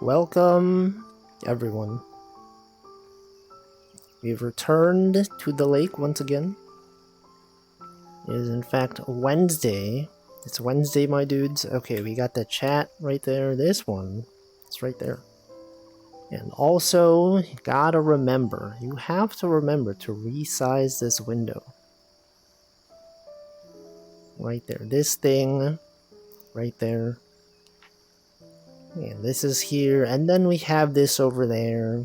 Welcome, everyone. We've returned to the lake once again. It is in fact Wednesday. It's Wednesday, my dudes. Okay, we got the chat right there. This one, it's right there. And also, you gotta remember, you have to remember to resize this window. Right there. This thing, right there. And this is here, and then we have this over there.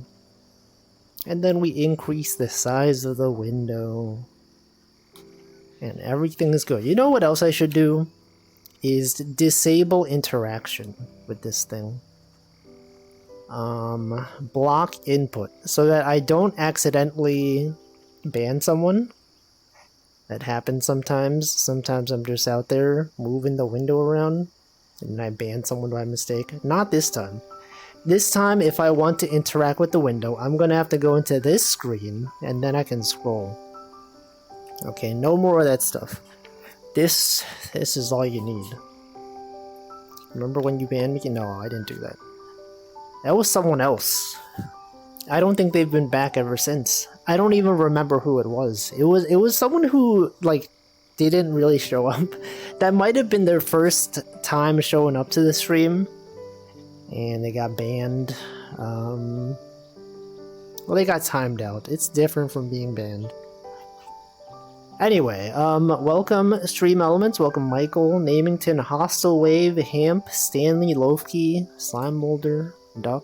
And then we increase the size of the window. And everything is good. You know what else I should do? Is disable interaction with this thing. Block input. So that I don't accidentally ban someone. That happens sometimes. Sometimes I'm just out there moving the window around. And I ban someone by mistake. Not this time. This time, if I want to interact with the window, I'm gonna have to go into this screen, and then I can scroll. Okay, no more of that stuff. This is all you need. Remember when you banned me? No, I didn't do that. That was someone else. I don't think they've been back ever since. I don't even remember who it was. It was someone who, like, didn't really show up. That might have been their first time showing up to the stream. And they got banned. Well, they got timed out. It's different from being banned. Anyway, welcome Stream Elements, welcome Michael, Namington, Hostile Wave, Hamp, Stanley, Lofkey, Slime Molder, Duck.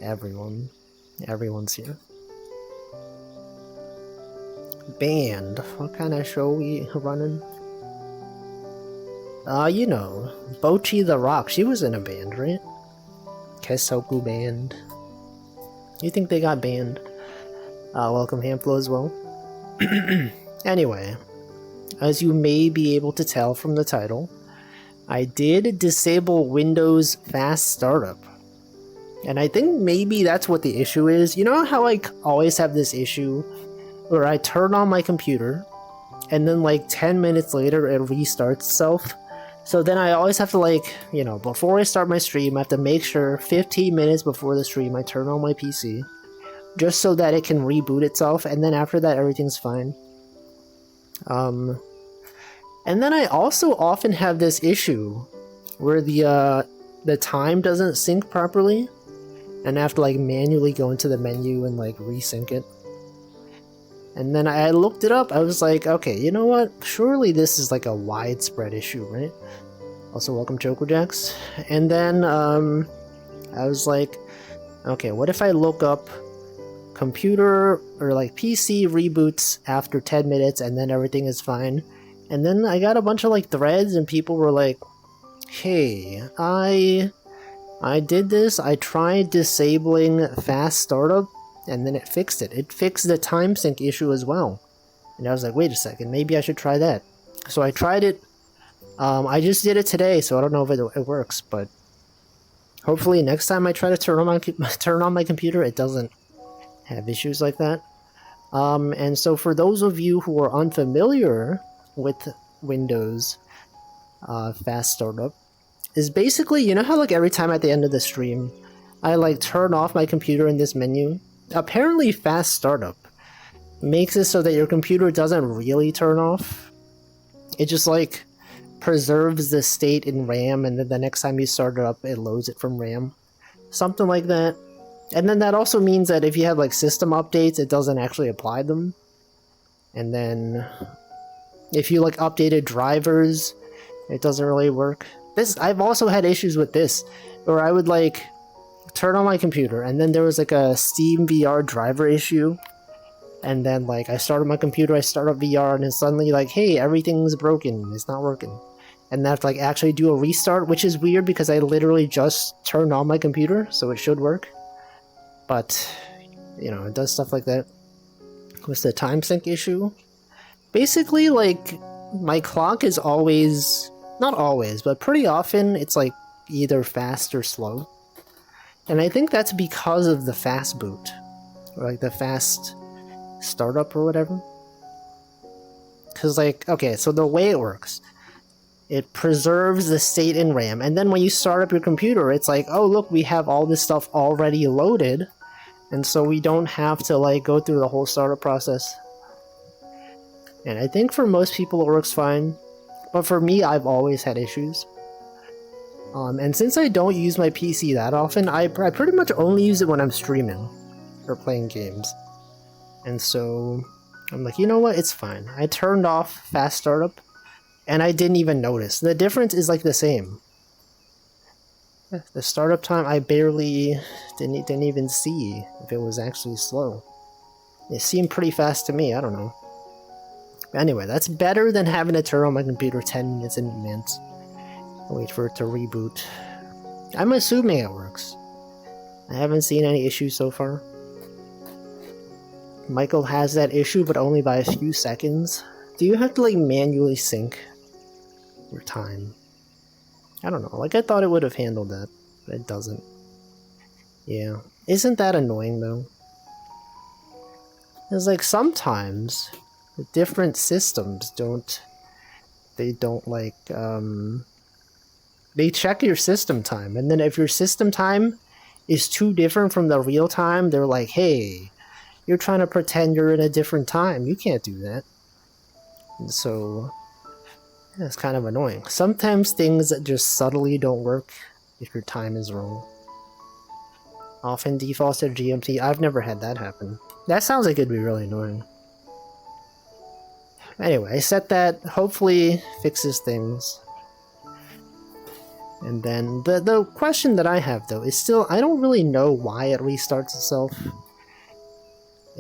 Everyone. Everyone's here. Band. What kind of show we running? You know, Bochi the Rock, she was in a band, right? Kesoku band. You think they got banned? Welcome Hampflo as well. Anyway, as you may be able to tell from the title, I did disable Windows Fast Startup. And I think maybe that's what the issue is. You know how I always have this issue where I turn on my computer and then like 10 minutes later it restarts itself? So then I always have to, like, you know, before I start my stream, I have to make sure 15 minutes before the stream I turn on my PC. Just so that it can reboot itself, and then after that everything's fine. And then I also often have this issue where the time doesn't sync properly, and I have to like manually go into the menu and like resync it. And then I looked it up, I was like, okay, you know what? Surely this is like a widespread issue, right? Also, welcome Chocojax. And then I was like, okay, what if I look up computer or like PC reboots after 10 minutes and then everything is fine? And then I got a bunch of like threads and people were like, hey, I did this, I tried disabling fast startup and then it fixed it. It fixed the time sync issue as well. And I was like, wait a second, maybe I should try that. So I tried it. I just did it today, so I don't know if it works, but hopefully next time I try to turn on my computer, it doesn't have issues like that. And so for those of you who are unfamiliar with Windows Fast Startup, is basically, you know how like every time at the end of the stream, I like turn off my computer in this menu? Apparently Fast Startup makes it so that your computer doesn't really turn off. It just like preserves the state in RAM, and then the next time you start it up, it loads it from RAM. Something like that. And then that also means that if you have like system updates, it doesn't actually apply them. And then if you like updated drivers, it doesn't really work. I've also had issues with this, where I would like turn on my computer and then there was like a Steam VR driver issue, and then like I started my computer, I start up VR, and it's suddenly like, hey, everything's broken, it's not working. And I have to like actually do a restart, which is weird because I literally just turned on my computer, so it should work. But, you know, it does stuff like that. What's the time sync issue? Basically, like, my clock is always, not always, but pretty often it's like either fast or slow. And I think that's because of the fast boot, or like the fast startup or whatever. Because like, okay, so the way it works, It preserves the state in RAM, and then when you start up your computer, it's like, oh look, we have all this stuff already loaded, and so we don't have to like go through the whole startup process. And I think for most people it works fine, but for me, I've always had issues. And since I don't use my PC that often, I pretty much only use it when I'm streaming or playing games. And so I'm like, you know what, it's fine. I turned off fast startup, and I didn't even notice. The difference is like the same. The startup time, I barely didn't even see if it was actually slow. It seemed pretty fast to me, I don't know. But anyway, that's better than having to turn on my computer 10 minutes in advance. Wait for it to reboot. I'm assuming it works. I haven't seen any issues so far. Michael has that issue, but only by a few seconds. Do you have to like manually sync your time? I don't know, like I thought it would have handled that, but it doesn't. Yeah. Isn't that annoying though? It's like sometimes the different systems don't like, they check your system time, and then if your system time is too different from the real time, they're like, hey, you're trying to pretend you're in a different time. You can't do that. And so, yeah, it's kind of annoying. Sometimes things that just subtly don't work if your time is wrong. Often defaults to GMT. I've never had that happen. That sounds like it'd be really annoying. Anyway, I set that. Hopefully fixes things. And then the question that I have though is still, I don't really know why it restarts itself.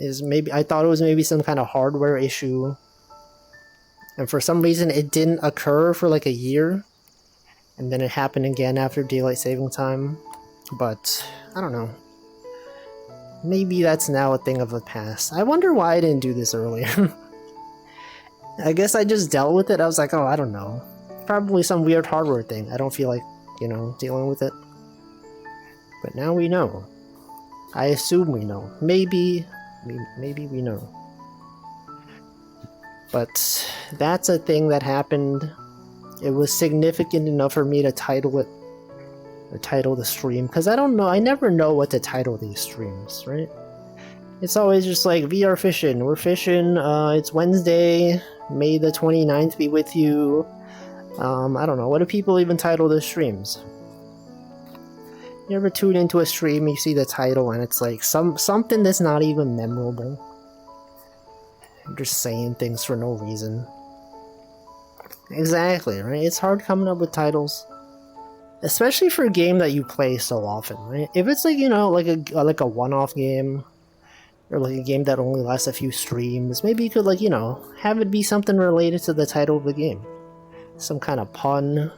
I thought it was maybe some kind of hardware issue, and for some reason it didn't occur for like a year, and then it happened again after daylight saving time. But I don't know. Maybe that's now a thing of the past. I wonder why I didn't do this earlier. I guess I just dealt with it. I was like, oh, I don't know. Probably some weird hardware thing. I don't feel like, dealing with it. But now we know. I assume we know. Maybe we know. But that's a thing that happened. It was significant enough for me to title it, or title the stream, because I don't know, I never know what to title these streams, right? It's always just like, VR fishing, we're fishing, it's Wednesday, May the 29th be with you. I don't know, what do people even title their streams? You ever tune into a stream, you see the title, and it's like something that's not even memorable. I'm just saying things for no reason. Exactly, right? It's hard coming up with titles. Especially for a game that you play so often, right? If it's like, like a one-off game, or like a game that only lasts a few streams, maybe you could have it be something related to the title of the game. Some kind of pun,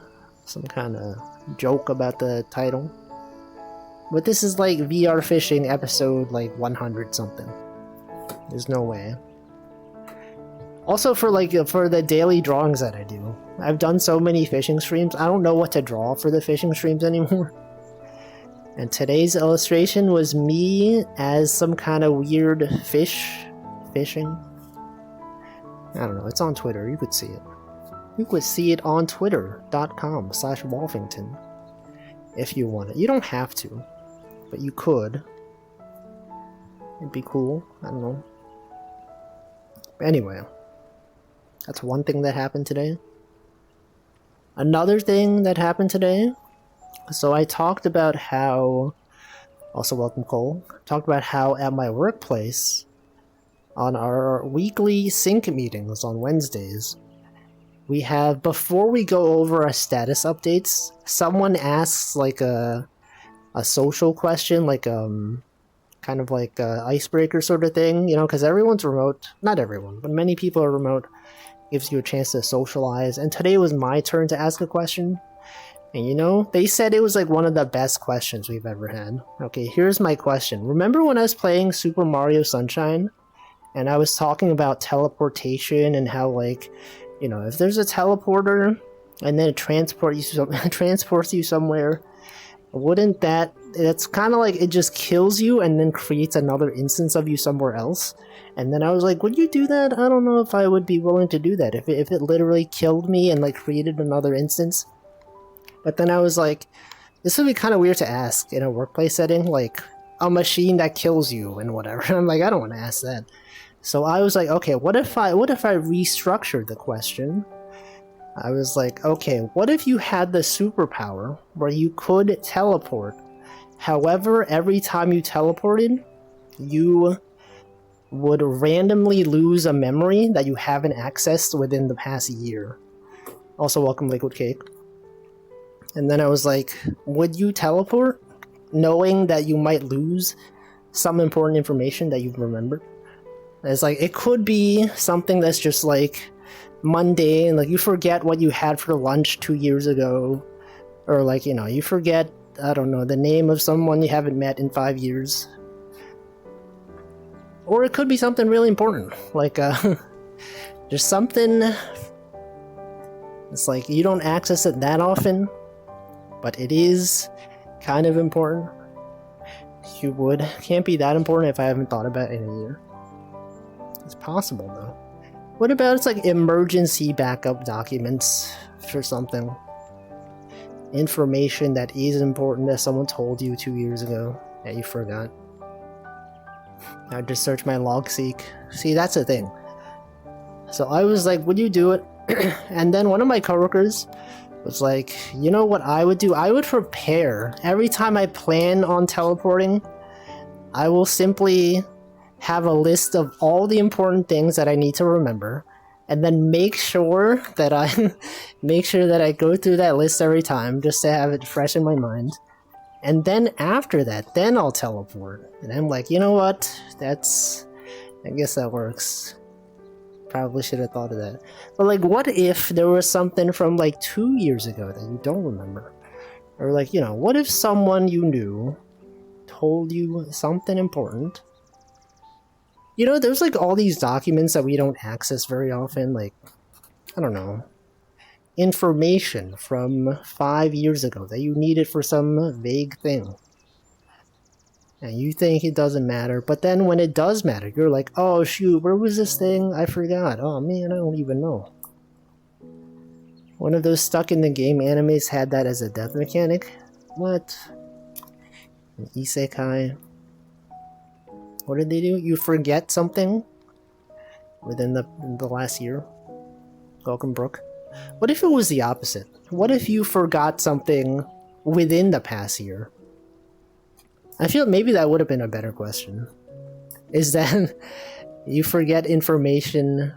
some kind of joke about the title. But this is like VR fishing episode like 100 something. There's no way. Also for the daily drawings that I do. I've done so many fishing streams, I don't know what to draw for the fishing streams anymore. And today's illustration was me as some kind of weird fishing. I don't know, it's on Twitter, you could see it. You could see it on twitter.com/Wolfington if you want it. You don't have to, but you could. It'd be cool, I don't know. But anyway, that's one thing that happened today. Another thing that happened today, so I talked about how, also welcome Cole, talked about how at my workplace, on our weekly sync meetings on Wednesdays, we have, before we go over our status updates, someone asks like a social question, like kind of like a icebreaker sort of thing, because everyone's remote. Not everyone, but many people are remote. Gives you a chance to socialize, and today was my turn to ask a question. And they said it was like one of the best questions we've ever had. Okay, here's my question. Remember when I was playing Super Mario Sunshine, and I was talking about teleportation and how if there's a teleporter and then it transports you somewhere, wouldn't that it's kind of like it just kills you and then creates another instance of you somewhere else. And then I was like, would you do that? I don't know if I would be willing to do that if it literally killed me and like created another instance. But then I was like, this would be kind of weird to ask in a workplace setting, like a machine that kills you and whatever. I'm like, I don't want to ask that. So I was like, okay, what if I restructured the question? I was like, okay, what if you had the superpower where you could teleport? However, every time you teleported, you would randomly lose a memory that you haven't accessed within the past year. Also, welcome Liquid Cake. And then I was like, would you teleport knowing that you might lose some important information that you remember? It's like, it could be something that's just like mundane, like you forget what you had for lunch 2 years ago, or like, you know, you forget, I don't know, the name of someone you haven't met in 5 years. Or it could be something really important, like just something, it's like you don't access it that often, but it is kind of important. Can't be that important if I haven't thought about it in a year. It's possible though. What about it's like emergency backup documents for something? Information that is important that someone told you 2 years ago that you forgot. I'd just search my log seek. See, that's the thing. So I was like, would you do it? And then one of my coworkers was like, you know what I would do? I would prepare. Every time I plan on teleporting, I will simply have a list of all the important things that I need to remember, and then make sure that I go through that list every time just to have it fresh in my mind. And then after that, then I'll teleport. And I'm like, you know what? I guess that works. Probably should have thought of that. But like, what if there was something from like 2 years ago that you don't remember? Or like, you know, what if someone you knew told you something important? You know, there's like all these documents that we don't access very often, like, I don't know, information from 5 years ago that you needed for some vague thing. And you think it doesn't matter, but then when it does matter, you're like, oh shoot, where was this thing? I forgot. Oh man, I don't even know. One of those stuck in the game animes had that as a death mechanic. What? An isekai. What did they do? You forget something within the last year. Welcome, Brooke. What if it was the opposite? What if you forgot something within the past year? I feel maybe that would have been a better question. Is that you forget information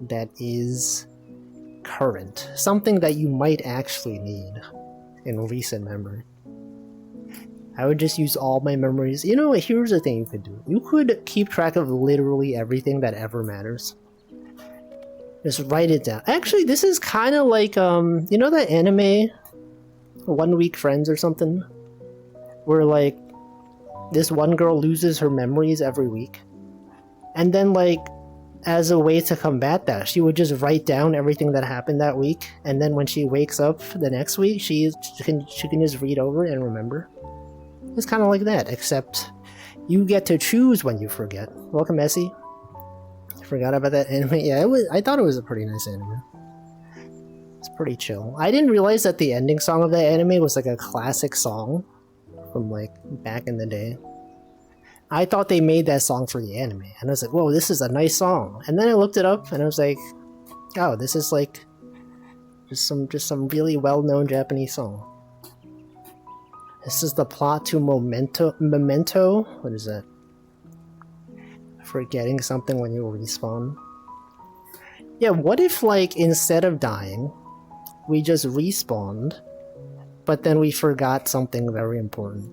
that is current. Something that you might actually need in recent memory. I would just use all my memories. You know, here's the thing you could do. You could keep track of literally everything that ever matters. Just write it down. Actually, this is kind of like, you know that anime, 1 Week Friends or something? Where, like, this one girl loses her memories every week. And then, like, as a way to combat that, she would just write down everything that happened that week. And then when she wakes up the next week, she can just read over it and remember. It's kind of like that, except you get to choose when you forget. Welcome, Essie. Forgot about that anime. Yeah, I thought it was a pretty nice anime. It's pretty chill. I didn't realize that the ending song of that anime was like a classic song from like back in the day. I thought they made that song for the anime, and I was like, whoa, this is a nice song. And then I looked it up, and I was like, oh, this is like just some really well-known Japanese song. This is the plot to Memento. What is that? Forgetting something when you respawn. Yeah, what if, like, instead of dying, we just respawned, but then we forgot something very important?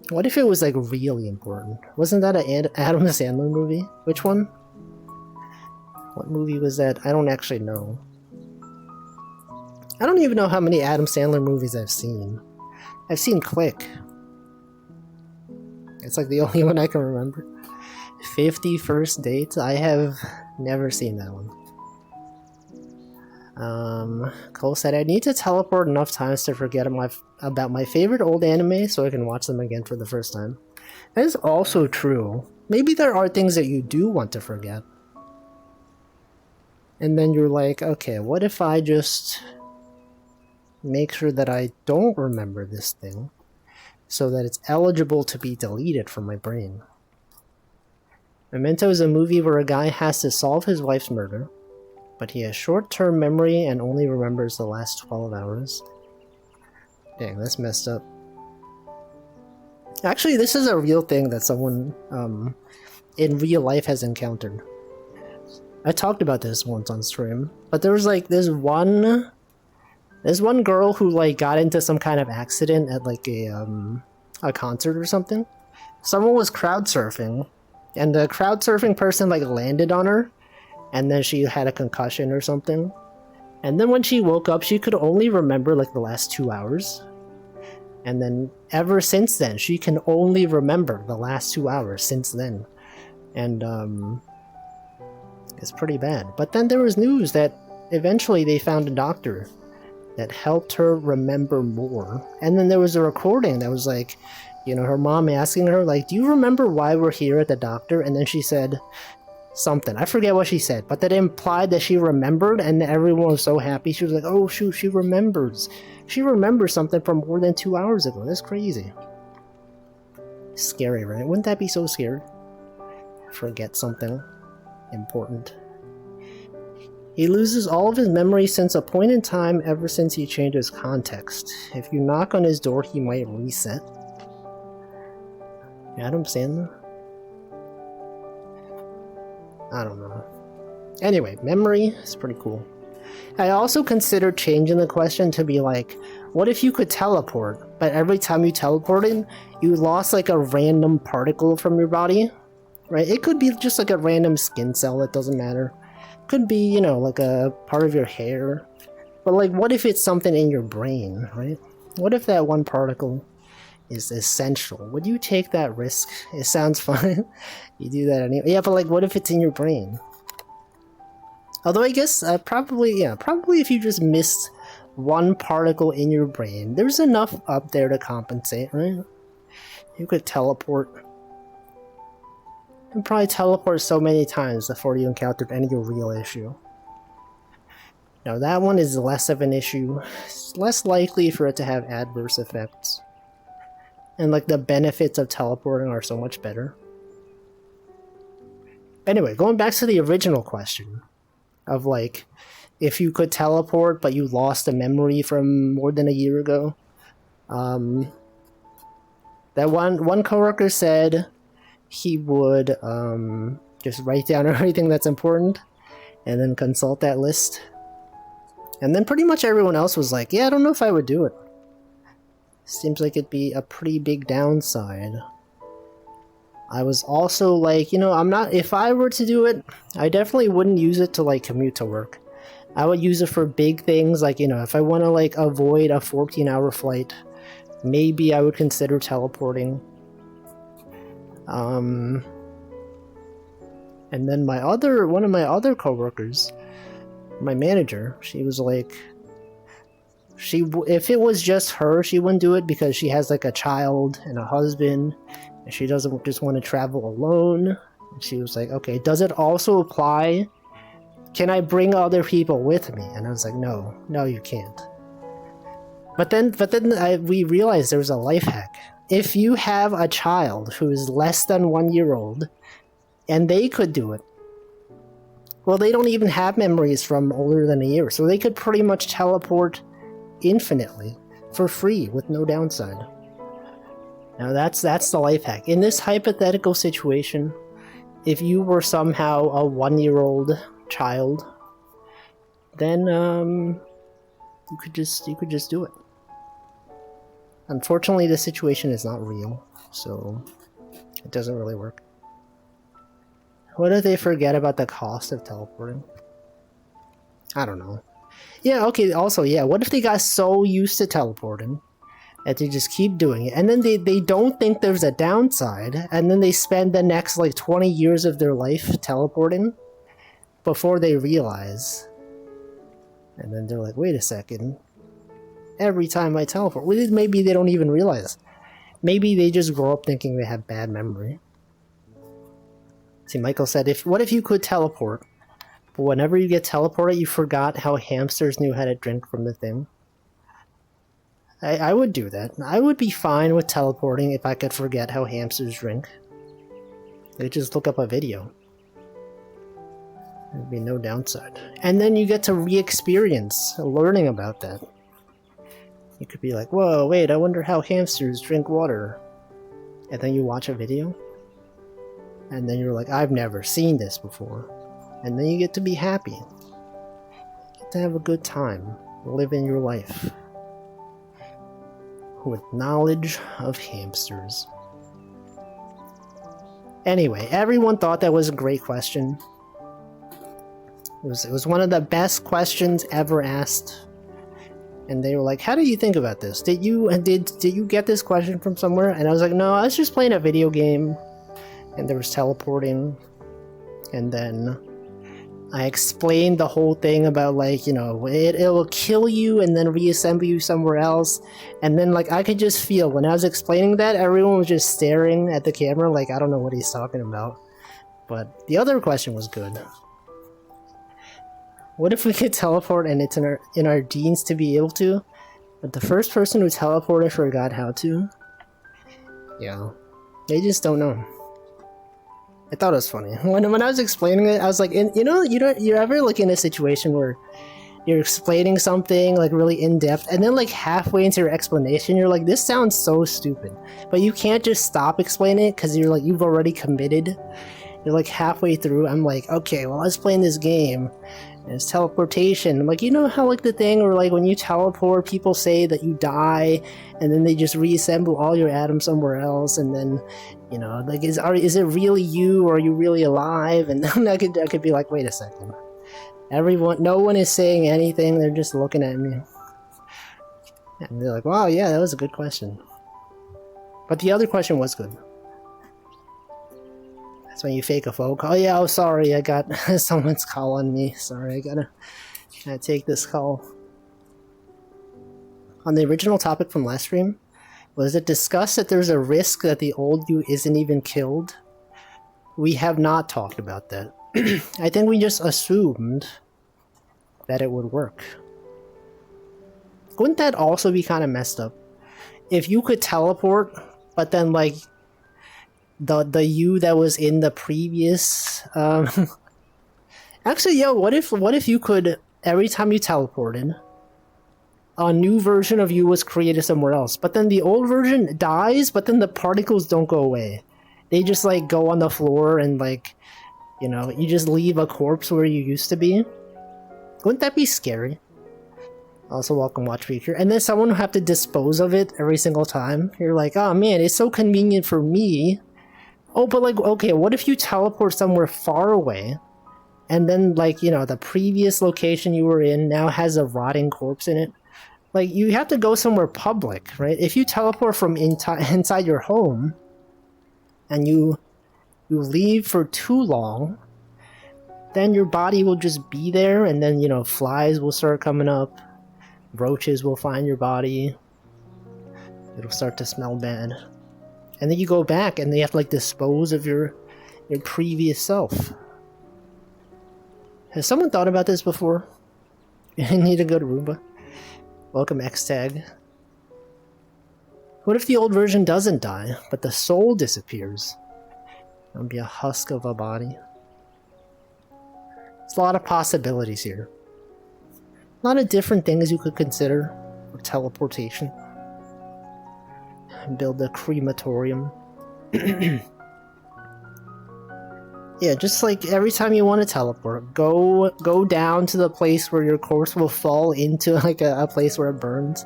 What if it was, like, really important? Wasn't that an Adam Sandler movie? Which one? What movie was that? I don't actually know. I don't even know how many Adam Sandler movies I've seen. I've seen Click. It's like the only one I can remember. 50 First Dates? I have never seen that one. Cole said, I need to teleport enough times to forget about my favorite old anime so I can watch them again for the first time. That is also true. Maybe there are things that you do want to forget. And then you're like, okay, what if I just make sure that I don't remember this thing so that it's eligible to be deleted from my brain? Memento is a movie where a guy has to solve his wife's murder, but he has short-term memory and only remembers the last 12 hours. Dang, that's messed up. Actually, this is a real thing that someone in real life has encountered. I talked about this once on stream, but there was like this one girl who like got into some kind of accident at like a concert or something. Someone was crowd surfing, and the crowd surfing person like landed on her, and then she had a concussion or something. And then when she woke up, she could only remember like the last 2 hours. And then ever since then, she can only remember the last 2 hours since then. And it's pretty bad. But then there was news that eventually they found a doctor that helped her remember more. And then there was a recording that was like, you know, her mom asking her, like, do you remember why we're here at the doctor? And then she said something. I forget what she said, but that implied that she remembered, and everyone was so happy. She was like, oh shoot, she remembers. She remembers something from more than 2 hours ago. That's crazy. Scary, right? Wouldn't that be so scary? Forget something important. He loses all of his memory since a point in time ever since he changed his context. If you knock on his door, he might reset. Adam Sandler? I don't know. Anyway, memory is pretty cool. I also considered changing the question to be like, what if you could teleport, but every time you teleported, you lost like a random particle from your body? Right? It could be just like a random skin cell, it doesn't matter. Could be, you know, like a part of your hair. But like, what if it's something in your brain, right? What if that one particle is essential? Would you take that risk? It sounds fun. You do that anyway. Yeah, but like, what if it's in your brain? Although I guess probably if you just missed one particle in your brain, there's enough up there to compensate, right? You could teleport. You probably teleport so many times before you encountered any real issue. Now that one is less of an issue. It's less likely for it to have adverse effects. And like the benefits of teleporting are so much better. Anyway, going back to the original question of like, if you could teleport but you lost a memory from more than a year ago. That one coworker said he would just write down everything that's important and then consult that list. And then pretty much everyone else was like, yeah, I don't know if I would do it. Seems like it'd be a pretty big downside. I was also like, you know, if I were to do it, I definitely wouldn't use it to like commute to work. I would use it for big things, like, you know, if I want to like avoid a 14-hour flight, maybe I would consider teleporting. And then one of my other coworkers, my manager, she was like, if it was just her, she wouldn't do it because she has like a child and a husband, and she doesn't just want to travel alone. And she was like, okay, does it also apply? Can I bring other people with me? And I was like, no, you can't. But then we realized there was a life hack. If you have a child who is less than 1 year old, and they could do it, well, they don't even have memories from older than a year, so they could pretty much teleport infinitely for free with no downside. Now that's the life hack. In this hypothetical situation, if you were somehow a 1-year-old child, then you could just do it. Unfortunately, the situation is not real, so it doesn't really work. What if they forget about the cost of teleporting? I don't know. Yeah, okay, also, yeah, what if they got so used to teleporting that they just keep doing it, and then they don't think there's a downside, and then they spend the next, like, 20 years of their life teleporting before they realize And then they're like, wait a second. Every time I teleport, well, maybe they don't even realize. Maybe they just grow up thinking they have bad memory. See, Michael said, what if you could teleport, but whenever you get teleported, you forgot how hamsters knew how to drink from the thing? I would do that. I would be fine with teleporting if I could forget how hamsters drink. I could just look up a video. There'd be no downside. And then you get to re-experience learning about that. You could be like, whoa, wait, I wonder how hamsters drink water. And then you watch a video. And then you're like, I've never seen this before. And then you get to be happy. You get to have a good time. Living your life. With knowledge of hamsters. Anyway, everyone thought that was a great question. It was one of the best questions ever asked. And they were like, how do you think about this? Did you get this question from somewhere? And I was like, no, I was just playing a video game. And there was teleporting. And then I explained the whole thing about, like, you know, it will kill you and then reassemble you somewhere else. And then, like, I could just feel when I was explaining that, everyone was just staring at the camera like, I don't know what he's talking about. But the other question was good. What if we could teleport and it's in our genes to be able to, but the first person who teleported forgot how to? Yeah, they just don't know. I thought it was funny. When I was explaining it, I was like, you're ever like in a situation where you're explaining something like really in depth, and then like halfway into your explanation, you're like, this sounds so stupid, but you can't just stop explaining it because you're like, you've already committed. You're like halfway through. I'm like, okay, well, I was playing this game. And it's teleportation. I'm like, you know how like the thing where like when you teleport, people say that you die, and then they just reassemble all your atoms somewhere else, and then, you know, like is it really you, or are you really alive? And then I could be like, wait a second. No one is saying anything. They're just looking at me, and they're like, wow, yeah, that was a good question. But the other question was good. That's when you fake a phone call. Oh yeah, oh sorry, I got someone's calling me. Sorry, I gotta take this call. On the original topic from last stream, was it discussed that there's a risk that the old you isn't even killed? We have not talked about that. I think we just assumed that it would work. Wouldn't that also be kind of messed up? If you could teleport, but then like the you that was in the previous actually, yo, what if you could, every time you teleported, a new version of you was created somewhere else, but then the old version dies, but then the particles don't go away. They just like go on the floor, and like, you know, you just leave a corpse where you used to be. Wouldn't that be scary? Also, welcome watch feature. And then someone will have to dispose of it every single time. You're like, oh man, it's so convenient for me. Oh, but like, okay, what if you teleport somewhere far away, and then, like, you know, the previous location you were in now has a rotting corpse in it? Like, you have to go somewhere public, right? If you teleport from inside your home, and you leave for too long, then your body will just be there, and then, you know, flies will start coming up, roaches will find your body, it'll start to smell bad. And then you go back and they have to like dispose of your previous self. Has someone thought about this before? You need a good Roomba. Welcome X-Tag. What if the old version doesn't die, but the soul disappears? That'll be a husk of a body. There's a lot of possibilities here. A lot of different things you could consider for teleportation. Build a crematorium. Yeah, just like every time you want to teleport, go down to the place where your corpse will fall into like a place where it burns.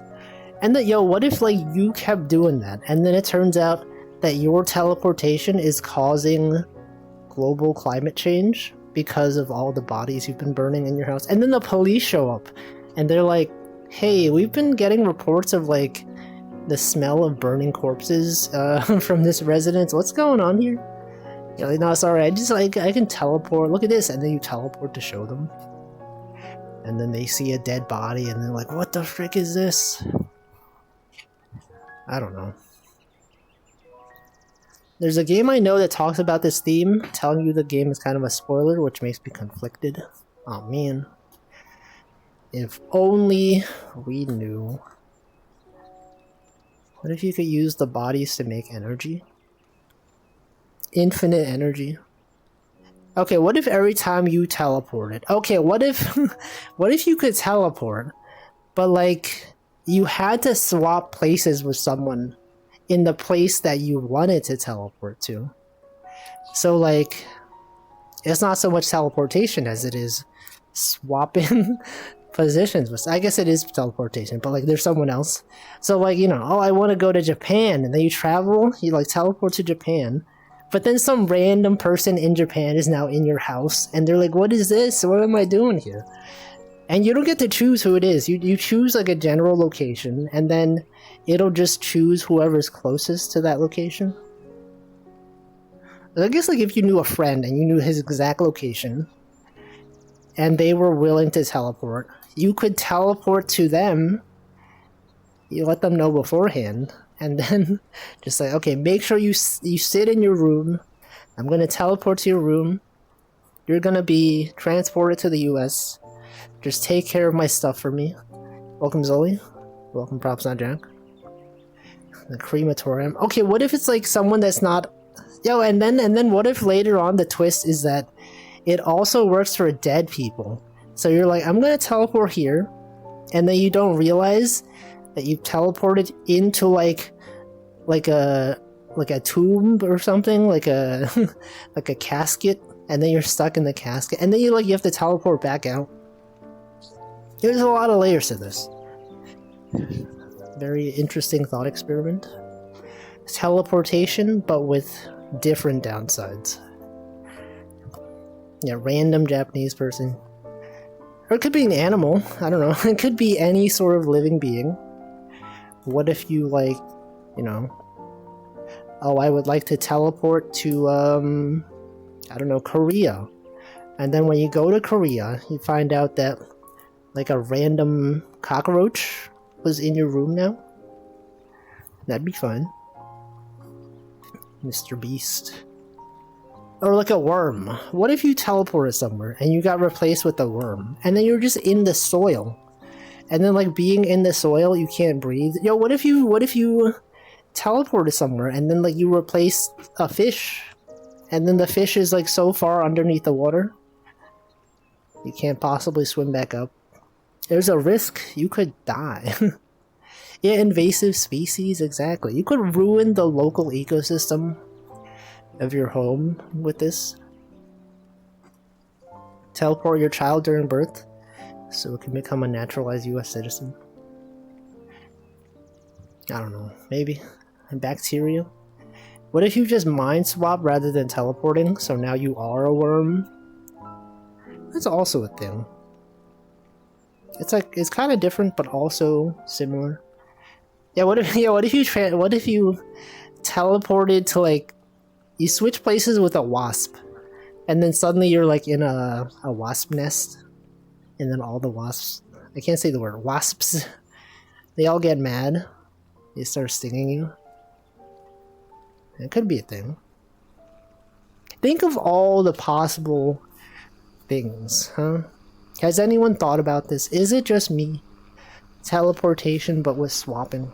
And then, yo, what if like you kept doing that, and then it turns out that your teleportation is causing global climate change because of all the bodies you've been burning in your house, and then the police show up and they're like, hey, we've been getting reports of like the smell of burning corpses from this residence. What's going on here? You're like, no, sorry, I can teleport. Look at this. And then you teleport to show them. and then they see a dead body and they're like, what the frick is this? I don't know. There's a game I know that talks about this theme. Telling you the game is kind of a spoiler, which makes me conflicted. Oh man. If only we knew. What if you could use the bodies to make energy? Infinite energy. Okay, what if every time you teleported? Okay, what if what if you could teleport, but like you had to swap places with someone in the place that you wanted to teleport to? So like it's not so much teleportation as it is swapping positions. I guess it is teleportation, but like there's someone else. So like, you know, oh, I want to go to Japan, and then you travel, you like teleport to Japan, but then some random person in Japan is now in your house, and they're like, what is this? What am I doing here? And you don't get to choose who it is. You choose like a general location, and then it'll just choose whoever's closest to that location. I guess like if you knew a friend and you knew his exact location, and they were willing to teleport, you could teleport to them. You let them know beforehand, and then just say, okay, make sure you sit in your room. I'm going to teleport to your room. You're going to be transported to the US. Just take care of my stuff for me. Welcome, Zoe. Welcome, Props Not Jack. The crematorium. Okay, what if it's like someone that's not... Yo, and then what if later on the twist is that it also works for dead people? So you're like, I'm gonna teleport here, and then you don't realize that you teleported into like a tomb or something, like a like a casket, and then you're stuck in the casket, and then you have to teleport back out. There's a lot of layers to this. Very interesting thought experiment. Teleportation, but with different downsides. Yeah, random Japanese person. Or it could be an animal, I don't know. It could be any sort of living being. What if you like, you know, oh, I would like to teleport to, I don't know, Korea. And then when you go to Korea, you find out that like a random cockroach was in your room now. That'd be fun. Mr. Beast. Or like a worm. What if you teleported somewhere and you got replaced with a worm, and then you're just in the soil, and then like being in the soil you can't breathe? Yo, what if you teleported somewhere and then like you replaced a fish, and then the fish is like so far underneath the water you can't possibly swim back up? There's a risk you could die. Yeah, invasive species, exactly. You could ruin the local ecosystem of your home with this. Teleport your child during birth so it can become a naturalized US citizen. I don't know, maybe a bacteria. What if you just mind swap rather than teleporting, so now you are a worm? That's also a thing. It's like, it's kind of different but also similar. Yeah, what if you teleported to like, you switch places with a wasp, and then suddenly you're like in a wasp nest, and then all the wasps, I can't say the word, wasps, they all get mad. They start stinging you. It could be a thing. Think of all the possible things, huh? Has anyone thought about this? Is it just me? Teleportation, but with swapping.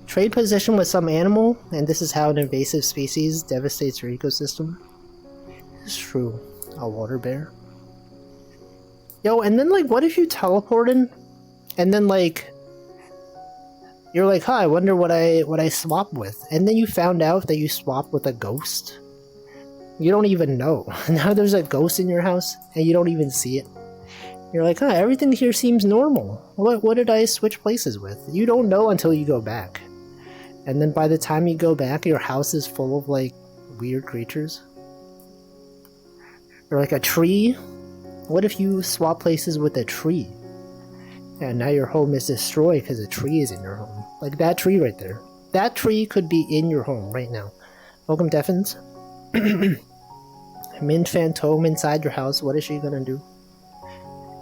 Trade position with some animal, and this is how an invasive species devastates your ecosystem. It's true. A water bear. Yo, and then like, what if you teleported, and then like, you're like, huh, I wonder what I swap with, and then you found out that you swapped with a ghost. You don't even know. Now there's a ghost in your house, and you don't even see it. You're like, huh, everything here seems normal. What did I switch places with? You don't know until you go back. And then by the time you go back, your house is full of like weird creatures. Or like a tree. What if you swap places with a tree? And now your home is destroyed because a tree is in your home. Like that tree right there. That tree could be in your home right now. Welcome, Deffins. Min Phantom inside your house. What is she gonna do?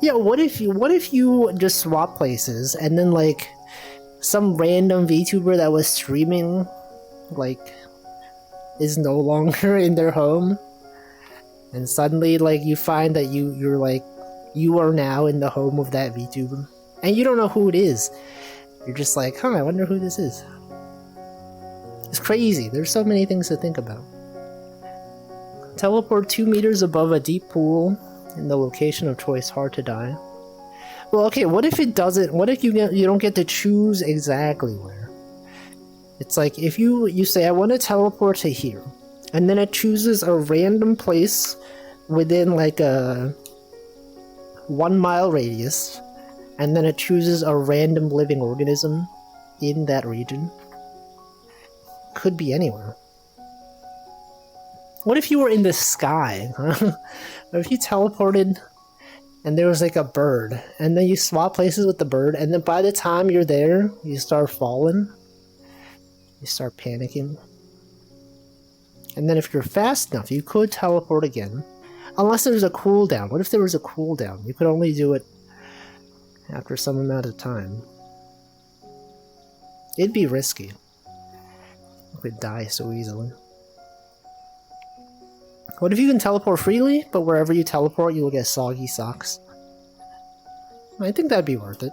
Yeah, what if you just swap places and then like some random VTuber that was streaming like is no longer in their home, and suddenly like you find that you're like you are now in the home of that VTuber and you don't know who it is. You're just like, huh, I wonder who this is. It's crazy. There's so many things to think about. Teleport 2 meters above a deep pool in the location of choice, hard to die. Well, okay, what if it doesn't? What if you don't get to choose exactly where? It's like if you say I want to teleport to here, and then it chooses a random place within like a 1 mile radius, and then it chooses a random living organism in that region. Could be anywhere. What if you were in the sky? What if you teleported and there was like a bird, and then you swap places with the bird, and then by the time you're there, you start falling? You start panicking. And then if you're fast enough, you could teleport again. Unless there's a cooldown. What if there was a cooldown? You could only do it after some amount of time. It'd be risky. You could die so easily. What if you can teleport freely, but wherever you teleport you will get soggy socks? I think that'd be worth it.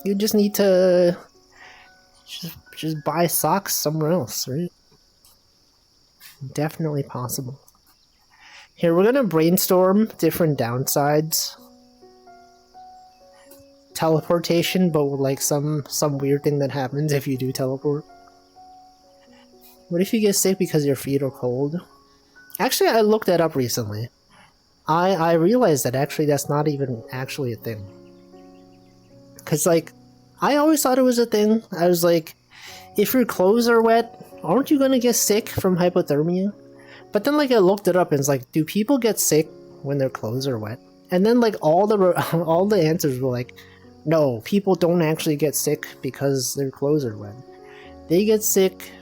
You just need to just buy socks somewhere else, right? Definitely possible. Here, we're gonna brainstorm different downsides. Teleportation, but with like some weird thing that happens if you do teleport. What if you get sick because your feet are cold? Actually, I looked that up recently. I realized that actually that's not even actually a thing. Cause like, I always thought it was a thing. I was like, if your clothes are wet, aren't you gonna get sick from hypothermia? But then like I looked it up and it's like, do people get sick when their clothes are wet? And then like all the answers were like, no, people don't actually get sick because their clothes are wet. They get sick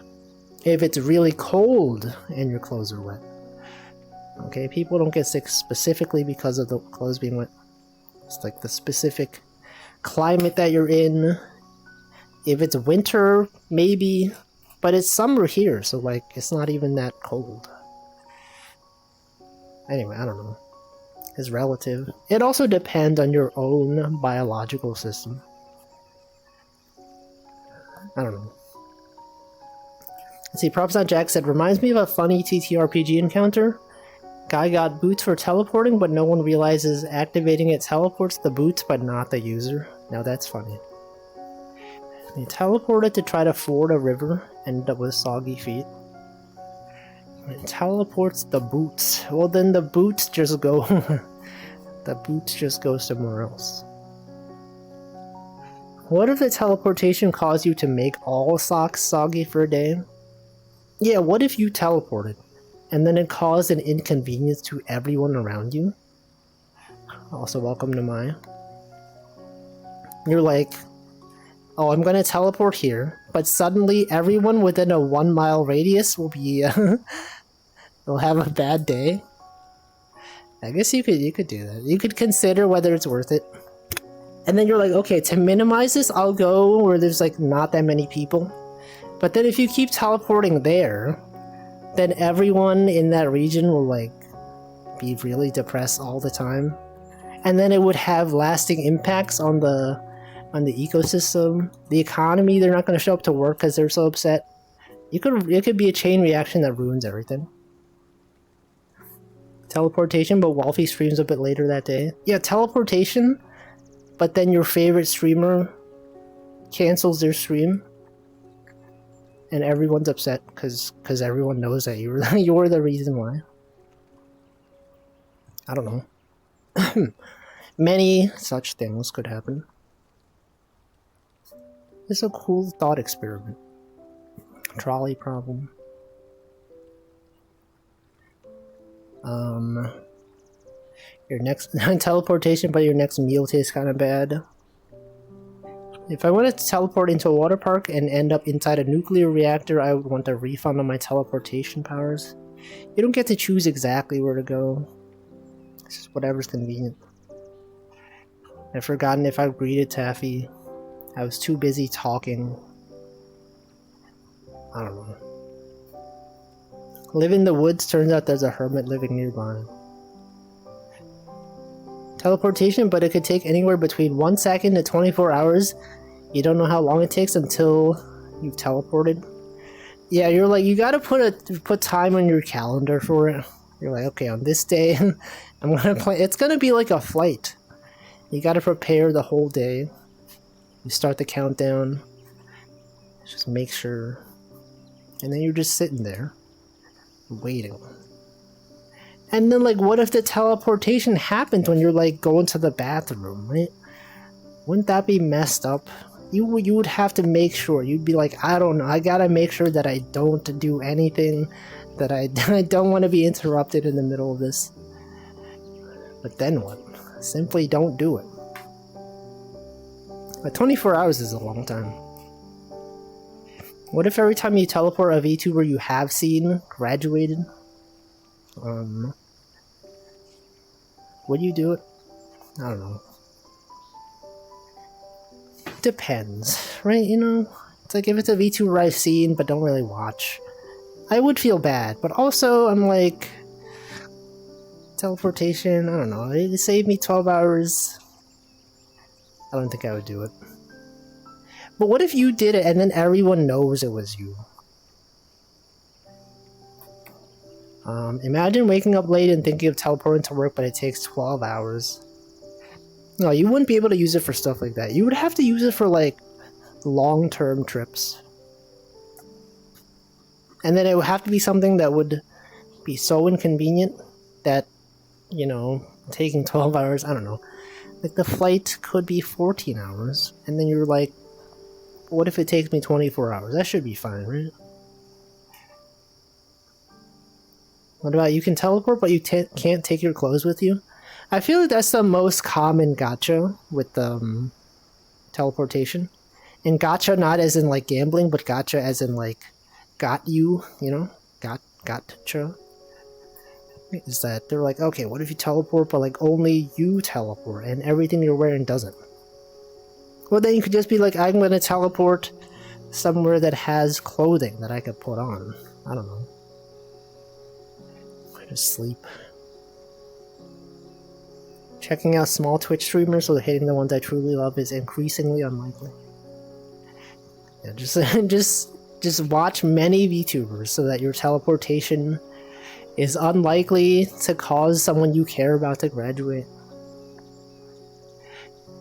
if it's really cold and your clothes are wet. Okay, people don't get sick specifically because of the clothes being wet. It's like the specific climate that you're in. If it's winter, maybe, but it's summer here, so like it's not even that cold. Anyway, I don't know. It's relative. It also depends on your own biological system. I don't know. Let's see, Props.Jack said, reminds me of a funny TTRPG encounter. Guy got boots for teleporting, but no one realizes activating it teleports the boots, but not the user. Now that's funny. He teleported to try to ford a river, ended up with soggy feet. It teleports the boots. Well, then the boots just go... the boots just go somewhere else. What if the teleportation caused you to make all socks soggy for a day? Yeah, what if you teleported, and then it caused an inconvenience to everyone around you? Also, welcome to Maya. You're like, oh, I'm gonna teleport here, but suddenly everyone within a 1 mile radius will be, will have a bad day. I guess you could do that. You could consider whether it's worth it. And then you're like, okay, to minimize this, I'll go where there's like not that many people. But then if you keep teleporting there, then everyone in that region will like be really depressed all the time. And then it would have lasting impacts on the ecosystem, the economy. They're not going to show up to work because they're so upset. It could be a chain reaction that ruins everything. Teleportation, but Wolfie streams a bit later that day. Yeah, teleportation, but then your favorite streamer cancels their stream, and everyone's upset because everyone knows that you're the reason why. I don't know. Many such things could happen. It's a cool thought experiment. Trolley problem. Your next teleportation, but your next meal tastes kind of bad. If I wanted to teleport into a water park and end up inside a nuclear reactor, I would want a refund on my teleportation powers. You don't get to choose exactly where to go. It's just whatever's convenient. I've forgotten if I greeted Taffy. I was too busy talking. I don't know. Live in the woods, turns out there's a hermit living nearby. Teleportation, but it could take anywhere between 1 second to 24 hours. You don't know how long it takes until you've teleported. Yeah, you're like, you gotta put time on your calendar for it. You're like, okay, on this day, I'm gonna play. It's gonna be like a flight. You gotta prepare the whole day. You start the countdown. Just make sure. And then you're just sitting there, waiting. And then, like, what if the teleportation happened when you're, like, going to the bathroom, right? Wouldn't that be messed up? You would have to make sure. You'd be like, I don't know. I gotta make sure that I don't do anything. That I don't want to be interrupted in the middle of this. But then what? Simply don't do it. But 24 hours is a long time. What if every time you teleport a VTuber you have seen graduated? Would you do it? I don't know. Depends, right? You know, it's like if it's a VTuber I've seen but don't really watch, I would feel bad. But also, I'm like, teleportation, I don't know. It saved me 12 hours. I don't think I would do it. But what if you did it and then everyone knows it was you? Imagine waking up late and thinking of teleporting to work, but it takes 12 hours. No, you wouldn't be able to use it for stuff like that. You would have to use it for, like, long-term trips. And then it would have to be something that would be so inconvenient that, you know, taking 12 hours, I don't know. Like, the flight could be 14 hours, and then you're like, what if it takes me 24 hours? That should be fine, right? What about you can teleport, but you can't take your clothes with you? I feel like that's the most common gacha with teleportation. And gacha not as in like gambling, but gacha as in like got you know? Gotcha. Is that they're like, okay, what if you teleport, but like only you teleport and everything you're wearing doesn't? Well, then you could just be like, I'm gonna teleport somewhere that has clothing that I could put on. I don't know. Just sleep. Checking out small Twitch streamers or hitting the ones I truly love is increasingly unlikely. Yeah, just watch many VTubers so that your teleportation is unlikely to cause someone you care about to graduate.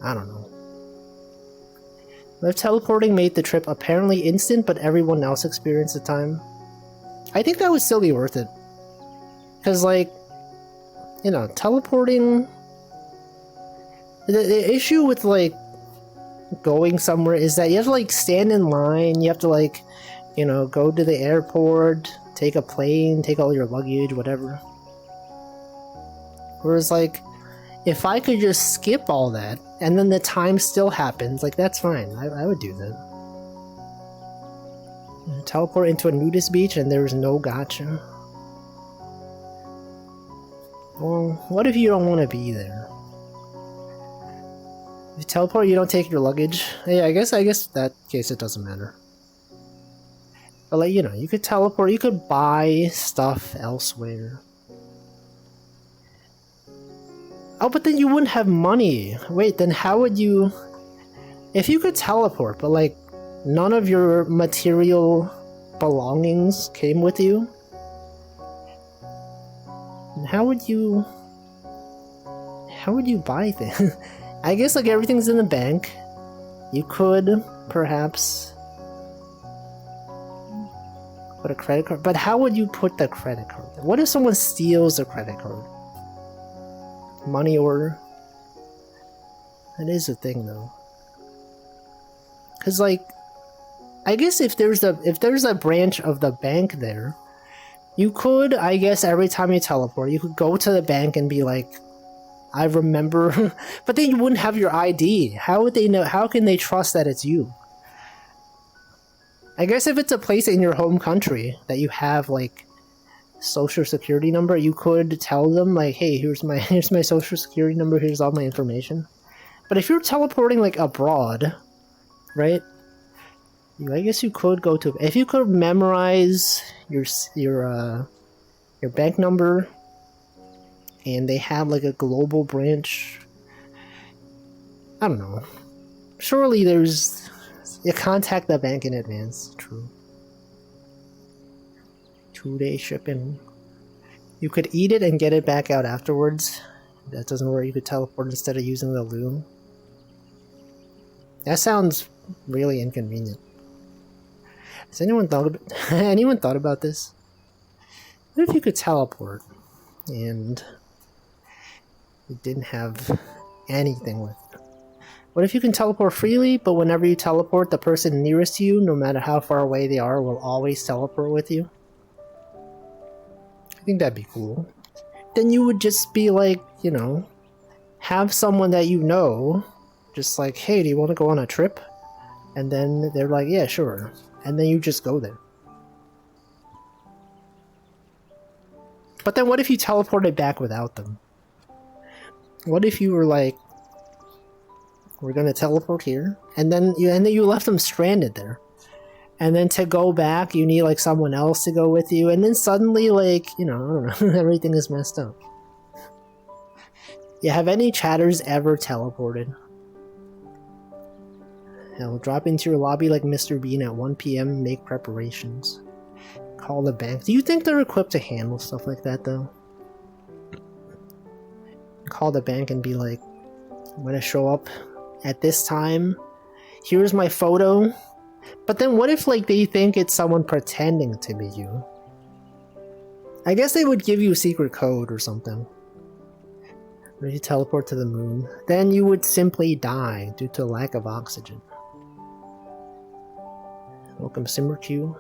I don't know. If teleporting made the trip apparently instant, but everyone else experienced the time, I think that would still be worth it. Because, like, you know, teleporting... The issue with, like, going somewhere is that you have to, like, stand in line, you have to, like, you know, go to the airport, take a plane, take all your luggage, whatever. Whereas, like, if I could just skip all that, and then the time still happens, like, that's fine. I would do that. Teleport into a nudist beach and there's no gacha. Well, what if you don't want to be there? If you teleport, you don't take your luggage. Yeah, I guess that case it doesn't matter. But, like, you know, you could teleport, you could buy stuff elsewhere. Oh, but then you wouldn't have money. Wait, then how would you... If you could teleport, but, like, none of your material belongings came with you, how would you buy things? I guess, like, everything's in the bank. You could perhaps put a credit card, but how would you put the credit card? What if someone steals a credit card? Money order? That is a thing, though. Cause, like, I guess if there's a branch of the bank there, you could, I guess, every time you teleport, you could go to the bank and be like, I remember, but then you wouldn't have your ID. How would they know? How can they trust that it's you? I guess if it's a place in your home country that you have, like, social security number, you could tell them, like, hey, here's my social security number, here's all my information. But if you're teleporting like abroad, right? I guess you could go to, if you could memorize your bank number, and they have like a global branch. I don't know. Surely there's, you contact the bank in advance. True. 2-day shipping. You could eat it and get it back out afterwards. That doesn't work. You could teleport instead of using the loom. That sounds really inconvenient. Has anyone thought about this? What if you could teleport and you didn't have anything with it? What if you can teleport freely, but whenever you teleport, the person nearest to you, no matter how far away they are, will always teleport with you? I think that'd be cool. Then you would just be like, you know, have someone that you know, just like, hey, do you want to go on a trip? And then they're like, yeah, sure. And then you just go there. But then what if you teleported back without them? What if you were like, we're gonna teleport here, and then you left them stranded there, and then to go back you need like someone else to go with you, and then suddenly, like, you know, I don't know, everything is messed up. Yeah, have any chatters ever teleported? Hell, drop into your lobby like Mr. Bean at 1 PM, make preparations. Call the bank. Do you think they're equipped to handle stuff like that, though? Call the bank and be like, I'm gonna show up at this time. Here's my photo. But then what if, like, they think it's someone pretending to be you? I guess they would give you a secret code or something. Or you teleport to the moon. Then you would simply die due to lack of oxygen. Welcome, SimmerQ.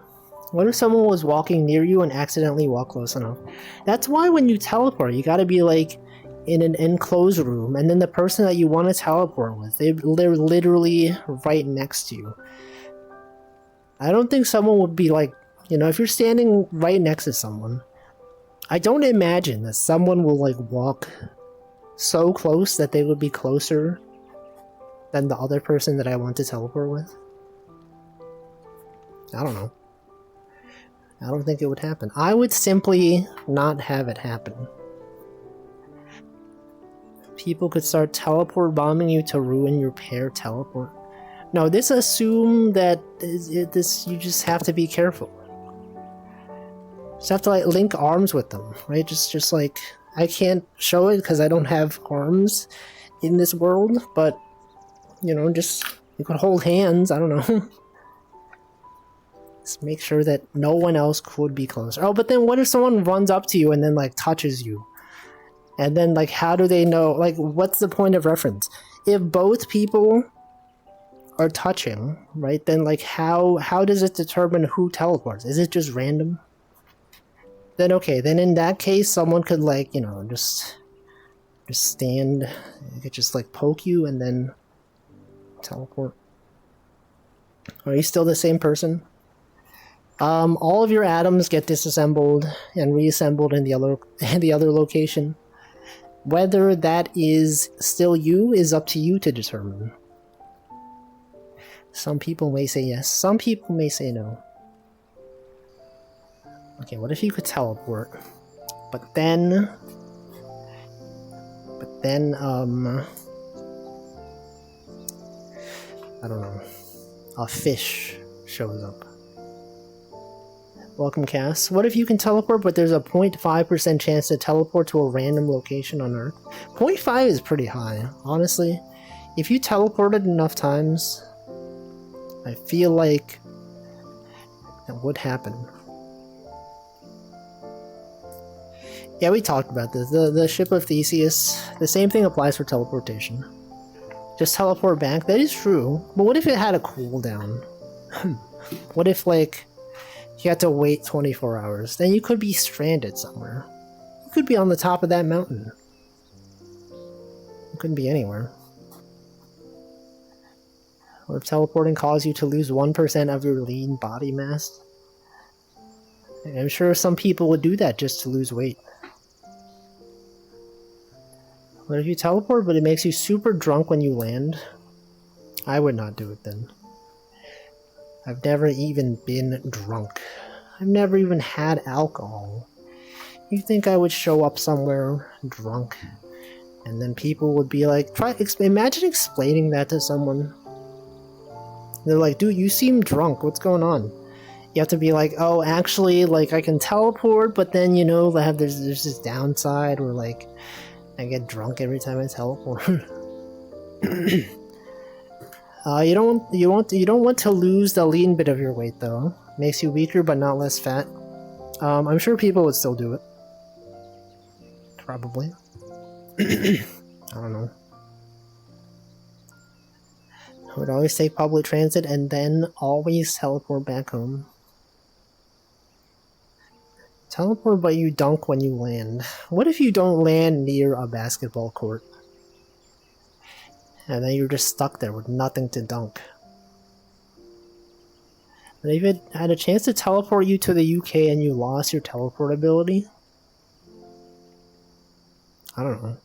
What if someone was walking near you and accidentally walked close enough? That's why when you teleport, you gotta be like in an enclosed room, and then the person that you want to teleport with, they're literally right next to you. I don't think someone would be like, you know, if you're standing right next to someone, I don't imagine that someone will like walk so close that they would be closer than the other person that I want to teleport with. I don't know. I don't think it would happen. I would simply not have it happen. People could start teleport bombing you to ruin your pair teleport. No, this assume that you just have to be careful. Just have to like link arms with them, right? Just like, I can't show it because I don't have arms in this world, but you know, just you could hold hands. I don't know. Just make sure that no one else could be closer. Oh, but then what if someone runs up to you and then like touches you? And then like how do they know? Like what's the point of reference? If both people are touching, right? Then like how does it determine who teleports? Is it just random? Then okay, then in that case someone could like, you know, just stand, you could just like poke you and then teleport. Are you still the same person? All of your atoms get disassembled and reassembled in the other location. Whether that is still you is up to you to determine. Some people may say yes, some people may say no. Okay, what if you could teleport? But then, I don't know, a fish shows up. Welcome, Cass. What if you can teleport, but there's a 0.5% chance to teleport to a random location on Earth? 0.5 is pretty high, honestly. If you teleported enough times, I feel like that would happen. Yeah, we talked about this. The ship of Theseus, the same thing applies for teleportation. Just teleport back, that is true. But what if it had a cooldown? What if, like, you had to wait 24 hours? Then you could be stranded somewhere. You could be on the top of that mountain. You couldn't be anywhere. Or if teleporting caused you to lose 1% of your lean body mass? I'm sure some people would do that just to lose weight. But if you teleport but it makes you super drunk when you land, I would not do it then. I've never even been drunk. I've never even had alcohol. You think I would show up somewhere drunk and then people would be like, imagine explaining that to someone. They're like, dude, you seem drunk, what's going on? You have to be like, oh, actually, like, I can teleport, but then, you know, there's this downside where, like, I get drunk every time I teleport. You don't want to lose the lean bit of your weight, though. Makes you weaker, but not less fat. I'm sure people would still do it. Probably. I don't know. I would always take public transit and then always teleport back home. Teleport but you dunk when you land. What if you don't land near a basketball court? And then you're just stuck there with nothing to dunk. And if it had a chance to teleport you to the UK and you lost your teleport ability? I don't know.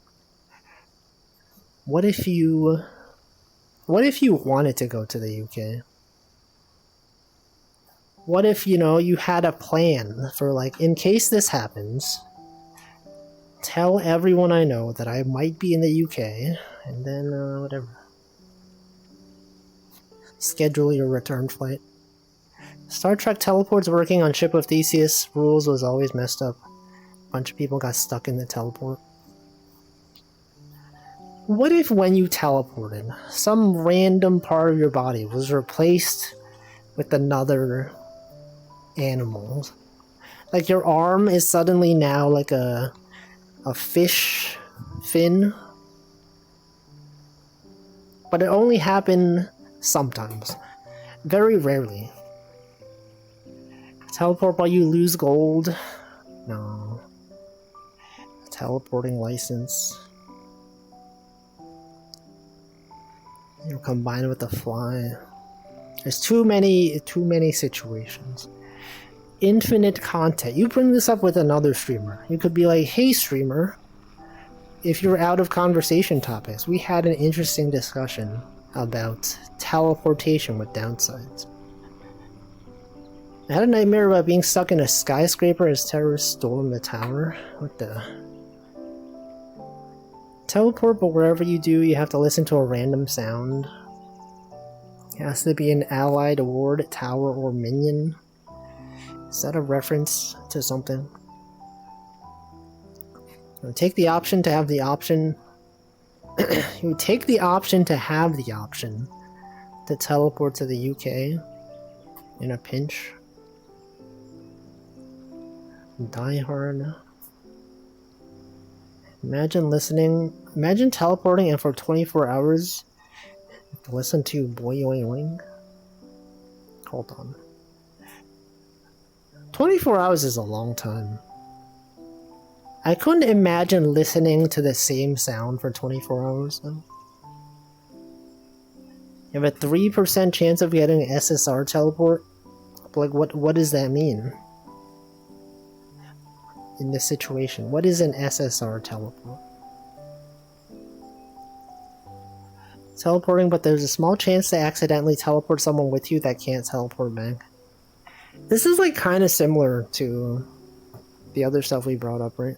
What if you wanted to go to the UK? What if, you know, you had a plan for, like, in case this happens, tell everyone I know that I might be in the UK, and then, whatever. Schedule your return flight. Star Trek teleports working on Ship of Theseus rules was always messed up. A bunch of people got stuck in the teleport. What if when you teleported, some random part of your body was replaced with another animal? Like your arm is suddenly now like a fish fin? But it only happened sometimes. Very rarely. Teleport while you lose gold? No. Teleporting license. You combine it with the fly. There's too many situations. Infinite content. You bring this up with another streamer. You could be like, hey streamer, if you're out of conversation topics, we had an interesting discussion about teleportation with downsides. I had a nightmare about being stuck in a skyscraper as terrorists stormed the tower. What the... Teleport, but wherever you do, you have to listen to a random sound. It has to be an allied ward, tower, or minion. Is that a reference to something? You would take the option to have the option. You would take the option to have the option to teleport to the UK in a pinch. Die Hard. Imagine teleporting and for 24 hours listen to Boy Oing Oing. Hold on. 24 hours is a long time. I couldn't imagine listening to the same sound for 24 hours though. You have a 3% chance of getting an SSR teleport? Like what does that mean? In this situation, what is an SSR teleport? Teleporting, but there's a small chance to accidentally teleport someone with you that can't teleport back. This is like kind of similar to the other stuff we brought up, right?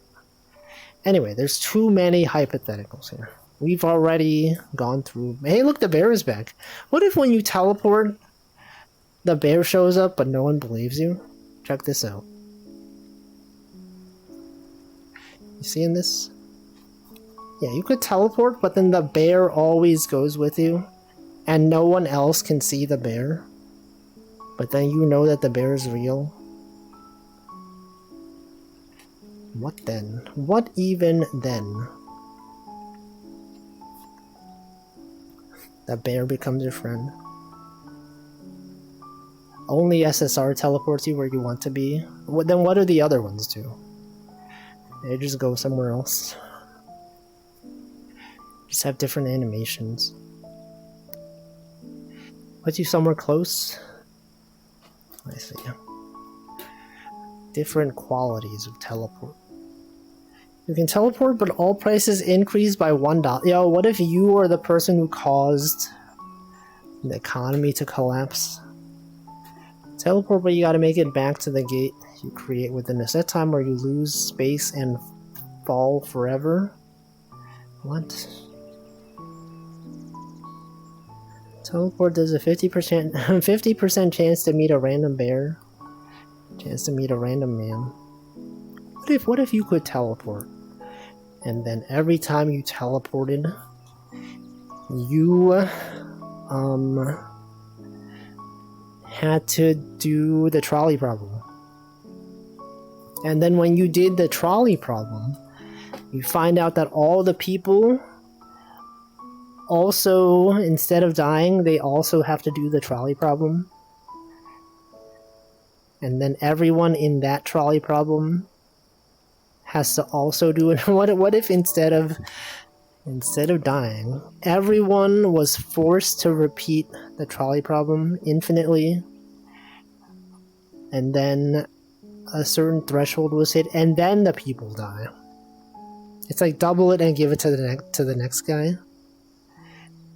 Anyway, there's too many hypotheticals here. We've already gone through... Hey, look, the bear is back. What if when you teleport, the bear shows up but no one believes you? Check this out. You seeing this? Yeah, you could teleport, but then the bear always goes with you, and no one else can see the bear. But then you know that the bear is real. What then? What even then? The bear becomes your friend. Only SSR teleports you where you want to be. Then what do the other ones do? They just go somewhere else. Just have different animations. Puts you somewhere close. I see. Different qualities of teleport. You can teleport, but all prices increase by $1. Yo, what if you are the person who caused the economy to collapse? Teleport, but you gotta make it back to the gate you create within a set time, or you lose space and fall forever. What? Teleport does a 50% chance to meet a random bear. Chance to meet a random man. What if you could teleport? And then every time you teleported, you had to do the trolley problem. And then when you did the trolley problem, you find out that all the people also, instead of dying, they also have to do the trolley problem. And then everyone in that trolley problem has to also do it. What if instead of dying, everyone was forced to repeat the trolley problem infinitely, and then a certain threshold was hit, and then the people die? It's like double it and give it to the next guy.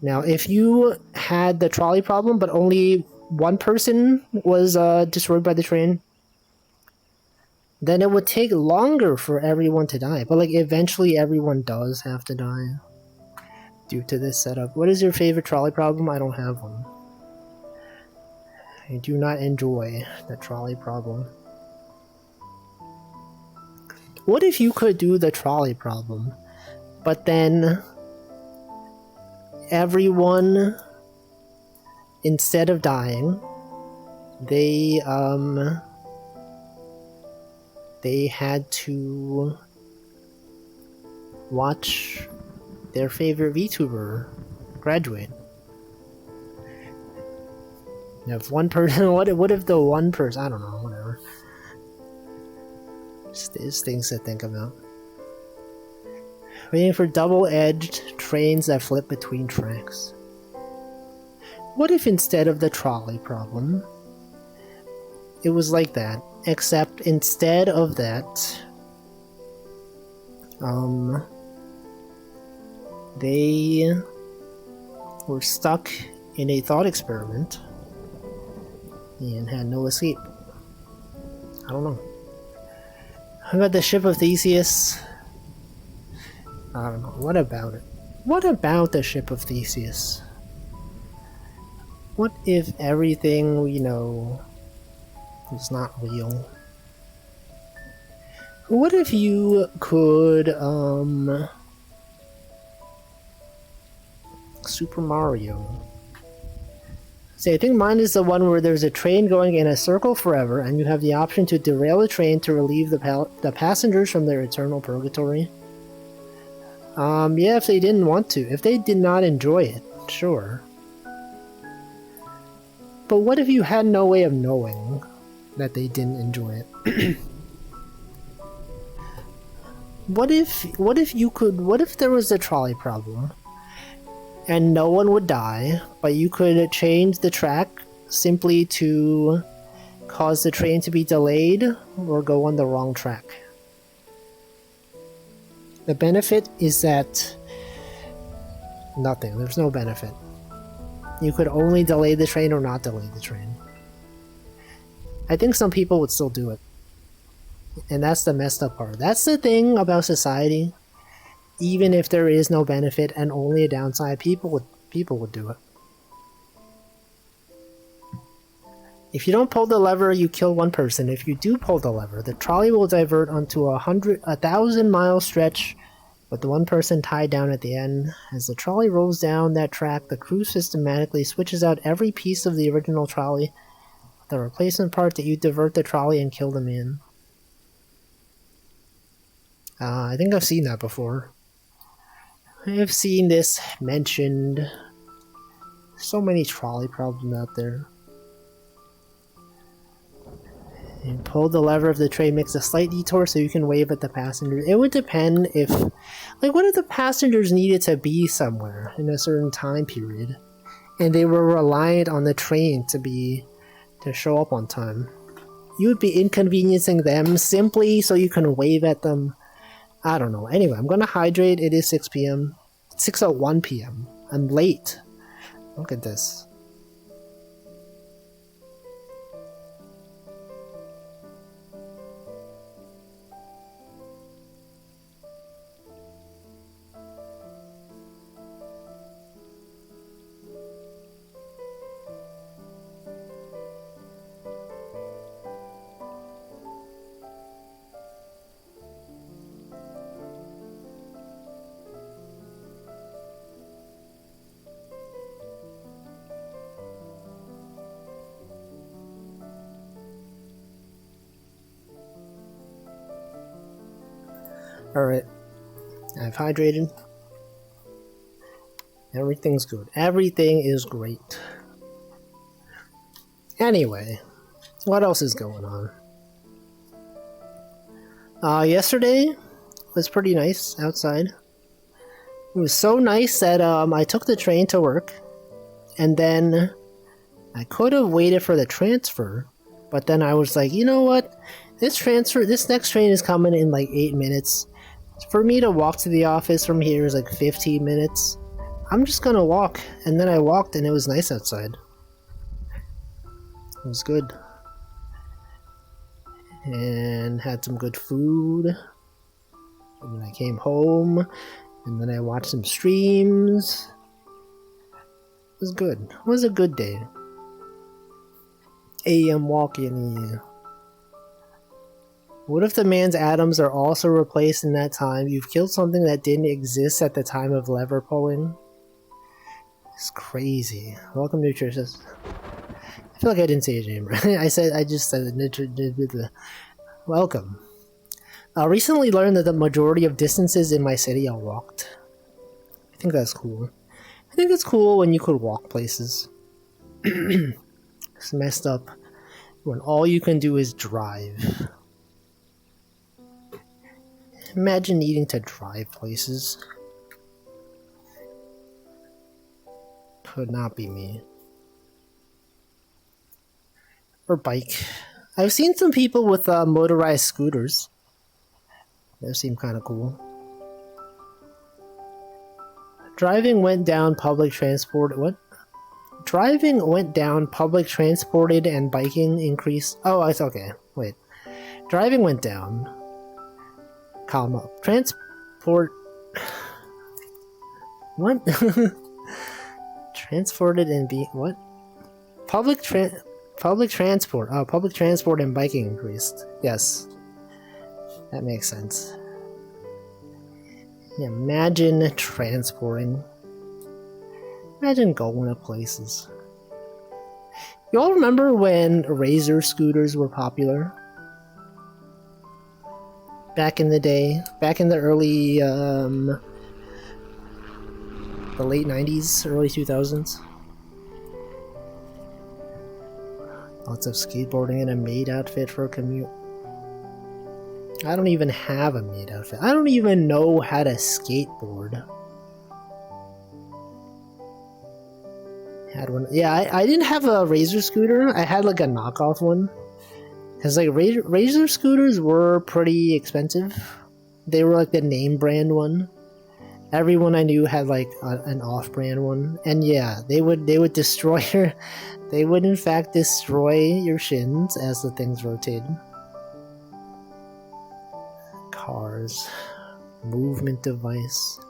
Now, if you had the trolley problem, but only one person was destroyed by the train, then it would take longer for everyone to die. But like eventually everyone does have to die due to this setup. What is your favorite trolley problem? I don't have one. I do not enjoy the trolley problem. What if you could do the trolley problem, but then everyone, instead of dying, they had to watch their favorite VTuber graduate. Now, if one person, what if the one person, I don't know, whatever. Just things to think about. Waiting for double-edged trains that flip between tracks. What if instead of the trolley problem, it was like that, except instead of that, they were stuck in a thought experiment and had no escape. I don't know. How about the ship of Theseus? I don't know. What about it? What about the ship of Theseus? What if everything we know is not real? What if you could, Super Mario. See, I think mine is the one where there's a train going in a circle forever, and you have the option to derail the train to relieve the passengers from their eternal purgatory. Yeah, if they didn't want to. If they did not enjoy it, sure. But what if you had no way of knowing that they didn't enjoy it? What if there was a trolley problem and no one would die, but you could change the track simply to cause the train to be delayed or go on the wrong track? The benefit is that nothing. There's no benefit. You could only delay the train or not delay the train. I think some people would still do it. And that's the messed up part. That's the thing about society. Even if there is no benefit and only a downside, people would do it. If you don't pull the lever, you kill one person. If you do pull the lever, the trolley will divert onto a 1,000-mile stretch with the one person tied down at the end. As the trolley rolls down that track, the crew systematically switches out every piece of the original trolley. The replacement part that you divert the trolley and kill them in. I think I've seen that before. I've seen this mentioned. So many trolley problems out there. And pull the lever of the train makes a slight detour so you can wave at the passengers. It would depend if... Like, what if the passengers needed to be somewhere in a certain time period, and they were reliant on the train to show up on time? You would be inconveniencing them simply so you can wave at them. I don't know. Anyway, I'm gonna hydrate. It is 6 p.m. 6:01 p.m. I'm late. Look at this. Alright. I've hydrated. Everything's good. Everything is great. Anyway, what else is going on? Yesterday was pretty nice outside. It was so nice that I took the train to work, and then I could have waited for the transfer, but then I was like, you know what? This next train is coming in like 8 minutes. For me to walk to the office from here is like 15 minutes. I'm just gonna walk. And then I walked and it was nice outside. It was good. And had some good food. And then I came home. And then I watched some streams. It was good. It was a good day. AM walking. What if the man's atoms are also replaced in that time? You've killed something that didn't exist at the time of lever pulling. It's crazy. Welcome, Nutritious. I feel like I didn't say your name right. I just said it. Welcome. I recently learned that the majority of distances in my city are walked. I think that's cool. I think it's cool when you could walk places. It's messed up when all you can do is drive. Imagine needing to drive places. Could not be me. Or bike. I've seen some people with motorized scooters. Those seem kind of cool. Driving went down public transport. What? Driving went down public transported and biking increased. Oh, it's okay. Wait. Driving went down. Calm up. Transport. What? Transported and be what? Public transport. Oh, public transport and biking increased. Yes, that makes sense. Yeah, imagine transporting. Imagine going to places. You all remember when Razor scooters were popular? Back in the day, back in the early, the late 90s, early 2000s. Lots of skateboarding in a maid outfit for a commute. I don't even have a maid outfit. I don't even know how to skateboard. Had one. Yeah, I didn't have a Razor scooter. I had like a knockoff one. Because like Razor scooters were pretty expensive. They were like the name brand one. Everyone I knew had like an off-brand one, and yeah, they would destroy your. They would in fact destroy your shins as the things rotated. Cars, movement device,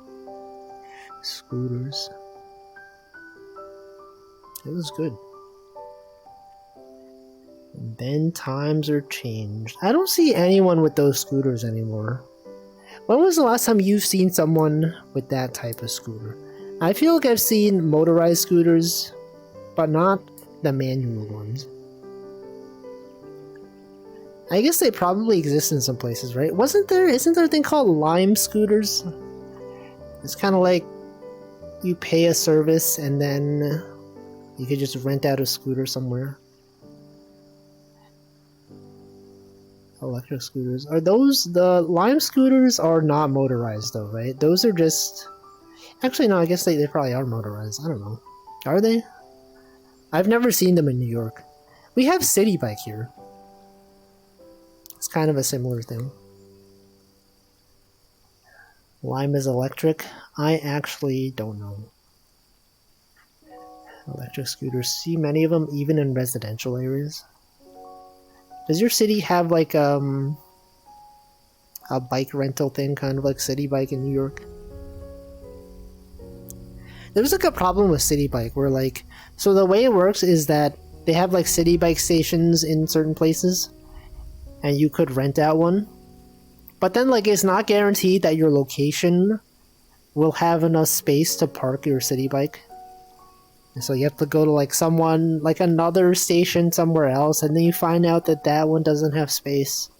scooters. It was good. And then times are changed. I don't see anyone with those scooters anymore. When was the last time you've seen someone with that type of scooter? I feel like I've seen motorized scooters, but not the manual ones. I guess they probably exist in some places, right? Isn't there a thing called Lime scooters? It's kind of like you pay a service and then you could just rent out a scooter somewhere. Electric scooters. Are those the Lime scooters are not motorized though, right? Those are just actually no, I guess they probably are motorized. I don't know. Are they? I've never seen them in New York. We have City Bike here. It's kind of a similar thing. Lime is electric. I actually don't know. Electric scooters. See many of them even in residential areas. Does your city have like a bike rental thing, kind of like City Bike in New York? There's like a problem with City Bike where like, so the way it works is that they have like City Bike stations in certain places and you could rent out one. But then like it's not guaranteed that your location will have enough space to park your City Bike. So you have to go to like someone, like another station somewhere else, and then you find out that that one doesn't have space.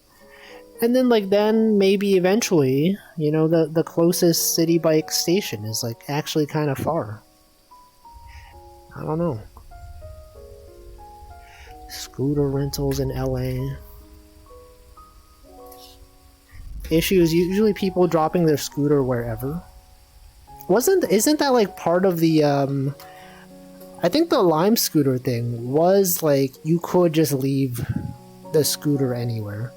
And then like then maybe eventually, you know, the closest City Bike station is like actually kind of far. I don't know. Scooter rentals in LA. Issue is usually people dropping their scooter wherever. Isn't that like part of the I think the Lime scooter thing was like you could just leave the scooter anywhere.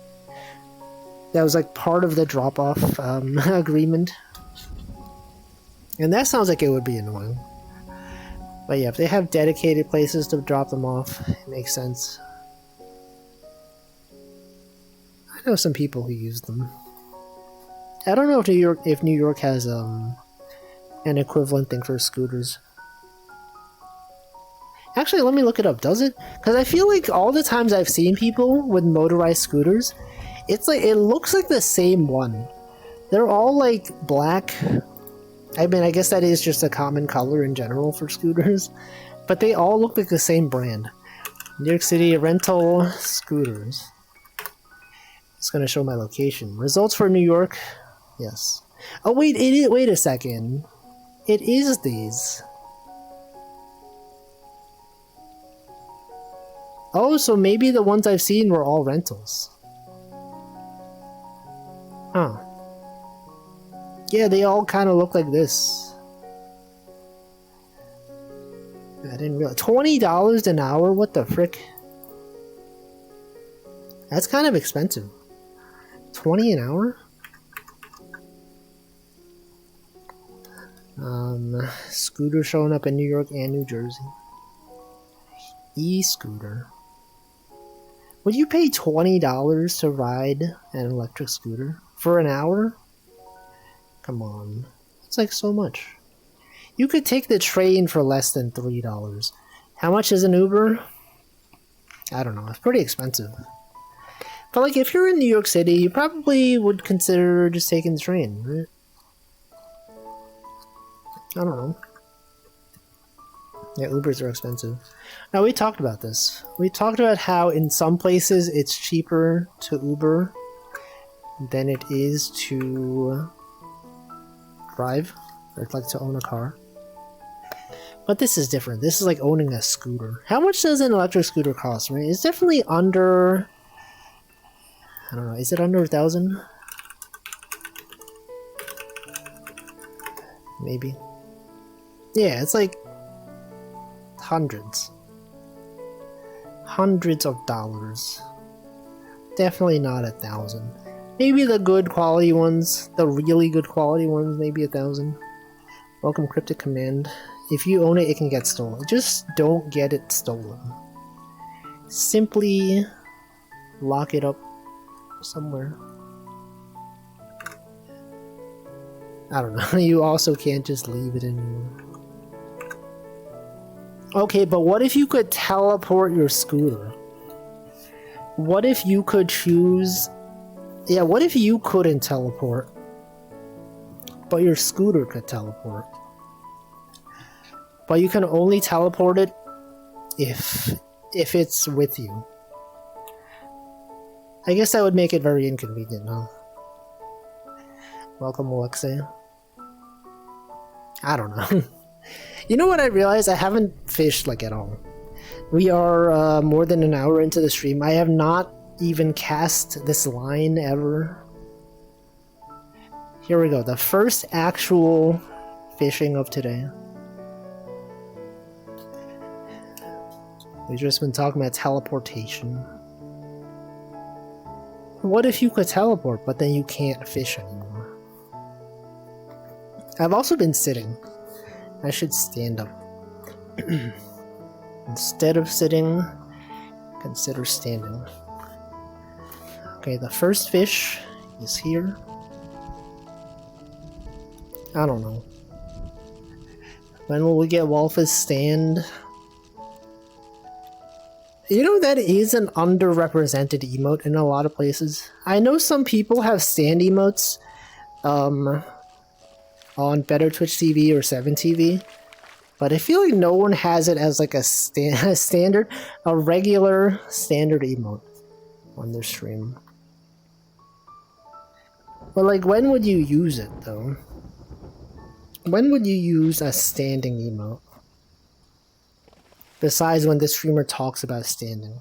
That was like part of the drop-off agreement. And that sounds like it would be annoying. But yeah, if they have dedicated places to drop them off, it makes sense. I know some people who use them. I don't know if New York has an equivalent thing for scooters. Actually, let me look it up. Does it? Because I feel like all the times I've seen people with motorized scooters, it's like it looks like the same one. They're all like black. I mean, I guess that is just a common color in general for scooters, but they all look like the same brand. New York City rental scooters. It's gonna show my location. Results for New York. Yes. Oh wait, wait a second. It is these. Oh, so maybe the ones I've seen were all rentals. Huh. Yeah, they all kind of look like this. I didn't realize. $20 an hour? What the frick? That's kind of expensive. $20 an hour? Scooter showing up in New York and New Jersey. E-scooter. Would you pay $20 to ride an electric scooter? For an hour? Come on. It's like so much. You could take the train for less than $3. How much is an Uber? I don't know. It's pretty expensive. But like if you're in New York City, you probably would consider just taking the train, right? I don't know. Yeah, Ubers are expensive. Now, we talked about this. We talked about how in some places it's cheaper to Uber than it is to drive, or like to own a car. But this is different. This is like owning a scooter. How much does an electric scooter cost, right? It's definitely under... I don't know. Is it under 1,000? Maybe. Yeah, it's like hundreds of dollars. Definitely not 1,000. Maybe the good quality ones, the really good quality ones, maybe 1,000. Welcome Cryptic Command. If you own it, it can get stolen. Just don't get it stolen. Simply lock it up somewhere. I don't know. You also can't just leave it anywhere. Okay, but what if you could teleport your scooter? What if you could choose... Yeah, what if you couldn't teleport, but your scooter could teleport? But you can only teleport it if it's with you. I guess that would make it very inconvenient, huh? Welcome, Alexei. I don't know. You know what I realized? I haven't fished like at all. We are more than an hour into the stream. I have not even cast this line ever. Here we go. The first actual fishing of today. We've just been talking about teleportation. What if you could teleport, but then you can't fish anymore? I've also been sitting. I should stand up. Instead of sitting, consider standing. Okay, the first fish is here. I don't know. When will we get Walfa's stand? You know, that is an underrepresented emote in a lot of places. I know some people have stand emotes on Better Twitch TV or 7TV, but I feel like no one has it as like a regular standard emote on their stream. But like, when would you use it though? When would you use a standing emote? Besides when the streamer talks about standing.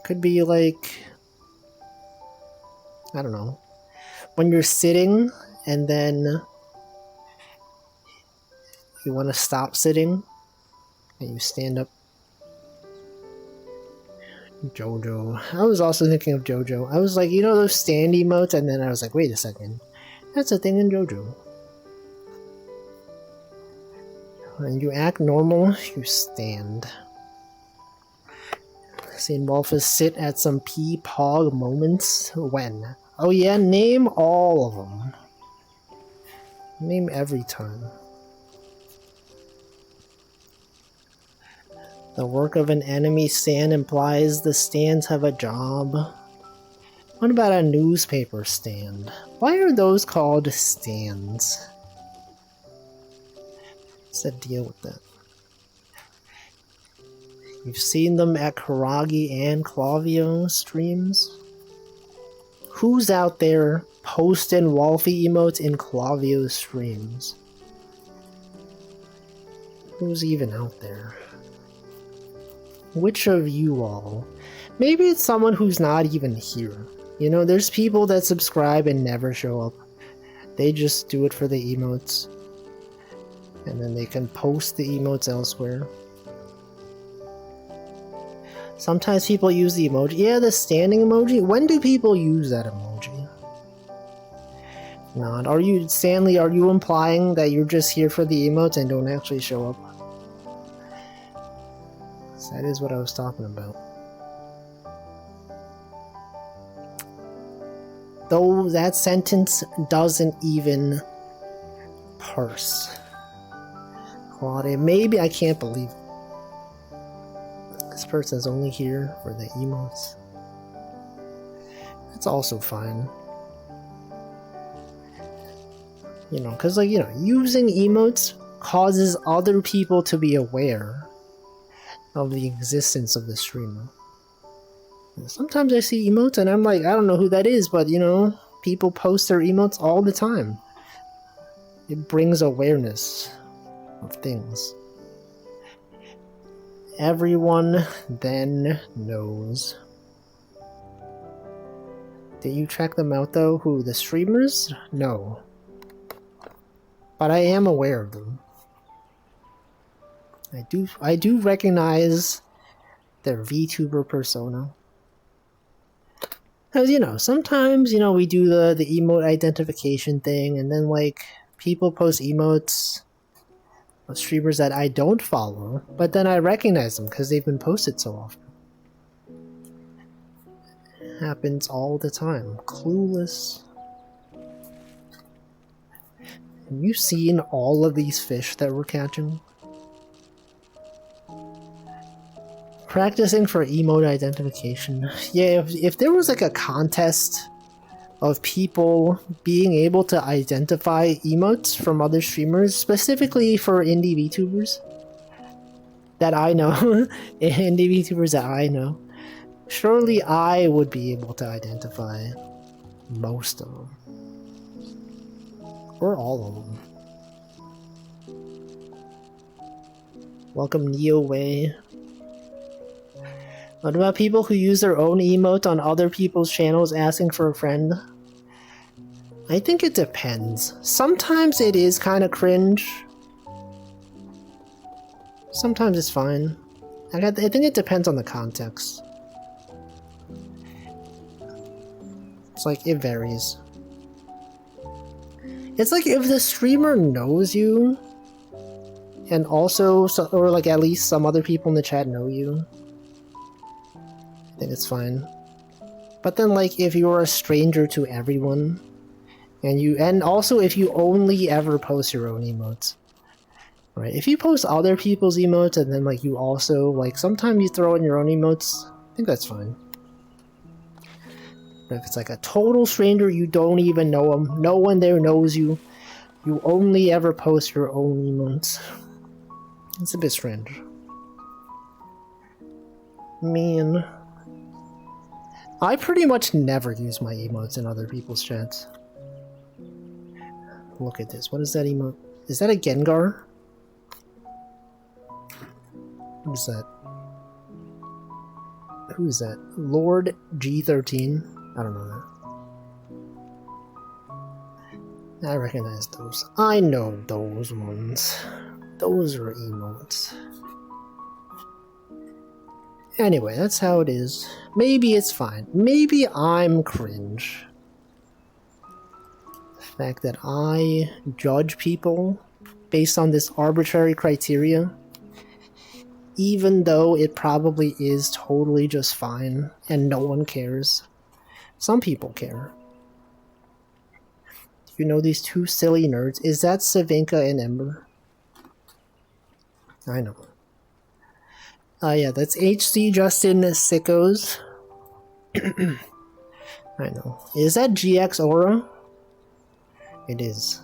Could be like, I don't know, when you're sitting and then you want to stop sitting and you stand up. Jojo. I was also thinking of Jojo. I was like, you know those stand emotes? And then I was like, wait a second. That's a thing in Jojo. When you act normal, you stand. Seen Wolfus sit at some P-Pog moments? When? Oh yeah, name all of them. Name every time. The work of an enemy stand implies the stands have a job. What about a newspaper stand? Why are those called stands? What's the deal with that? You've seen them at Karagi and Clavio streams? Who's out there posting Wolfie emotes in Clavio streams? Who's even out there? Which of you all? Maybe it's someone who's not even here. You know, there's people that subscribe and never show up. They just do it for the emotes. And then they can post the emotes elsewhere. Sometimes people use the emoji. Yeah, the standing emoji. When do people use that emoji? Not. Are you, Stanley, are you implying that you're just here for the emotes and don't actually show up? That is what I was talking about. Though that sentence doesn't even parse. Claudia, maybe I can't believe it. This person's only here for the emotes. That's also fine. You know, because, like, you know, using emotes causes other people to be aware of the existence of the streamer. Sometimes I see emotes and I'm like, I don't know who that is, but, you know, people post their emotes all the time. It brings awareness of things. Everyone then knows. Did you check them out though? Who, the streamers? No. But I am aware of them. I do recognize their VTuber persona. Because, you know, sometimes, you know, we do the emote identification thing, and then, like, people post emotes of streamers that I don't follow, but then I recognize them because they've been posted so often. It happens all the time. Clueless. Have you seen all of these fish that we're catching? Practicing for emote identification. Yeah, if there was like a contest of people being able to identify emotes from other streamers, specifically for indie VTubers that I know, indie VTubers that I know, surely I would be able to identify most of them. Or all of them. Welcome Neo Way. What about people who use their own emote on other people's channels asking for a friend? I think it depends. Sometimes it is kind of cringe. Sometimes it's fine. I think it depends on the context. It's like, it varies. It's like if the streamer knows you, and also, or like at least some other people in the chat know you, I think it's fine. But then like if you're a stranger to everyone, and also if you only ever post your own emotes, right? If you post other people's emotes and then like you also like sometimes you throw in your own emotes, I think that's fine. But if it's like a total stranger, you don't even know them, no one there knows you, you only ever post your own emotes, it's a bit strange. Man, I pretty much never use my emotes in other people's chats. Look at this. What is that emote? Is that a Gengar? What is that? Who is that? Lord G13? I don't know that. I recognize those. I know those ones. Those are emotes. Anyway, that's how it is. Maybe it's fine. Maybe I'm cringe. The fact that I judge people based on this arbitrary criteria, even though it probably is totally just fine and no one cares. Some people care. You know these two silly nerds? Is that Savinka and Ember? I know. Yeah, that's HC Justin Sickos. I know. Is that GX Aura? It is.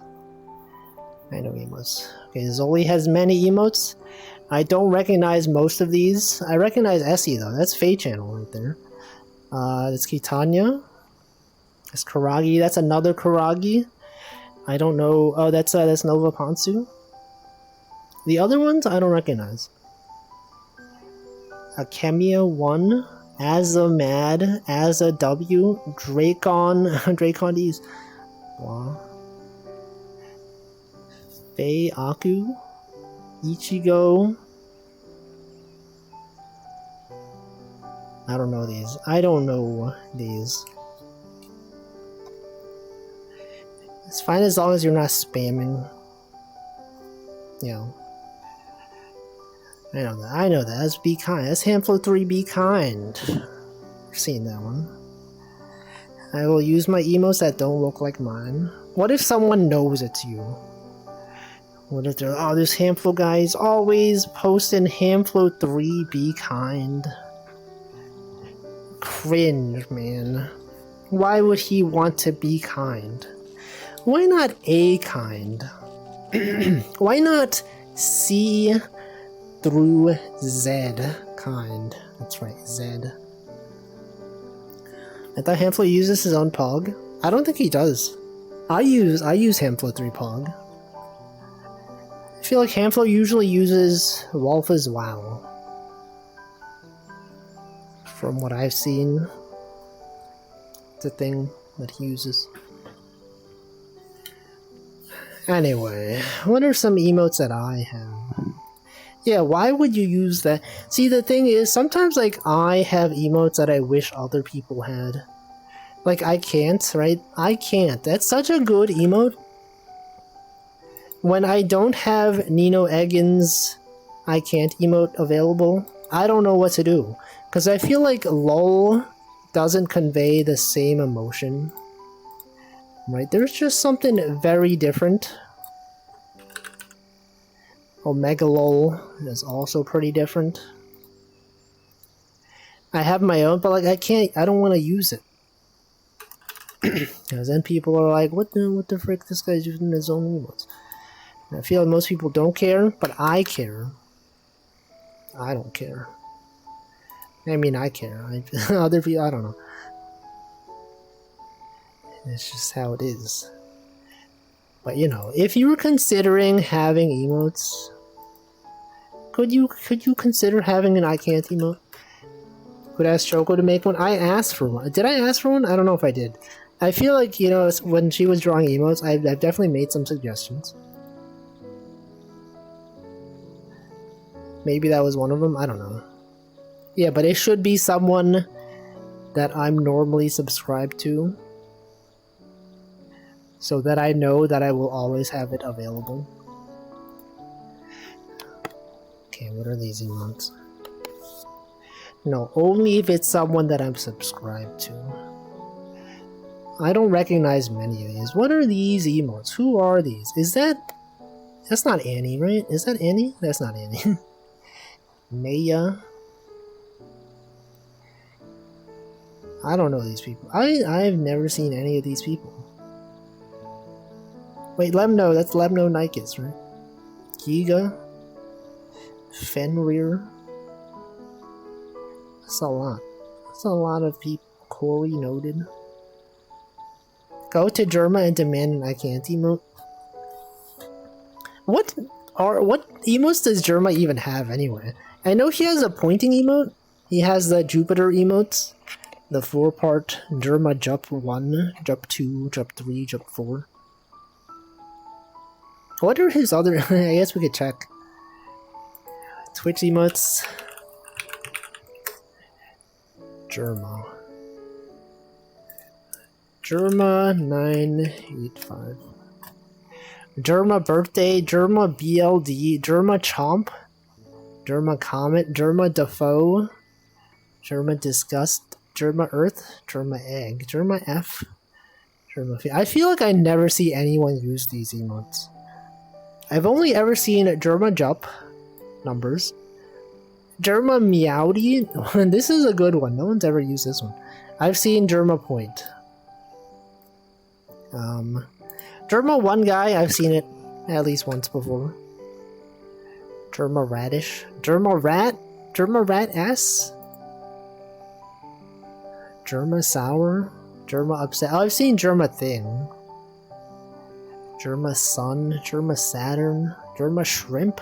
I know emotes. Okay, Zoli has many emotes. I don't recognize most of these. I recognize Essie though. That's Faye Channel right there. That's Kitanya. That's Karagi. That's another Karagi. I don't know. Oh, that's Nova Ponsu. The other ones I don't recognize. Akemia 1, Azamad, Azaw, Dracon, Dracon D's. Wow. Faye Aku, Ichigo. I don't know these. I don't know these. It's fine as long as you're not spamming. You know. I know that. I know that. That's Be Kind. That's Hamflow 3 Be Kind. I've seen that one. I will use my emotes that don't look like mine. What if someone knows it's you? What if they're, oh, this Hamflow guy is always posting Hamflow 3 Be Kind. Cringe, man. Why would he want to be kind? Why not A kind? Why not C through Z kind? That's right, Z. I thought Hamflow uses his own Pog. I don't think he does. I use Hamflow 3 Pog. I feel like Hamflow usually uses Wolf's WoW. From what I've seen, it's a thing that he uses. Anyway, what are some emotes that I have? Yeah, why would you use that? See, the thing is, sometimes, like, I have emotes that I wish other people had. Like, I can't, right? I can't. That's such a good emote. When I don't have Nino Eggins' I can't emote available, I don't know what to do. Because I feel like LOL doesn't convey the same emotion. Right? There's just something very different. Omega LOL is also pretty different. I have my own, but like I don't want to use it. Because then people are like, what the frick, this guy's using his own emotes. And I feel like most people don't care, but I care. I don't care. I mean, I care. Other people, I don't know. It's just how it is. But you know, if you were considering having emotes, could you consider having an I can't emote? Could ask Choco to make one? I asked for one. Did I ask for one? I don't know if I did. I feel like, you know, when she was drawing emotes, I've definitely made some suggestions. Maybe that was one of them. I don't know. Yeah, but it should be someone that I'm normally subscribed to. so that I know that I will always have it available. Okay, what are these emotes? No, only if it's someone that I'm subscribed to. I don't recognize many of these. What are these emotes? Who are these? Is that... That's not Annie, right? Is that Annie? That's not Annie. Maya. I don't know these people. I've never seen any of these people. Wait, Lemno. That's Lemno Nikes, right? Giga. Fenrir. That's a lot. That's a lot of people. Corey noted. Go to Germa and demand an I can't emote. What emotes does Germa even have anyway? I know he has a pointing emote. He has the Jupiter emotes. The 4-part Germa Jump 1, Jump 2, Jump 3, Jump 4. What are his other... I guess we could check. Twitch emotes. Germa. Germa 985. Germa Birthday, Germa BLD, Germa Chomp, Germa Comet, Germa Defoe, Germa Disgust, Germa Earth, Germa Egg, Germa F, Germa F. I feel like I never see anyone use these emotes. I've only ever seen Germa Jump numbers. Germa Meowdy, this is a good one. No one's ever used this one. I've seen Germa Point. Germa 1 guy, I've seen it at least once before. Germa Radish. Germa Rat? Germa Rat S? Germa Sour? Germa Upset. Oh, I've seen Germa Thing. Germa Sun. Germa Saturn. Germa Shrimp.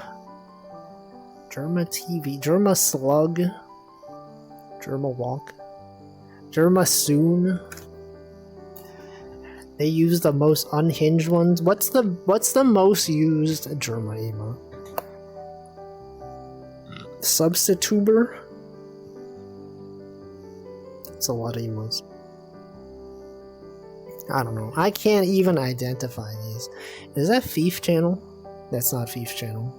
Germa TV. Germa Slug. Germa Walk. Germa Soon. They use the most unhinged ones. What's the most used Germa emote? Substituber? It's a lot of emotes. I don't know. I can't even identify these. Is that Thief Channel? That's not Thief Channel.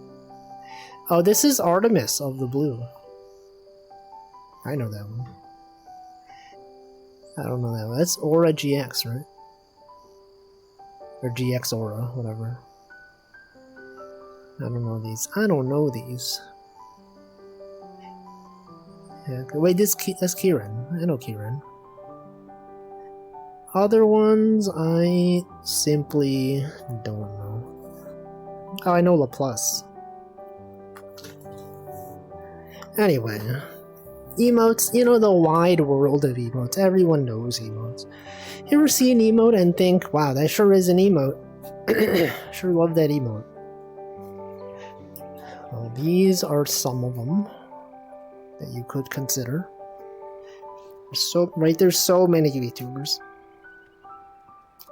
Oh, this is Artemis of the Blue. I know that one. I don't know that one. That's Aura GX, right? Or GX Aura, whatever. I don't know these. I don't know these. Yeah, wait, that's Kieran. I know Kieran. Other ones, I simply don't know. Oh, I know Laplace. Anyway. Emotes, you know, the wide world of emotes. Everyone knows emotes. You ever see an emote and think, wow, that sure is an emote. Sure love that emote. Well, these are some of them that you could consider. There's so many YouTubers.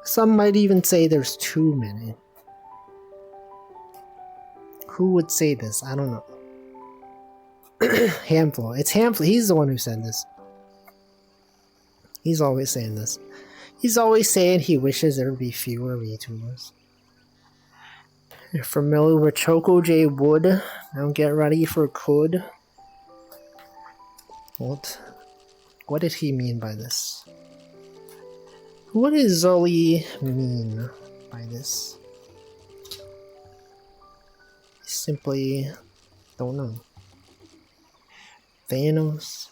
Some might even say there's too many. Who would say this? I don't know. Hamflo. It's Hamflo. He's the one who said this. He's always saying this. He's always saying he wishes there would be fewer VTubers. You're familiar with Choco J Wood? Now get ready for Could. What did he mean by this? What does Zoe mean by this? I simply don't know. Thanos?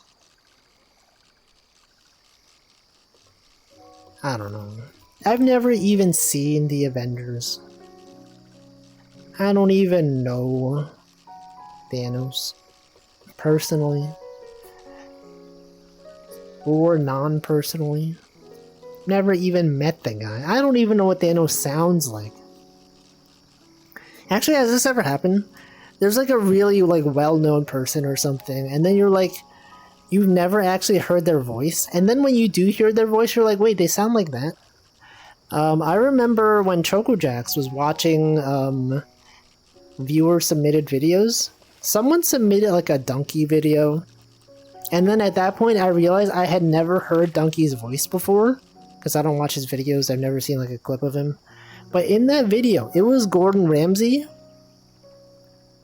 I don't know. I've never even seen the Avengers. I don't even know Thanos personally or non-personally. Never even met the guy. I don't even know what Thanos sounds like. Actually, has this ever happened? There's like a really well-known person or something, and then you're like, you've never actually heard their voice, and then when you do hear their voice, you're like, wait, they sound like that? I remember when ChocoJax was watching viewer-submitted videos, someone submitted like a Donkey video, and then at that point I realized I had never heard Donkey's voice before, because I don't watch his videos. I've never seen like a clip of him. But in that video, it was Gordon Ramsay,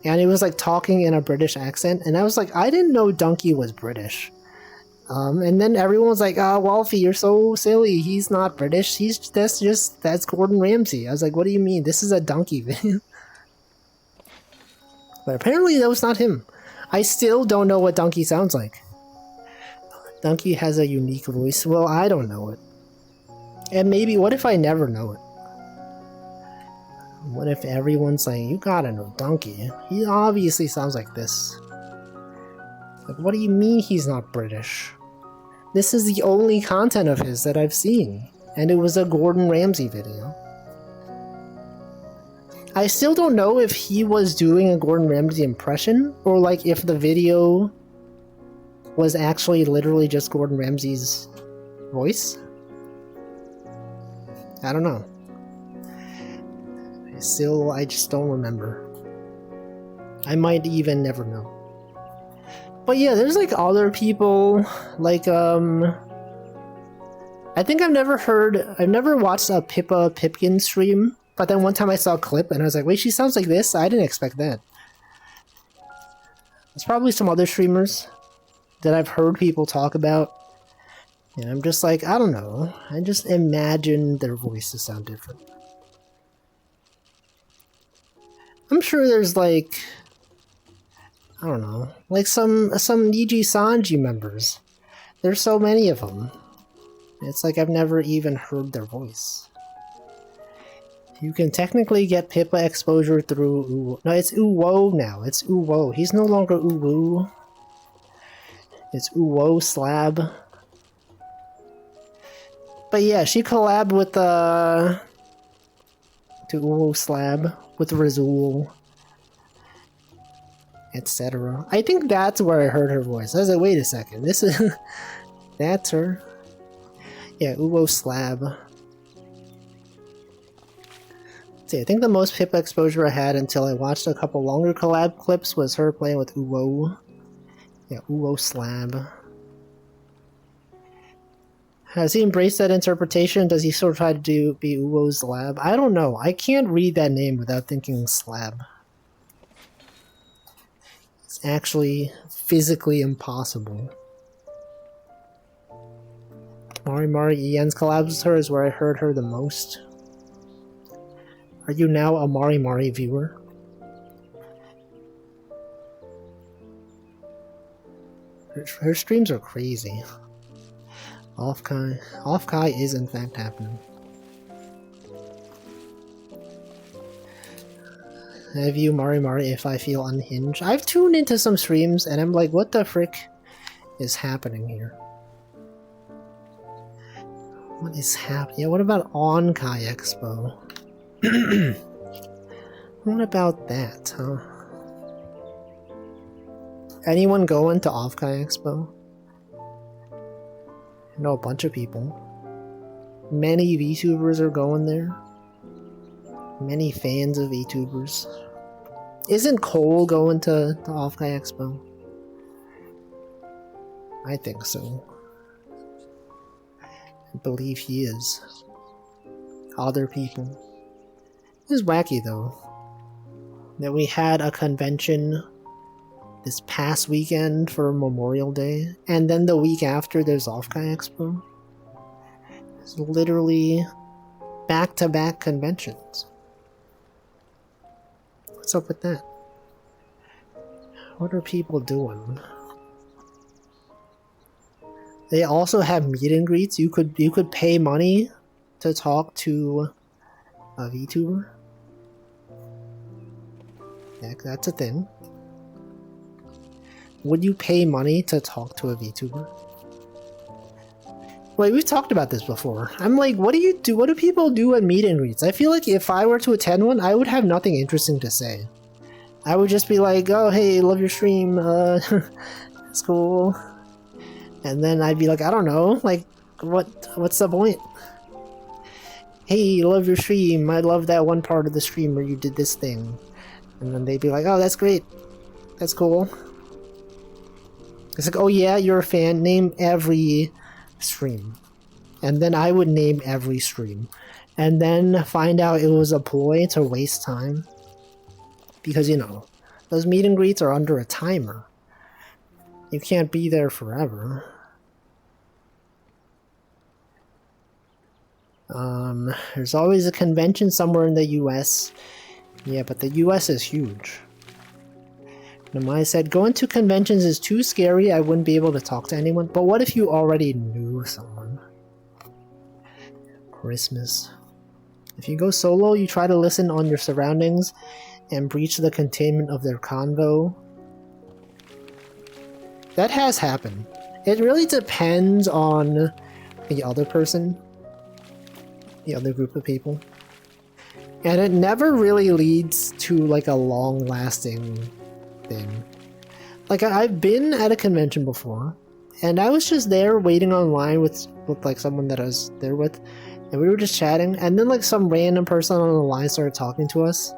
and he was like talking in a British accent, and I was like, I didn't know Donkey was British. And then everyone was like, Wolfie, you're so silly. He's not British. That's Gordon Ramsay. I was like, what do you mean? This is a Donkey video. But apparently that was not him. I still don't know what Donkey sounds like. Donkey has a unique voice. Well, I don't know it. And maybe, what if I never know it? What if everyone's like, you gotta know Donkey. He obviously sounds like this. Like, what do you mean he's not British? This is the only content of his that I've seen. And it was a Gordon Ramsay video. I still don't know if he was doing a Gordon Ramsay impression, or like if the video was actually literally just Gordon Ramsay's voice. I don't know. I just don't remember. I might even never know. But yeah, there's like other people, like I think I've never watched a Pippa Pipkin stream, but then one time I saw a clip and I was like, wait, she sounds like this? I didn't expect that. There's probably some other streamers that I've heard people talk about, and I'm just like, I don't know. I just imagine their voices sound different. I'm sure there's like, I don't know, like some Niji Sanji members. There's so many of them. It's like I've never even heard their voice. You can technically get Pippa exposure through no, it's Uwo now. It's Uwo. He's no longer Uwu. It's Uwo Slab. But yeah, she collabed with to Uwo Slab with Razul, etc. I think that's where I heard her voice. I was like, wait a second, this is that's her. Yeah, Uwo Slab. See, I think the most Pippa exposure I had until I watched a couple longer collab clips was her playing with Uwo. Yeah, Uwo Slab. Has he embraced that interpretation? Does he sort of try to be Uwo's Slab? I don't know. I can't read that name without thinking Slab. It's actually physically impossible. Mari Ian's collabs with her is where I heard her the most. Are you now a Mari viewer? Her streams are crazy. Off-Kai is in fact happening. I view Mari if I feel unhinged. I've tuned into some streams and I'm like, what the frick is happening here? What is happening? Yeah, what about On-Kai Expo? What about that, huh? Anyone going to Off-Kai Expo? I know a bunch of people. Many VTubers are going there. Many fans of VTubers. Isn't Cole going to the Off-Kai Expo? I think so. I believe he is. Other people. It's wacky though. That we had a convention this past weekend for Memorial Day, and then the week after there's Off-Kai Expo. It's literally back-to-back conventions. What's up with that? What are people doing? They also have meet and greets. You could pay money to talk to a VTuber. Yeah, that's a thing. Would you pay money to talk to a VTuber? Wait, we've talked about this before. I'm like, what do you do? What do people do at meet and greets? I feel like if I were to attend one, I would have nothing interesting to say. I would just be like, oh, hey, love your stream. It's cool. And then I'd be like, I don't know, like, what's the point? Hey, love your stream. I love that one part of the stream where you did this thing. And then they'd be like, oh, that's great. That's cool. It's like, oh yeah, you're a fan. Name every stream. and then I would name every stream, and then find out it was a ploy to waste time. Because, you know, those meet and greets are under a timer. You can't be there forever. There's always a convention somewhere in the US. Yeah, but the US is huge. Namai said, going to conventions is too scary, I wouldn't be able to talk to anyone. But what if you already knew someone? Christmas. If you go solo, you try to listen on your surroundings and breach the containment of their convo. That has happened. It really depends on the other person, the other group of people. And it never really leads to like a long-lasting thing. Like I've been at a convention before, and I was just there waiting online with like someone that I was there with, and we were just chatting, and then like some random person on the line started talking to us.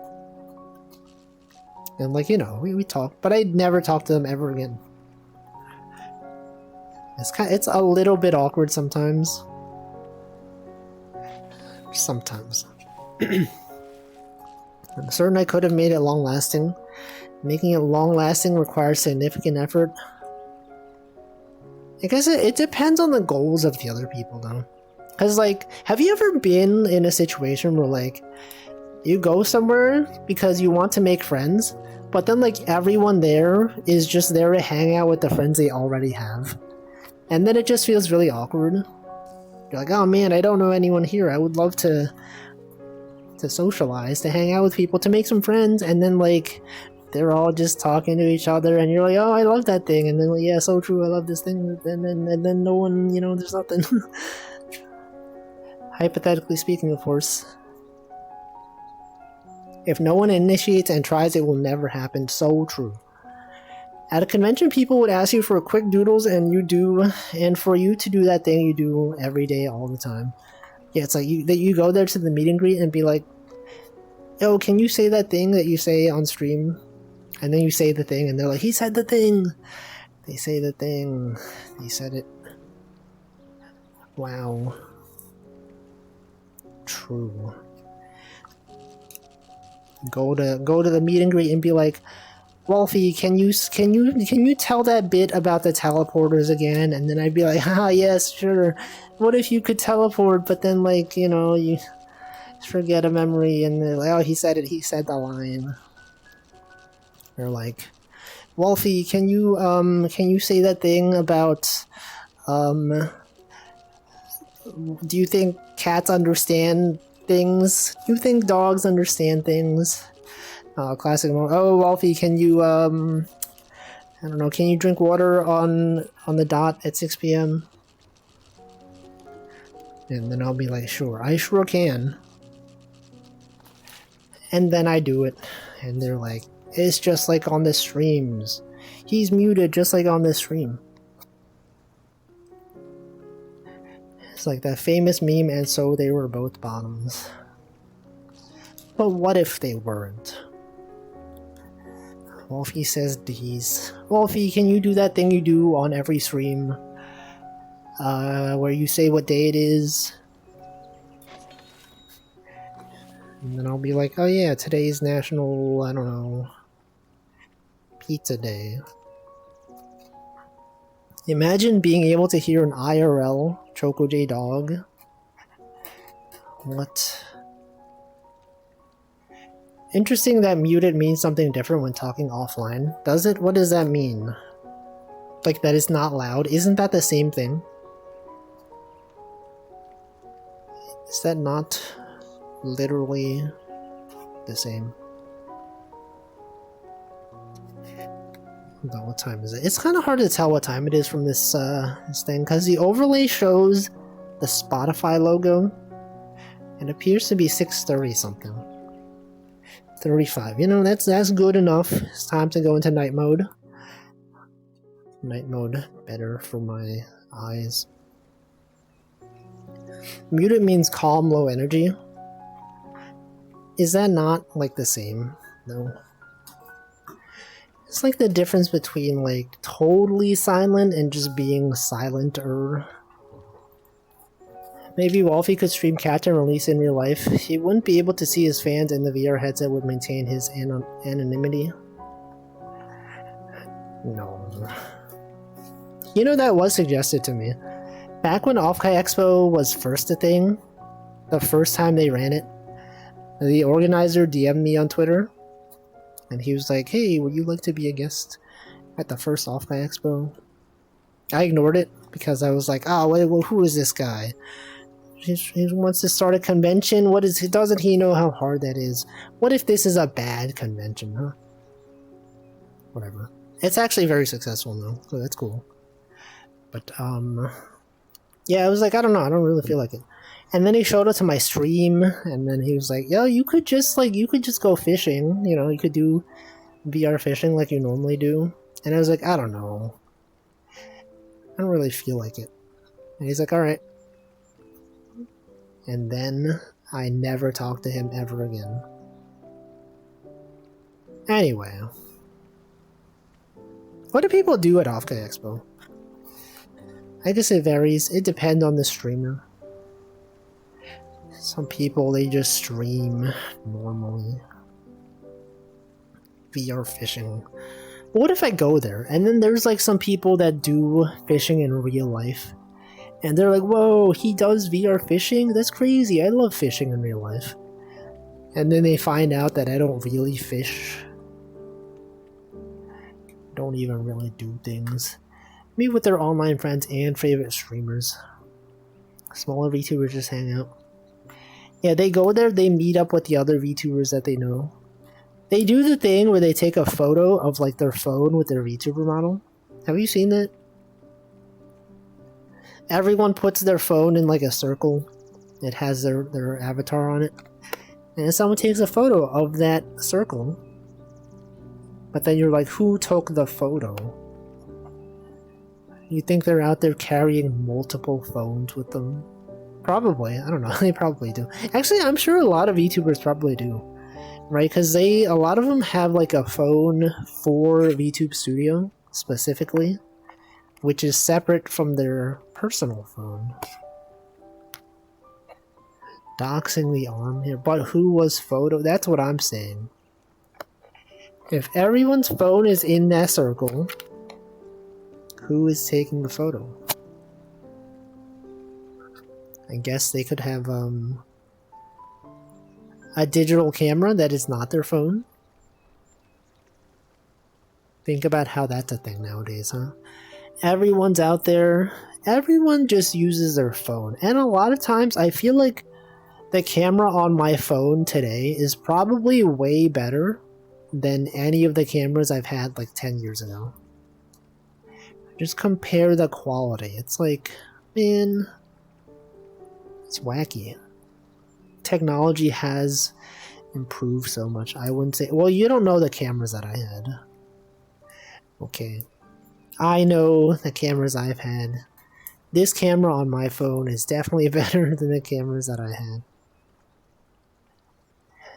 And like, you know, we talked, but I'd never talk to them ever again. It's a little bit awkward sometimes. Sometimes. I'm certain I could have made it long lasting. Making it long lasting requires significant effort. I guess it depends on the goals of the other people though. Cause like, have you ever been in a situation where like, you go somewhere because you want to make friends, but then like everyone there is just there to hang out with the friends they already have. And then it just feels really awkward. You're like, oh man, I don't know anyone here. I would love to socialize, to hang out with people, to make some friends, and then like they're all just talking to each other, and you're like, oh, I love that thing, and then like, yeah, so true, I love this thing, and then no one, you know, there's nothing. Hypothetically speaking, of course. If no one initiates and tries, it will never happen. So true. At a convention, people would ask you for quick doodles, and you do, and for you to do that thing you do every day, all the time. Yeah, it's like you go there to the meet and greet and be like, yo, can you say that thing that you say on stream? And then you say the thing, and they're like, he said the thing. They say the thing. He said it. Wow. True. Go to the meet and greet and be like, Wolfie, can you tell that bit about the teleporters again? And then I'd be like, ah, yes, sure. What if you could teleport, but then like, you know, you forget a memory, and they're like, oh, he said it, he said the line. Or like, Wolfie, can you say that thing about, do you think cats understand things? Do you think dogs understand things? Classic moment. Oh, Wolfie, can you, I don't know, can you drink water on the dot at 6 p.m.? And then I'll be like, sure, I sure can. And then I do it. And they're like, it's just like on the streams. He's muted just like on the stream. It's like that famous meme, and so they were both bottoms. But what if they weren't? Wolfie says D's. Wolfie, can you do that thing you do on every stream? Where you say what day it is? And then I'll be like, oh yeah, today's National, I don't know, Pizza Day. Imagine being able to hear an IRL Choco J dog. What? Interesting that muted means something different when talking offline. Does it? What does that mean? Like that it's not loud? Isn't that the same thing? Is that not literally the same? What time is it? It's kind of hard to tell what time it is from this thing, because the overlay shows the Spotify logo. It appears to be 6:30 something. 35. You know, that's good enough. It's time to go into night mode. Night mode, better for my eyes. Muted means calm, low energy. Is that not like the same? No. It's like the difference between like totally silent and just being silent-er. Maybe Wolfie could stream Catch and Release in real life. He wouldn't be able to see his fans, and the VR headset would maintain his anonymity. No. You know, that was suggested to me. Back when Offkai Expo was first a thing, the first time they ran it, the organizer DM'd me on Twitter, and he was like, hey, would you like to be a guest at the first Offkai Expo? I ignored it because I was like, oh, well, who is this guy? He wants to start a convention? Doesn't he know how hard that is? What if this is a bad convention, huh? Whatever. It's actually very successful though, so that's cool. But, yeah, I was like, I don't know, I don't really feel like it. And then he showed up to my stream, and then he was like, yo, you could just go fishing, you know, you could do VR fishing like you normally do. And I was like, I don't know. I don't really feel like it. And he's like, alright. And then I never talked to him ever again. Anyway. What do people do at Offkai Expo? I guess it varies. It depends on the streamer. Some people, they just stream normally. VR fishing. But what if I go there? And then there's like some people that do fishing in real life. And they're like, whoa, he does VR fishing? That's crazy. I love fishing in real life. And then they find out that I don't really fish. Don't even really do things. Meet with their online friends and favorite streamers. Smaller VTubers just hang out. Yeah, they go there, they meet up with the other VTubers that they know. They do the thing where they take a photo of like their phone with their VTuber model. Have you seen that? Everyone puts their phone in like a circle. It has their avatar on it. And someone takes a photo of that circle. But then you're like, who took the photo? You think they're out there carrying multiple phones with them? Probably. I don't know. They probably do. Actually, I'm sure a lot of VTubers probably do. Right? Because a lot of them have like a phone for VTube Studio, specifically. Which is separate from their personal phone. Doxing the arm here. But who was photo? That's what I'm saying. If everyone's phone is in that circle, who is taking the photo? I guess they could have a digital camera that is not their phone. Think about how that's a thing nowadays, huh? Everyone's out there. Everyone just uses their phone. And a lot of times I feel like the camera on my phone today is probably way better than any of the cameras I've had like 10 years ago. Just compare the quality. It's like, man, it's wacky. Technology has improved so much. I wouldn't say, well, you don't know the cameras that I had. Okay. I know the cameras I've had. This camera on my phone is definitely better than the cameras that I had.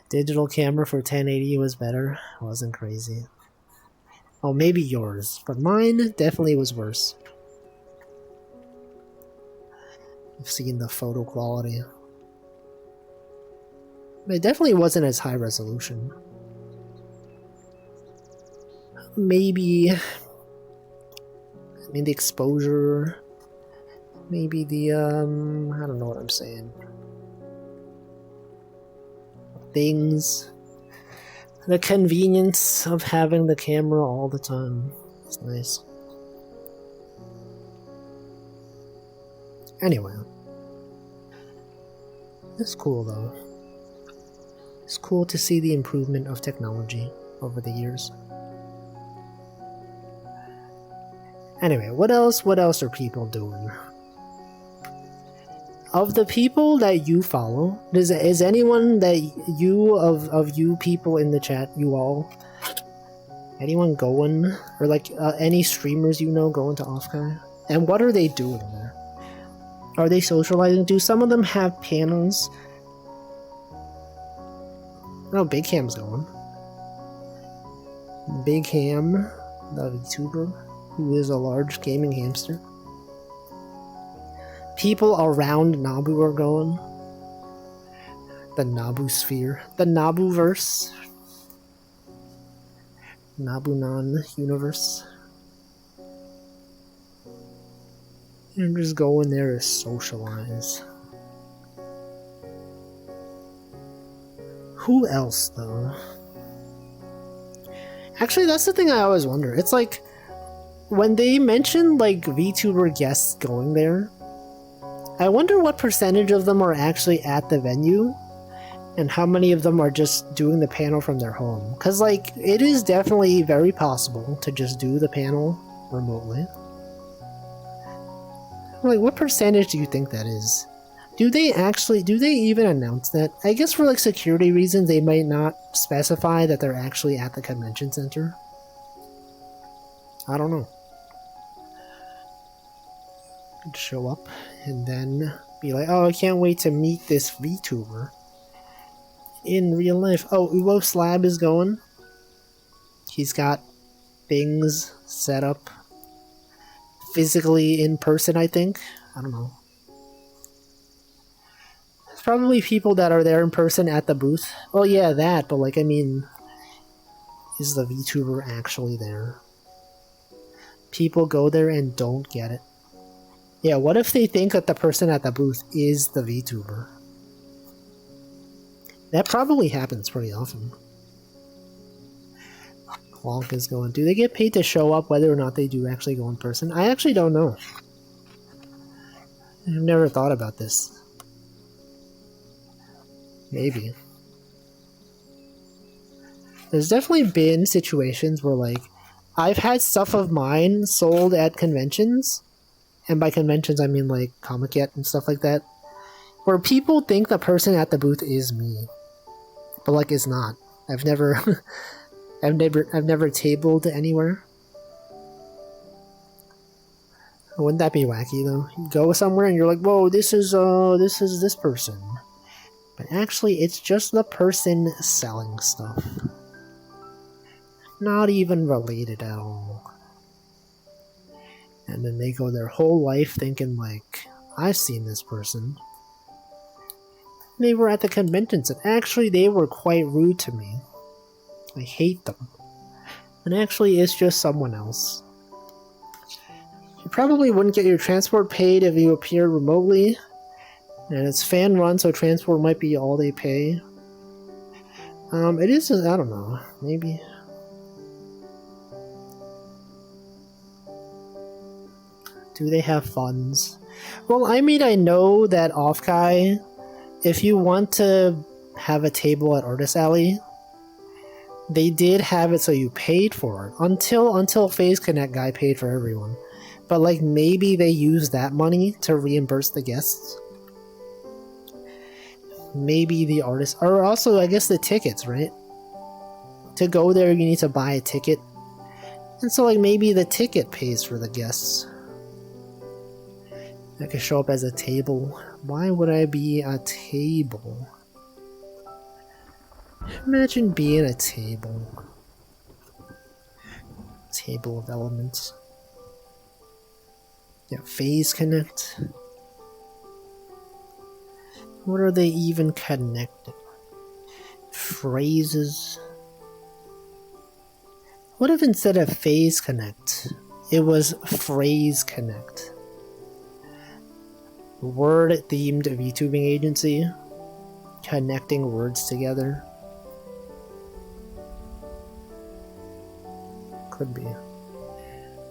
Digital camera for 1080 was better. It wasn't crazy. Oh, maybe yours, but mine definitely was worse. I've seen the photo quality. But it definitely wasn't as high resolution. Maybe... I mean, the exposure... Maybe the, I don't know what I'm saying. Things... The convenience of having the camera all the time. It's nice. Anyway. It's cool though. It's cool to see the improvement of technology over the years. Anyway, what else are people doing? Of the people that you follow, is anyone that of you people in the chat, you all, anyone going, or like any streamers you know going to Offkai? And what are they doing there? Are they socializing? Do some of them have panels? Oh, Big Ham's going. Big Ham, the VTuber, who is a large gaming hamster. people around Nabu are going. The Nabu sphere. The Nabu-verse. Nabunan universe. I'm just going there to socialize. Who else, though? Actually, that's the thing I always wonder. It's like, when they mention, like, VTuber guests going there, I wonder what percentage of them are actually at the venue, and how many of them are just doing the panel from their home. Because, like, it is definitely very possible to just do the panel remotely. Like, what percentage do you think that is? Do they even announce that? I guess for, like, security reasons, they might not specify that they're actually at the convention center. I don't know. Could show up and then be like, oh, I can't wait to meet this VTuber in real life. Oh, Uwo Slab is going. He's got things set up physically in person, I think. I don't know. There's probably people that are there in person at the booth. Well, yeah, that, but like, I mean, is the VTuber actually there? People go there and don't get it. Yeah, what if they think that the person at the booth is the VTuber? That probably happens pretty often. Clonk is going. Do they get paid to show up whether or not they do actually go in person? I actually don't know. I've never thought about this. Maybe. There's definitely been situations where, like, I've had stuff of mine sold at conventions, and by conventions I mean like Comic-Get and stuff like that, where people think the person at the booth is me, but like it's not. I've never, I've never tabled anywhere. Wouldn't that be wacky though? You go somewhere and you're like, whoa, this is this person, but actually it's just the person selling stuff. Not even related at all. And then they go their whole life thinking like, I've seen this person. They were at the conventions and actually they were quite rude to me. I hate them. And actually it's just someone else. You probably wouldn't get your transport paid if you appeared remotely. And it's fan run, so transport might be all they pay. It is, I don't know, maybe. Do they have funds? Well, I mean, I know that Offkai, if you want to have a table at Artist Alley, they did have it so you paid for it. Until FaZe Connect guy paid for everyone. But like maybe they use that money to reimburse the guests. Maybe the artists, or also I guess the tickets, right? To go there you need to buy a ticket. And so like maybe the ticket pays for the guests. I could show up as a table. Why would I be a table? Imagine being a table. Table of elements. Yeah, FaZe Connect. What are they even connected? Phrases. What if instead of FaZe Connect, it was Phrase Connect? Word-themed VTubing agency, connecting words together. Could be.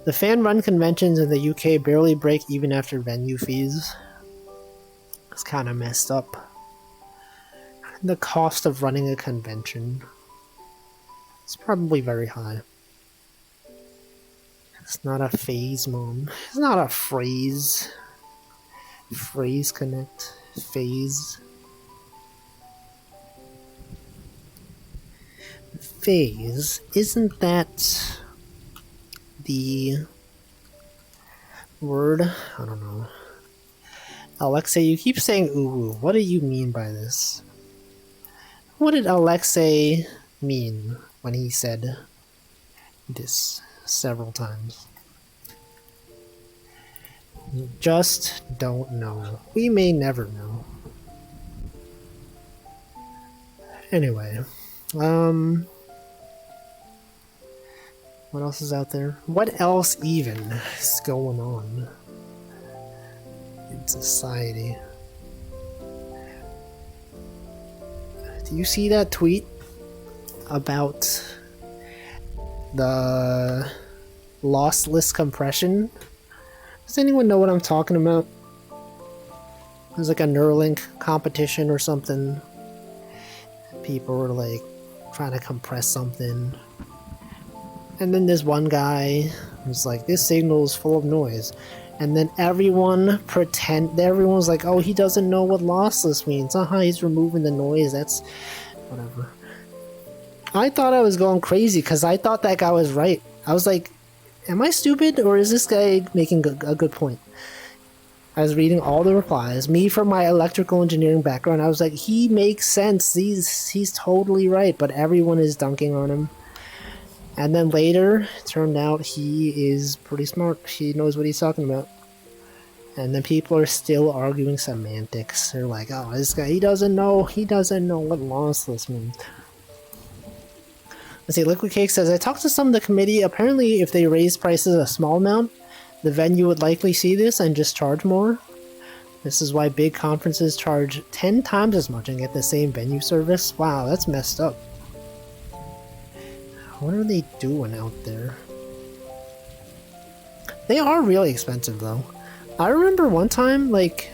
The fan-run conventions in the UK barely break even after venue fees. It's kind of messed up. The cost of running a convention is probably very high. It's not a phase, mom. It's not a phrase. Phrase Connect. Phase. Phase. Isn't that the word? I don't know. Alexei, you keep saying ooh. What do you mean by this? What did Alexei mean when he said this several times? Just don't know. We may never know. Anyway, what else is out there? What else even is going on in society? Do you see that tweet about the lossless compression? Does anyone know what I'm talking about? There's like a Neuralink competition or something. People were like trying to compress something. And then this one guy was like, this signal is full of noise. And then everyone's like, oh, he doesn't know what lossless means. He's removing the noise. That's whatever. I thought I was going crazy because I thought that guy was right. I was like, am I stupid or is this guy making a good point? I was reading all the replies. Me from my electrical engineering background, I was like, he makes sense. He's totally right, but everyone is dunking on him. And then later, it turned out he is pretty smart. He knows what he's talking about. And then people are still arguing semantics. They're like, oh, this guy, he doesn't know what lossless means. Let's see, Liquid Cake says, I talked to some of the committee. Apparently, if they raise prices a small amount, the venue would likely see this and just charge more. This is why big conferences charge 10 times as much and get the same venue service. Wow, that's messed up. What are they doing out there? They are really expensive, though. I remember one time, like,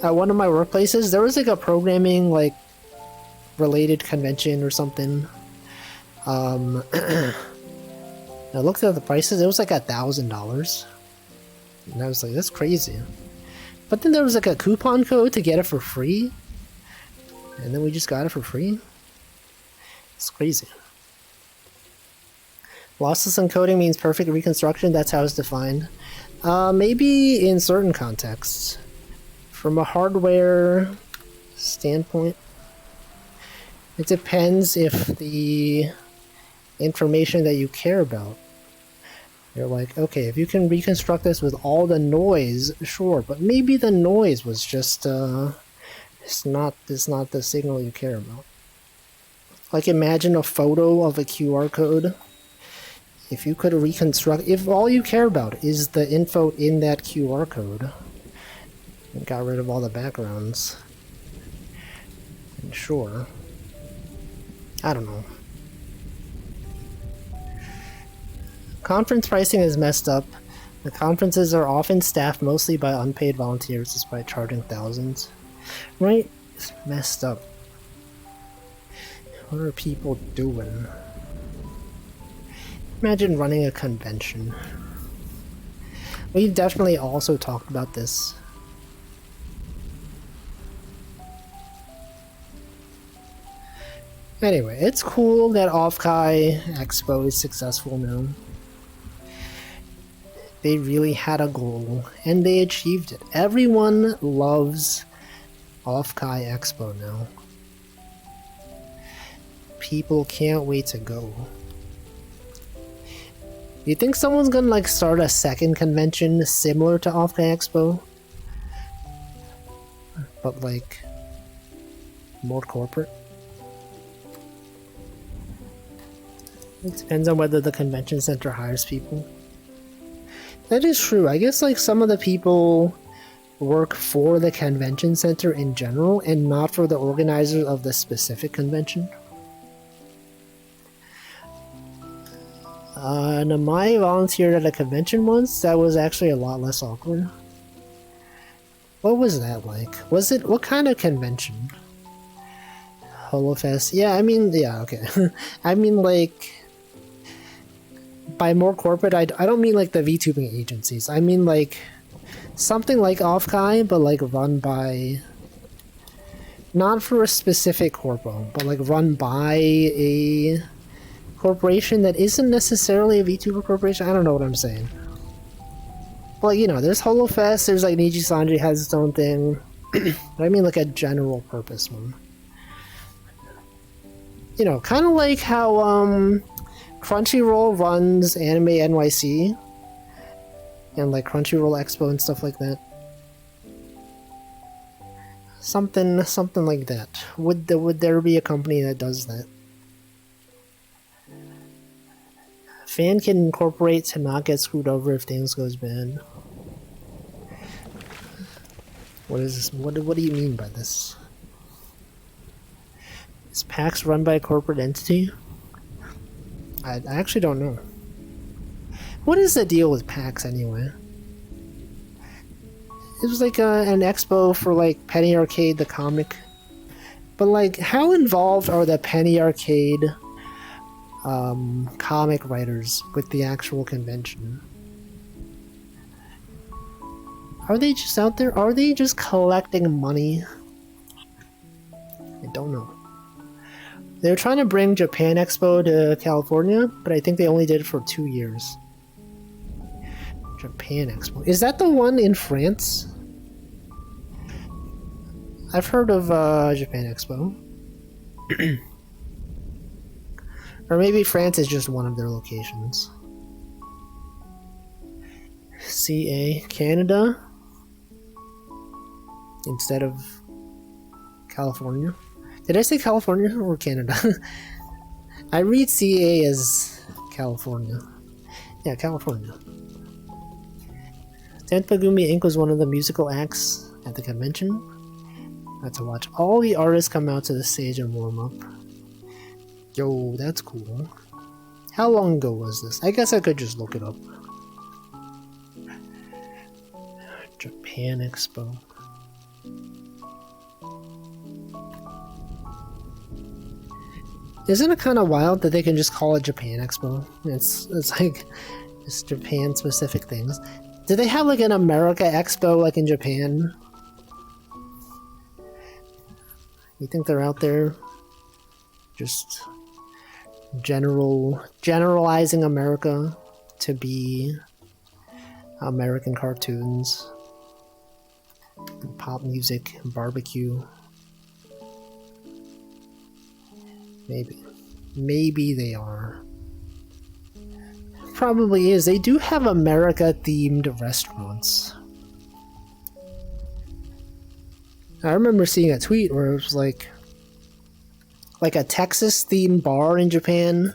at one of my workplaces, there was like a programming, like, related convention or something. I looked at the prices, it was like $1,000. And I was like, that's crazy. But then there was like a coupon code to get it for free. And then we just got it for free. It's crazy. Lossless encoding means perfect reconstruction, that's how it's defined. Maybe in certain contexts. From a hardware standpoint, it depends if the information that you care about. You're like, okay, if you can reconstruct this with all the noise, sure, but maybe the noise was just it's not the signal you care about. Like, imagine a photo of a QR code. If you could reconstruct, if all you care about is the info in that QR code, and got rid of all the backgrounds, and sure, I don't know. Conference pricing is messed up. The conferences are often staffed mostly by unpaid volunteers despite charging thousands. Right? It's messed up. What are people doing? Imagine running a convention. We've definitely also talked about this. Anyway, it's cool that Off-Kai Expo is successful now. They really had a goal, and they achieved it. Everyone loves Off-Kai Expo now. People can't wait to go. Do you think someone's gonna like start a second convention similar to Off-Kai Expo? But like more corporate? It depends on whether the convention center hires people. That is true. I guess like some of the people work for the convention center in general and not for the organizers of the specific convention. And I volunteered at a convention once. That was actually a lot less awkward. What was that like? What kind of convention? HoloFest? Yeah, I mean, yeah, okay. I mean, like, by more corporate, I don't mean like the VTubing agencies. I mean like something like Off-Kai, but like run by, not for a specific corpo, but like run by a corporation that isn't necessarily a VTuber corporation. I don't know what I'm saying. But like, you know, there's HoloFest, there's like Niji Sanji has its own thing. But I mean like a general purpose one. You know, kind of like how Crunchyroll runs Anime NYC. and like Crunchyroll Expo and stuff like that. Something like that. Would there be a company that does that? Fan can incorporate to not get screwed over if things goes bad. What is this? What do you mean by this? Is PAX run by a corporate entity? I actually don't know. What is the deal with PAX anyway? It was like an expo for like Penny Arcade, the comic. But like, how involved are the Penny Arcade comic writers with the actual convention? Are they just out there? Are they just collecting money? I don't know. They were trying to bring Japan Expo to California, but I think they only did it for 2 years. Japan Expo. Is that the one in France? I've heard of Japan Expo. Or maybe France is just one of their locations. CA Canada instead of California. Did I say California or Canada? I read CA as California. Yeah, California. Tenpagumi Inc. was one of the musical acts at the convention. I had to watch all the artists come out to the stage and warm up. Yo, that's cool. How long ago was this? I guess I could just look it up. Japan Expo. Isn't it kind of wild that they can just call it Japan Expo? It's like it's Japan specific things. Do they have like an America Expo like in Japan? You think they're out there just generalizing America to be American cartoons, pop music, barbecue? Maybe they are. Probably is. They do have America-themed restaurants. I remember seeing a tweet where it was like a Texas-themed bar in Japan,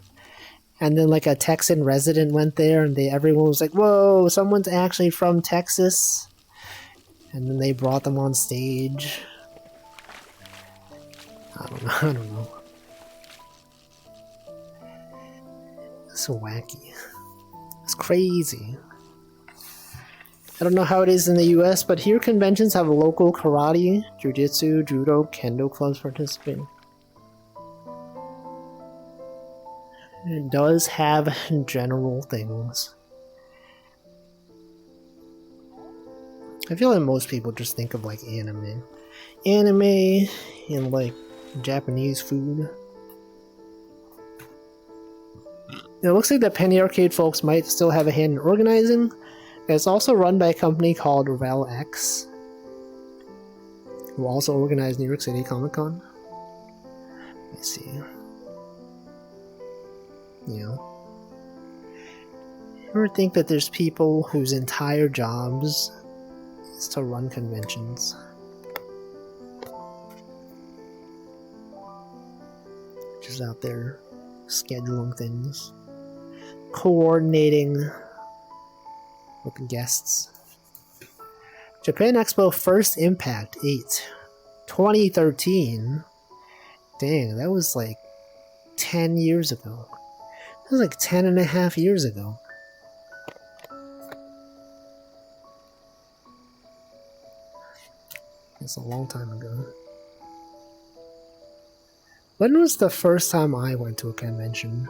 and then like a Texan resident went there, and everyone was like, "Whoa, someone's actually from Texas!" And then they brought them on stage. I don't know. So wacky. It's crazy. I don't know how it is in the US, but here conventions have local karate, jiu-jitsu, judo, kendo clubs participating. It does have general things. I feel like most people just think of like anime. Anime and like Japanese food. It looks like the Penny Arcade folks might still have a hand in organizing. It's also run by a company called Rel X, who also organized New York City Comic Con. Let me see. You ever think that there's people whose entire jobs is to run conventions? Just out there scheduling things, coordinating with guests. Japan Expo First Impact 8 2013. Dang, that was like 10 years ago. That was like 10 and a half years ago. That's a long time ago. When was the first time I went to a convention?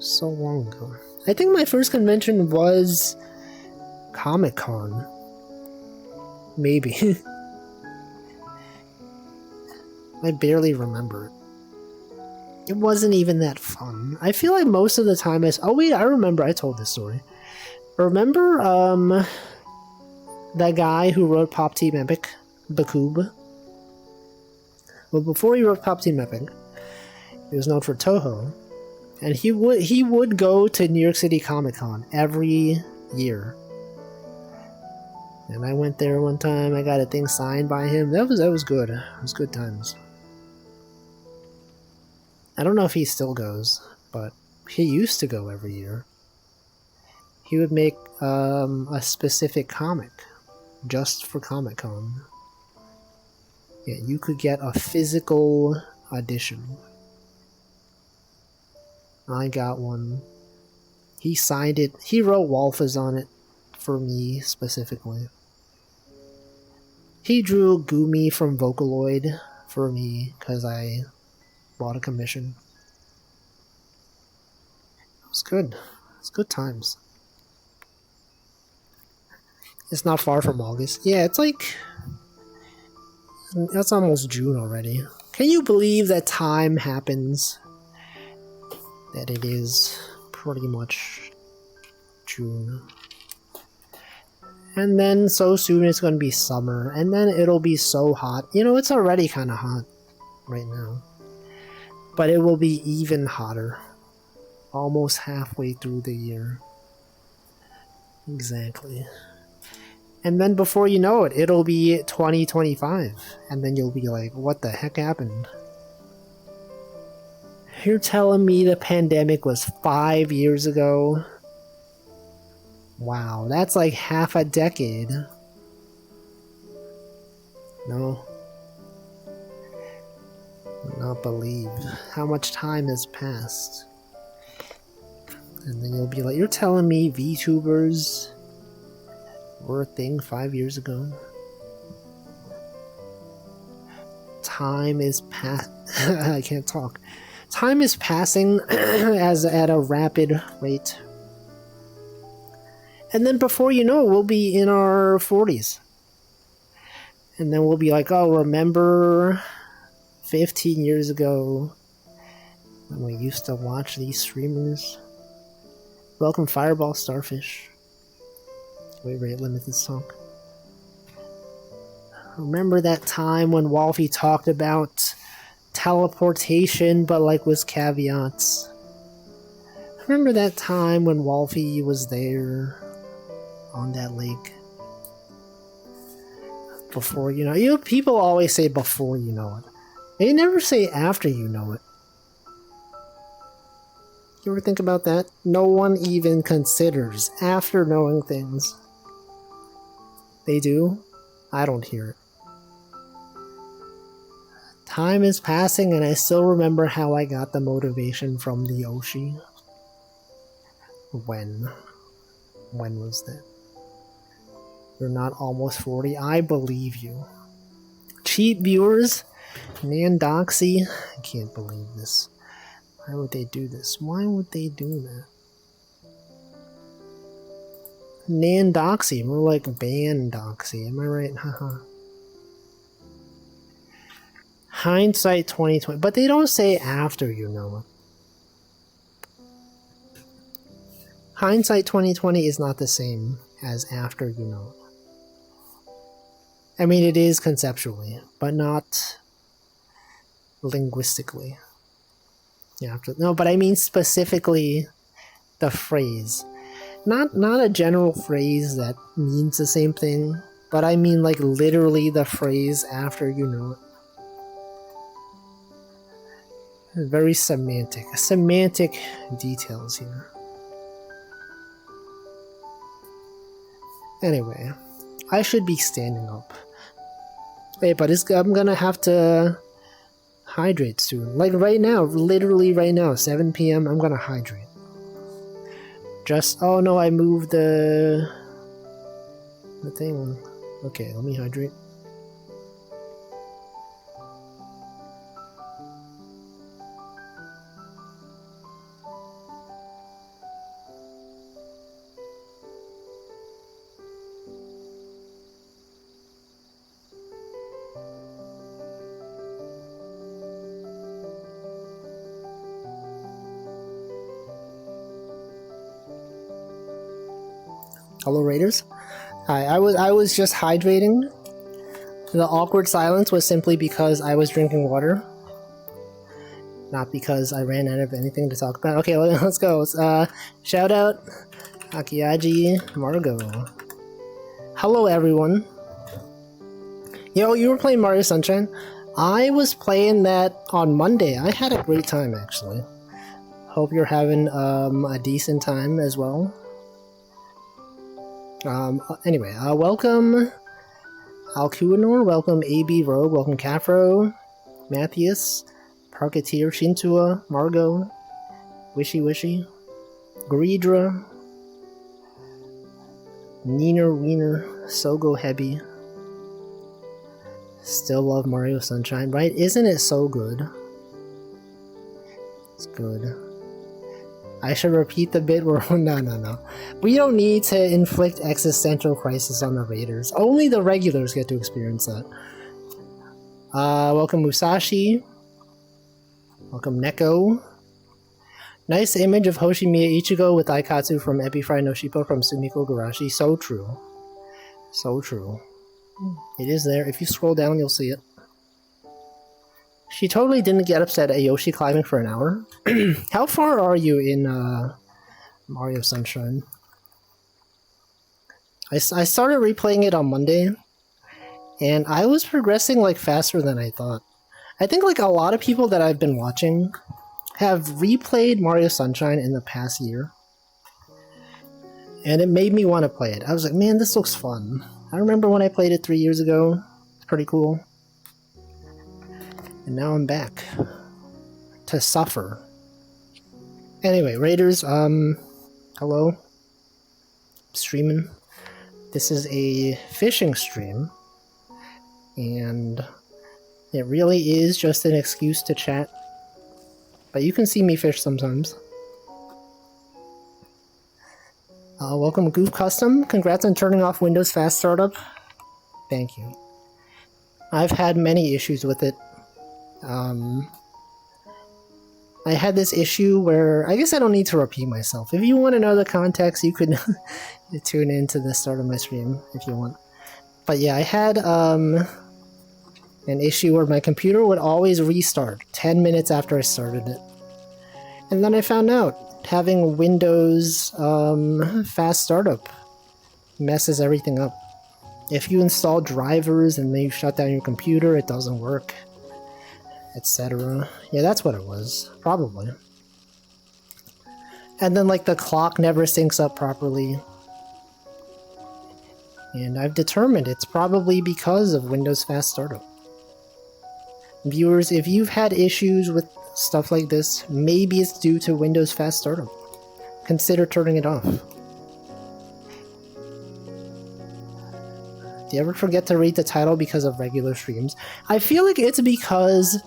So long ago. I think my first convention was Comic-Con. Maybe. I barely remember it. It wasn't even that fun. I feel like most of the time oh wait, I remember I told this story. Remember that guy who wrote Pop Team Epic, Bakub? Well, before he wrote Pop Team Epic, he was known for Toho. And he would go to New York City Comic Con every year. And I went there one time. I got a thing signed by him. That was good. It was good times. I don't know if he still goes, but he used to go every year. He would make a specific comic just for Comic-Con. Yeah, you could get a physical edition. I got one. He signed it. He wrote Walfas on it for me specifically. He drew Gumi from Vocaloid for me because I bought a commission. It was good. It's good times. It's not far from August. Yeah, it's like... That's almost June already. Can you believe that time happens? That it is pretty much June. And then so soon it's going to be summer. And then it'll be so hot. You know, it's already kind of hot right now. But it will be even hotter. Almost halfway through the year. Exactly. And then before you know it, it'll be 2025. And then you'll be like, what the heck happened? You're telling me the pandemic was 5 years ago? Wow, that's like half a decade. No. I cannot believe how much time has passed. And then you'll be like, you're telling me VTubers were a thing 5 years ago? Time is I can't talk. Time is passing at a rapid rate. And then before you know it, we'll be in our 40s. And then we'll be like, oh, remember 15 years ago when we used to watch these streamers? Welcome Fireball Starfish. Wait, limited song. Remember that time when Wolfie talked about teleportation, but like with caveats? Remember that time when Wolfie was there on that lake? Before you know, people always say before you know it. They never say after you know it. You ever think about that? No one even considers after knowing things. They do? I don't hear it. Time is passing and I still remember how I got the motivation from the Oshi. When was that? You're not almost 40? I believe you. Cheap viewers? Nandoxy? I can't believe this. Why would they do this? Why would they do that? Nandoxy, more like Bandoxy. Am I right? Haha. Hindsight 2020. But they don't say after you know it. Hindsight 2020 is not the same as after you know it. I mean, it is conceptually, but not linguistically. Yeah, no, but I mean specifically the phrase. Not a general phrase that means the same thing, but I mean like literally the phrase after you know it. Very semantic. Semantic details here. Anyway, I should be standing up. Hey, but I'm gonna have to hydrate soon. Like right now, literally right now, 7 p.m., I'm gonna hydrate. Oh no, I moved the thing. Okay, let me hydrate. Hello, Raiders. Hi, I was just hydrating. The awkward silence was simply because I was drinking water. Not because I ran out of anything to talk about. Okay, well, let's go. Shout out Akiaji Margo. Hello, everyone. Yo, you were playing Mario Sunshine? I was playing that on Monday. I had a great time, actually. Hope you're having a decent time as well. Anyway, welcome Alcuinor, welcome AB Rogue, welcome Cafro, Matthias, Parketeer, Shintua, Margot, Wishy Wishy, Greedra, Neener Wiener, Sogo Hebi. Still love Mario Sunshine, right? Isn't it so good? It's good. I should repeat the bit where... No. We don't need to inflict existential crisis on the raiders. Only the regulars get to experience that. Welcome Musashi. Welcome Neko. Nice image of Hoshimiya Ichigo with Aikatsu from Epifry no Shippo from Sumiko Garashi. So true. So true. It is there. If you scroll down, you'll see it. She totally didn't get upset at Yoshi climbing for an hour. How far are you in Mario Sunshine? I started replaying it on Monday, and I was progressing like faster than I thought. I think like a lot of people that I've been watching have replayed Mario Sunshine in the past year, and it made me want to play it. I was like, man, this looks fun. I remember when I played it 3 years ago. It's pretty cool. And now I'm back to suffer. Anyway, Raiders, hello. Streaming. This is a fishing stream, and it really is just an excuse to chat. But you can see me fish sometimes. Welcome Goof Custom. Congrats on turning off Windows Fast Startup. Thank you. I've had many issues with it. I had this issue where, I guess I don't need to repeat myself. If you want to know the context, you could tune in to the start of my stream if you want. But yeah, I had an issue where my computer would always restart 10 minutes after I started it. And then I found out having Windows Fast Startup messes everything up. If you install drivers and then you shut down your computer, it doesn't work, etc. Yeah, that's what it was. Probably. And then, like, the clock never syncs up properly. And I've determined it's probably because of Windows Fast Startup. Viewers, if you've had issues with stuff like this, maybe it's due to Windows Fast Startup. Consider turning it off. Do you ever forget to read the title because of regular streams? I feel like it's because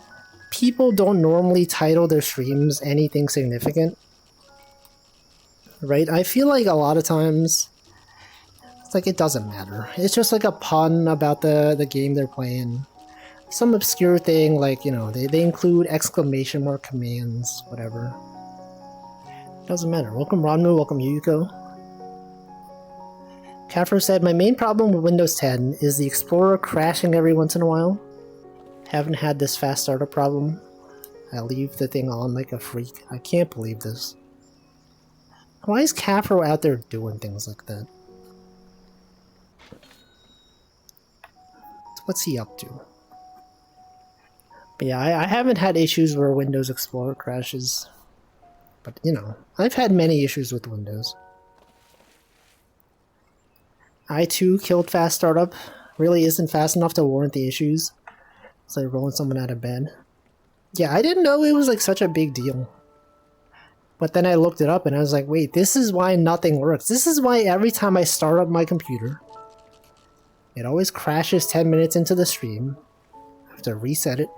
people don't normally title their streams anything significant. Right? I feel like a lot of times it's like it doesn't matter. It's just like a pun about the game they're playing. Some obscure thing, like, you know, they include exclamation mark commands, whatever. Doesn't matter. Welcome Ranmu, welcome Yuko. Kafro said, my main problem with Windows 10 is the Explorer crashing every once in a while. Haven't had this fast startup problem. I leave the thing on like a freak. I can't believe this. Why is Kafro out there doing things like that? What's he up to? But yeah, I haven't had issues where Windows Explorer crashes. But, you know, I've had many issues with Windows. I too killed Fast Startup. Really isn't fast enough to warrant the issues. It's like rolling someone out of bed. Yeah, I didn't know it was like such a big deal. But then I looked it up and I was like, wait, this is why nothing works. This is why every time I start up my computer, it always crashes 10 minutes into the stream. I have to reset it.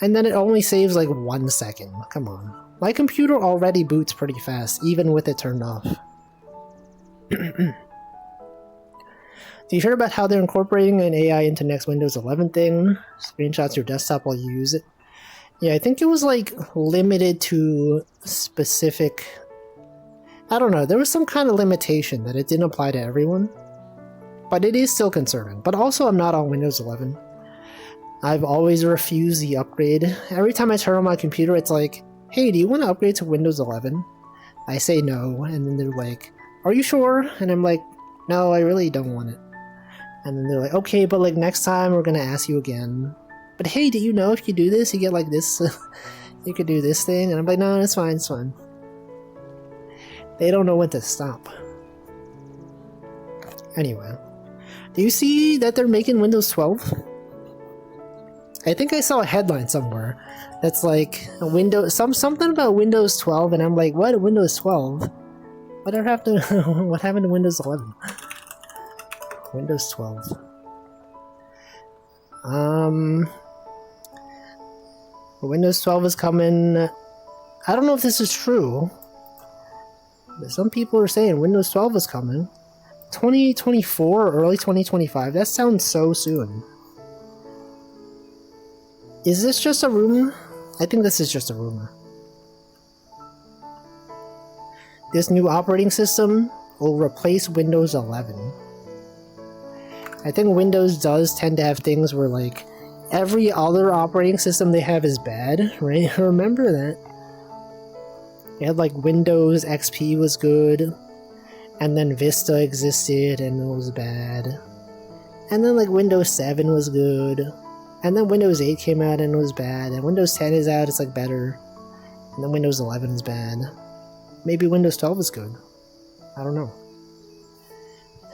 And then it only saves like 1 second. Come on. My computer already boots pretty fast, even with it turned off. Do you hear about how they're incorporating an AI into next Windows 11 thing? Screenshots your desktop while you use it? Yeah, I think it was like limited to specific... I don't know, there was some kind of limitation that it didn't apply to everyone. But it is still concerning. But also I'm not on Windows 11. I've always refused the upgrade. Every time I turn on my computer, it's like, hey, do you want to upgrade to Windows 11? I say no, and then they're like, are you sure? And I'm like, no, I really don't want it. And then they're like, okay, but like next time we're gonna ask you again. But hey, do you know if you do this, you get like this, you could do this thing? And I'm like, no, it's fine, it's fine. They don't know when to stop. Anyway, do you see that they're making Windows 12? I think I saw a headline somewhere that's like a something about Windows 12, and I'm like, what? Windows 12? What happened to Windows 11? Windows 12. Windows 12 is coming. I don't know if this is true, but some people are saying Windows 12 is coming. 2024 or early 2025. That sounds so soon. Is this just a rumor? I think this is just a rumor. This new operating system will replace Windows 11. I think Windows does tend to have things where like every other operating system they have is bad, right? Remember that. They had like Windows XP was good, and then Vista existed and it was bad. And then like Windows 7 was good, and then Windows 8 came out and it was bad, and Windows 10 is out, it's like better, and then Windows 11 is bad. Maybe Windows 12 is good. I don't know.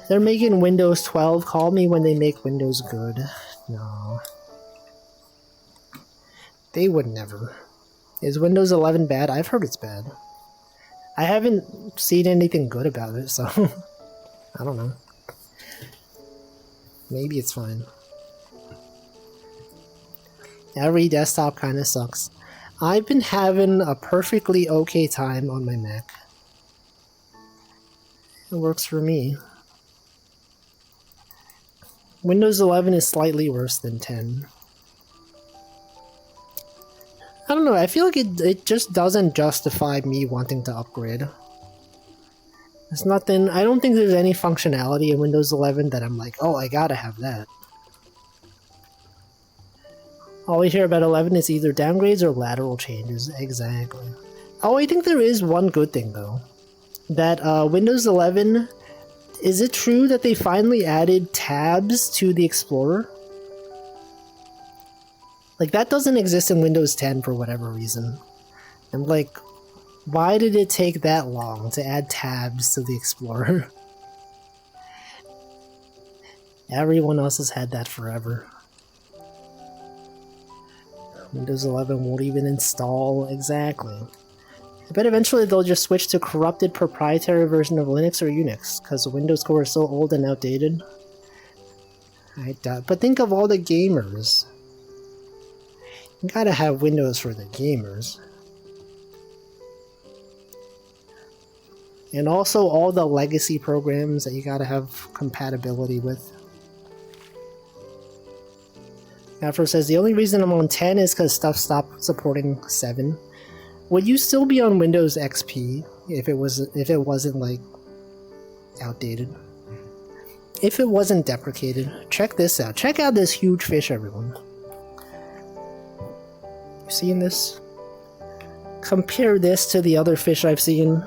They're making Windows 12. Call me when they make Windows good. No. They would never. Is Windows 11 bad? I've heard it's bad. I haven't seen anything good about it, so I don't know. Maybe it's fine. Every desktop kind of sucks. I've been having a perfectly okay time on my Mac. It works for me. Windows 11 is slightly worse than 10. I don't know, I feel like it just doesn't justify me wanting to upgrade. There's nothing, I don't think there's any functionality in Windows 11 that I'm like, oh, I gotta have that. All we hear about 11 is either downgrades or lateral changes. Exactly. Oh, I think there is one good thing though. That Windows 11, is it true that they finally added tabs to the Explorer? Like, that doesn't exist in Windows 10 for whatever reason. I'm like, why did it take that long to add tabs to the Explorer? Everyone else has had that forever. Windows 11 won't even install. Exactly. I bet eventually they'll just switch to corrupted proprietary version of Linux or Unix, because Windows Core is so old and outdated. I doubt. But think of all the gamers. You gotta have Windows for the gamers. And also all the legacy programs that you gotta have compatibility with. Afro says, the only reason I'm on 10 is because stuff stopped supporting 7. Would you still be on Windows XP if it wasn't like outdated? If it wasn't deprecated? Check this out. Check out this huge fish, everyone. You seeing this? Compare this to the other fish I've seen.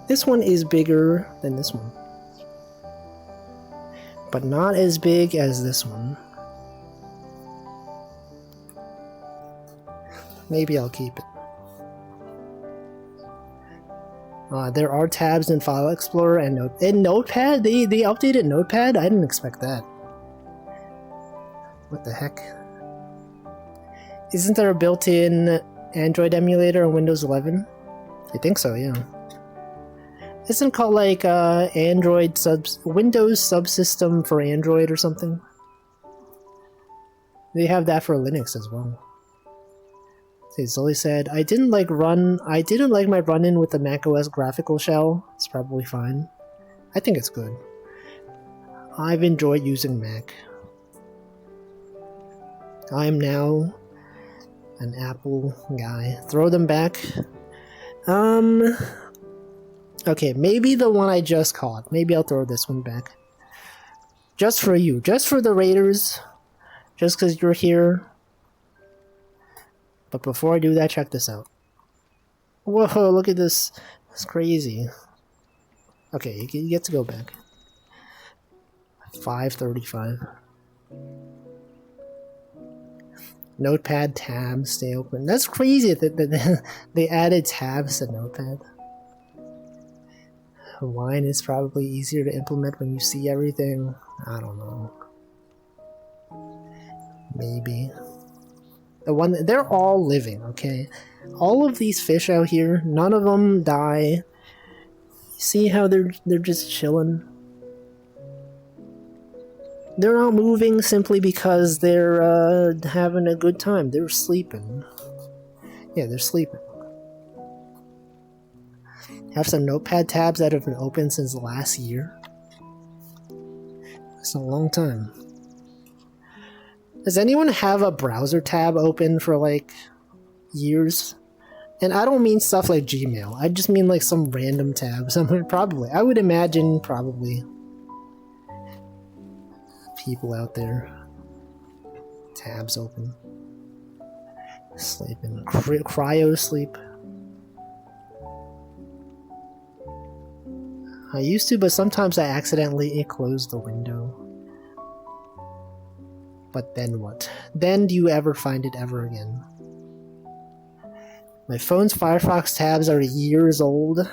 This one is bigger than this one. But not as big as this one. Maybe I'll keep it. There are tabs in File Explorer and Notepad? They updated Notepad? I didn't expect that. What the heck? Isn't there a built-in Android emulator on Windows 11? I think so, yeah. Isn't it called like Windows Subsystem for Android or something? They have that for Linux as well. Zoe said, I didn't like my run-in with the macOS graphical shell. It's probably fine. I think it's good. I've enjoyed using Mac. I am now an Apple guy. Throw them back. Okay, maybe the one I just caught. Maybe I'll throw this one back. Just for you. Just for the Raiders. just because you're here. But before I do that, check this out. Whoa, look at this. It's crazy. Okay, you get to go back. 5:35. Notepad tabs stay open. That's crazy that they added tabs to Notepad. Wine is probably easier to implement when you see everything. I don't know. Maybe. They're all living, okay? All of these fish out here, none of them die. See how they're just chilling? They're not moving simply because they're having a good time. They're sleeping. Yeah, they're sleeping. Have some Notepad tabs that have been open since last year. It's a long time. Does anyone have a browser tab open for like years? And I don't mean stuff like Gmail. I just mean like some random tab somewhere. Probably. I would imagine probably people out there. Tabs open. Sleeping. Cryo sleep. I used to, but sometimes I accidentally close the window. But then what? Then do you ever find it ever again? My phone's Firefox tabs are years old.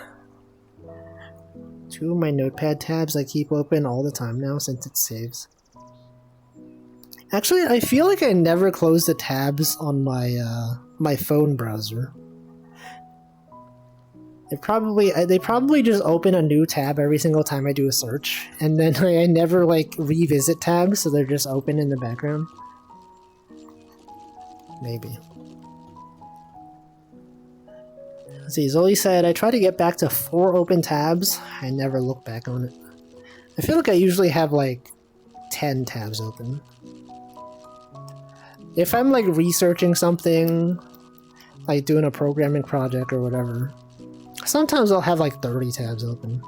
2 of my Notepad tabs I keep open all the time now since it saves. Actually, I feel like I never close the tabs on my my phone browser. They probably just open a new tab every single time I do a search, and then I never like revisit tabs, so they're just open in the background. Maybe. Let's see, Zoe said, I try to get back to 4 open tabs. I never look back on it. I feel like I usually have like 10 tabs open. If I'm like researching something, like doing a programming project or whatever, sometimes I'll have like 30 tabs open.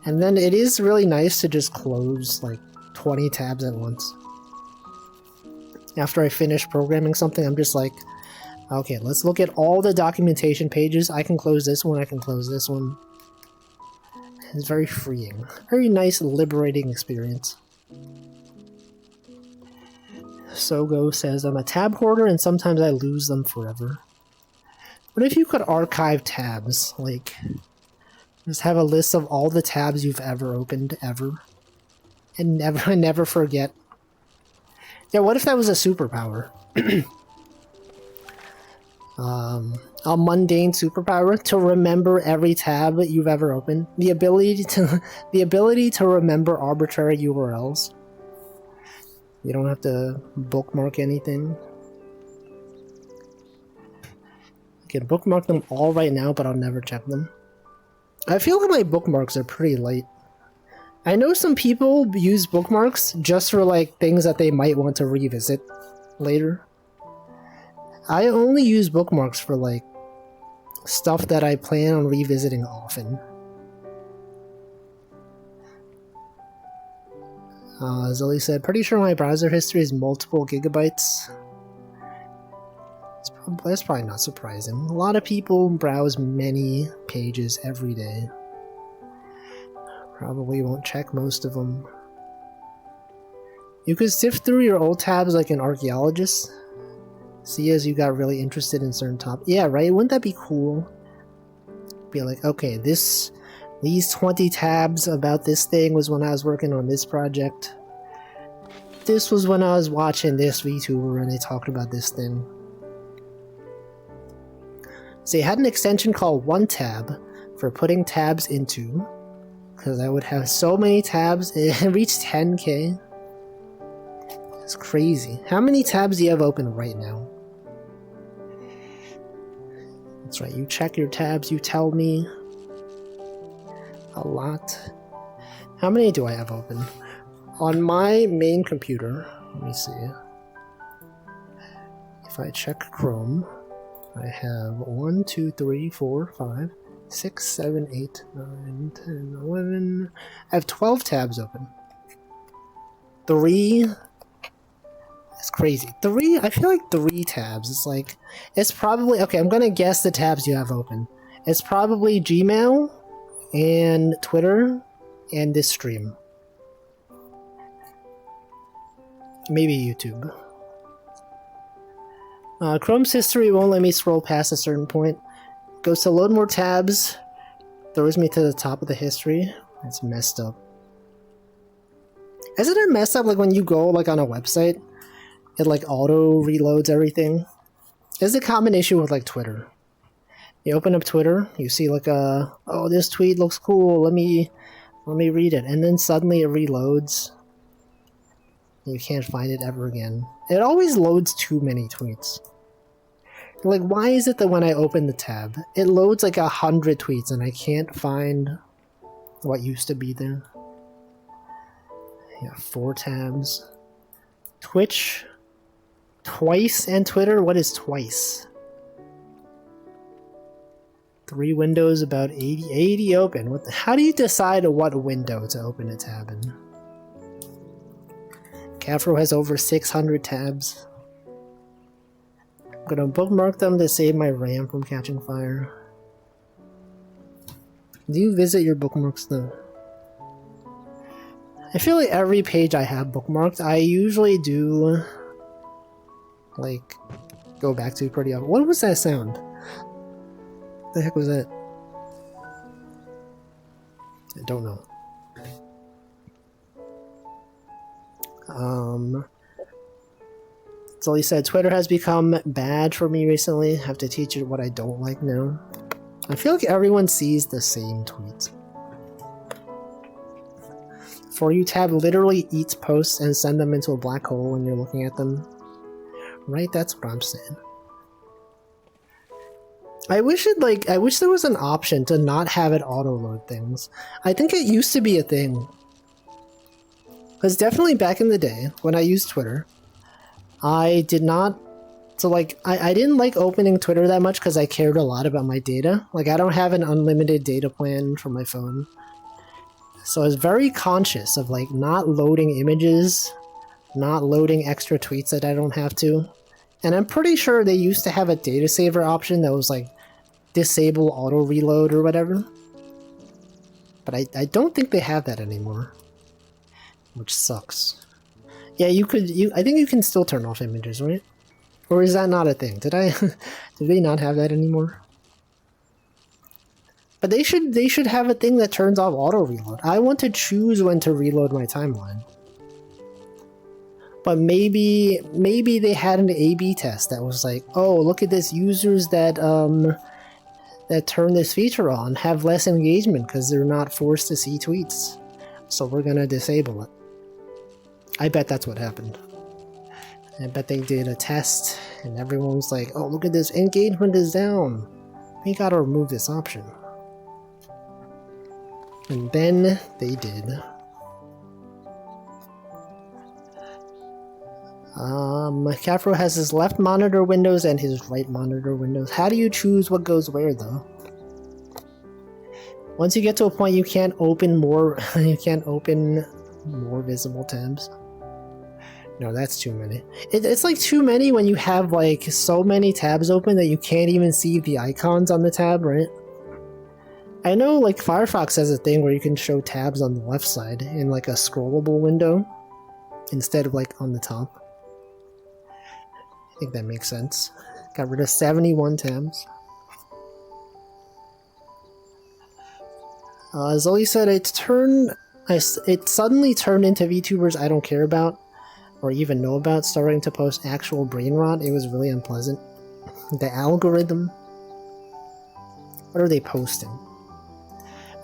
And then it is really nice to just close like 20 tabs at once. After I finish programming something, I'm just like, okay, let's look at all the documentation pages. I can close this one, I can close this one. It's very freeing. Very nice, liberating experience. Sogo says, I'm a tab hoarder and sometimes I lose them forever. What if you could archive tabs? Like, just have a list of all the tabs you've ever opened, ever. And never forget. Yeah, what if that was a superpower? A mundane superpower to remember every tab you've ever opened. The ability to remember arbitrary URLs. You don't have to bookmark anything. I can bookmark them all right now, but I'll never check them. I feel like my bookmarks are pretty light. I know some people use bookmarks just for like things that they might want to revisit later. I only use bookmarks for like stuff that I plan on revisiting often. Zoe said, pretty sure my browser history is multiple gigabytes. That's probably not surprising. A lot of people browse many pages every day. Probably won't check most of them. You could sift through your old tabs like an archaeologist. See as you got really interested in certain topics. Yeah, right? Wouldn't that be cool? Be like, okay, these 20 tabs about this thing was when I was working on this project. This was when I was watching this VTuber and they talked about this thing. So they had an extension called OneTab for putting tabs into, because I would have so many tabs. It reached 10k. It's crazy. How many tabs do you have open right now? That's right, you check your tabs, you tell me. A lot. How many do I have open? On my main computer, let me see. If I check Chrome, I have 1, 2, 3, 4, 5, 6, 7, 8, 9, 10, 11. I have 12 tabs open. 3 It's crazy. I feel like 3 tabs. It's like, it's probably, okay, I'm gonna guess the tabs you have open. It's probably Gmail and Twitter and this stream. Maybe YouTube. Chrome's history won't let me scroll past a certain point. Goes to load more tabs. Throws me to the top of the history. It's messed up. Isn't it messed up like when you go like on a website, it like auto reloads everything? It's a common issue with like Twitter. You open up Twitter, you see like oh, this tweet looks cool, let me read it, and then suddenly it reloads. You can't find it ever again. It always loads too many tweets. Like, why is it that when I open the tab, it loads like 100 tweets and I can't find what used to be there? Yeah, 4 tabs. Twitch, twice, and Twitter. What is twice? 3 windows, about 80 open. How do you decide what window to open a tab in? Cafro has over 600 tabs. I'm gonna bookmark them to save my RAM from catching fire. Do you visit your bookmarks though? I feel like every page I have bookmarked, I usually do like go back to pretty often. What was that sound? What the heck was that? I don't know. So he said, Twitter has become bad for me recently. I have to teach it what I don't like now. I feel like everyone sees the same tweets. For You tab literally eats posts and send them into a black hole when you're looking at them. Right? That's what I'm saying. I wish there was an option to not have it auto-load things. I think it used to be a thing. Because definitely back in the day, when I used Twitter, I did not... So, like, I didn't like opening Twitter that much because I cared a lot about my data. Like, I don't have an unlimited data plan for my phone. So I was very conscious of, like, not loading images, not loading extra tweets that I don't have to. And I'm pretty sure they used to have a data saver option that was, like, disable auto-reload or whatever. But I don't think they have that anymore. Which sucks. Yeah, I think you can still turn off images, right? Or is that not a thing? Did they not have that anymore? But they should have a thing that turns off auto reload. I want to choose when to reload my timeline. But maybe they had an A/B test that was like, oh, look at this, users that turn this feature on have less engagement because they're not forced to see tweets. So we're gonna disable it. I bet that's what happened. I bet they did a test and everyone was like, oh, look at this, engagement is down. We gotta remove this option. And then they did. Cafro has his left monitor windows and his right monitor windows. How do you choose what goes where though? Once you get to a point you can't open more more visible tabs. No, that's too many. It's like too many when you have like so many tabs open that you can't even see the icons on the tab, right? I know like Firefox has a thing where you can show tabs on the left side in like a scrollable window instead of like on the top. I think that makes sense. Got rid of 71 tabs. Zoe said it suddenly turned into VTubers I don't care about or even know about starting to post actual brain rot. It was really unpleasant. The algorithm. What are they posting?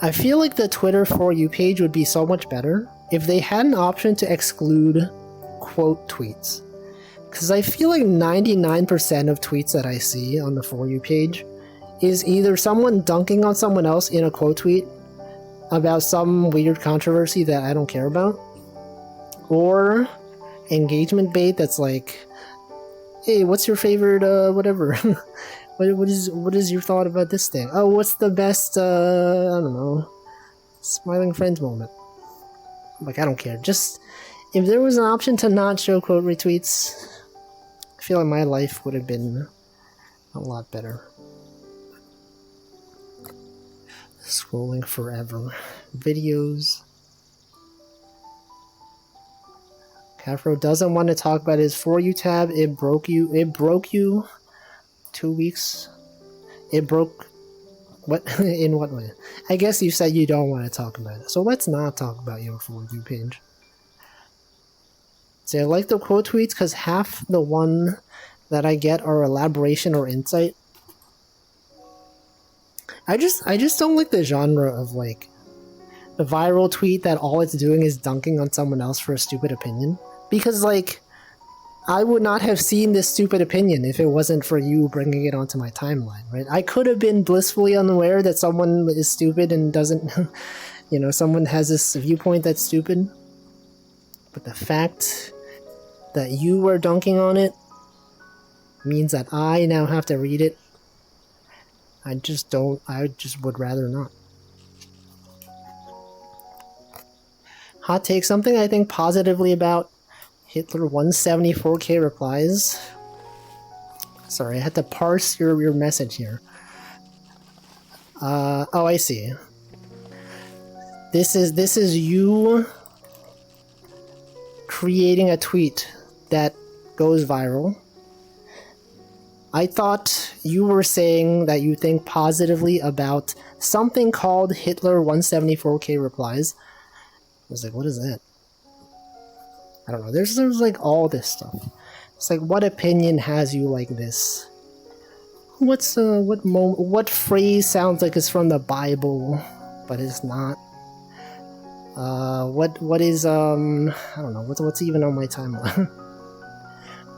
I feel like the Twitter For You page would be so much better if they had an option to exclude quote tweets. Because I feel like 99% of tweets that I see on the For You page is either someone dunking on someone else in a quote tweet about some weird controversy that I don't care about, or engagement bait that's like, hey, what's your favorite whatever? what is your thought about this thing? Oh, what's the best I don't know, smiling friends moment? Like, I don't care. Just if there was an option to not show quote retweets, I feel like my life would have been a lot better. Scrolling forever. Videos. Afro doesn't want to talk about his For You tab. It broke you. It broke you 2 weeks. It broke... What? In what way? I guess you said you don't want to talk about it. So let's not talk about your For You page. So I like the quote tweets because half the one that I get are elaboration or insight. I just don't like the genre of like the viral tweet that all it's doing is dunking on someone else for a stupid opinion. Because like I would not have seen this stupid opinion if it wasn't for you bringing it onto my timeline, right? I could have been blissfully unaware that someone is stupid and doesn't, you know, someone has this viewpoint that's stupid. But the fact that you were dunking on it means that I now have to read it. I just would rather not. Hot take, something I think positively about Hitler 174k replies. Sorry, I had to parse your message here. Oh, I see. This is you creating a tweet that goes viral. I thought you were saying that you think positively about something called Hitler 174k replies. I was like, what is that? I don't know. There's like all this stuff. It's like, what opinion has you like this? What phrase sounds like it's from the Bible, but it's not? What is I don't know. What's even on my timeline?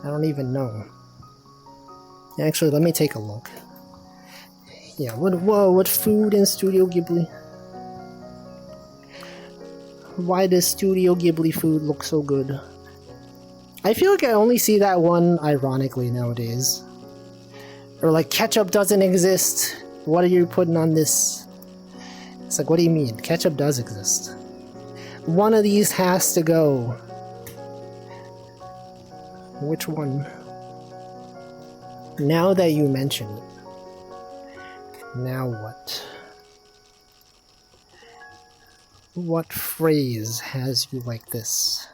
I don't even know. Actually, let me take a look. Yeah, what food in Studio Ghibli? Why does Studio Ghibli food look so good? I feel like I only see that one ironically nowadays. Or like, ketchup doesn't exist. What are you putting on this? It's like, what do you mean? Ketchup does exist. One of these has to go. Which one? Now that you mention it. Now what? What phrase has you like this?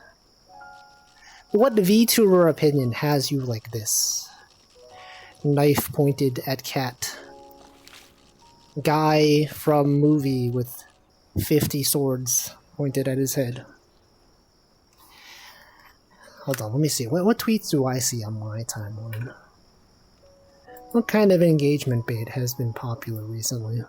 What VTuber opinion has you like this? Knife pointed at cat. Guy from movie with 50 swords pointed at his head. Hold on, let me see. What tweets do I see on my timeline? What kind of engagement bait has been popular recently?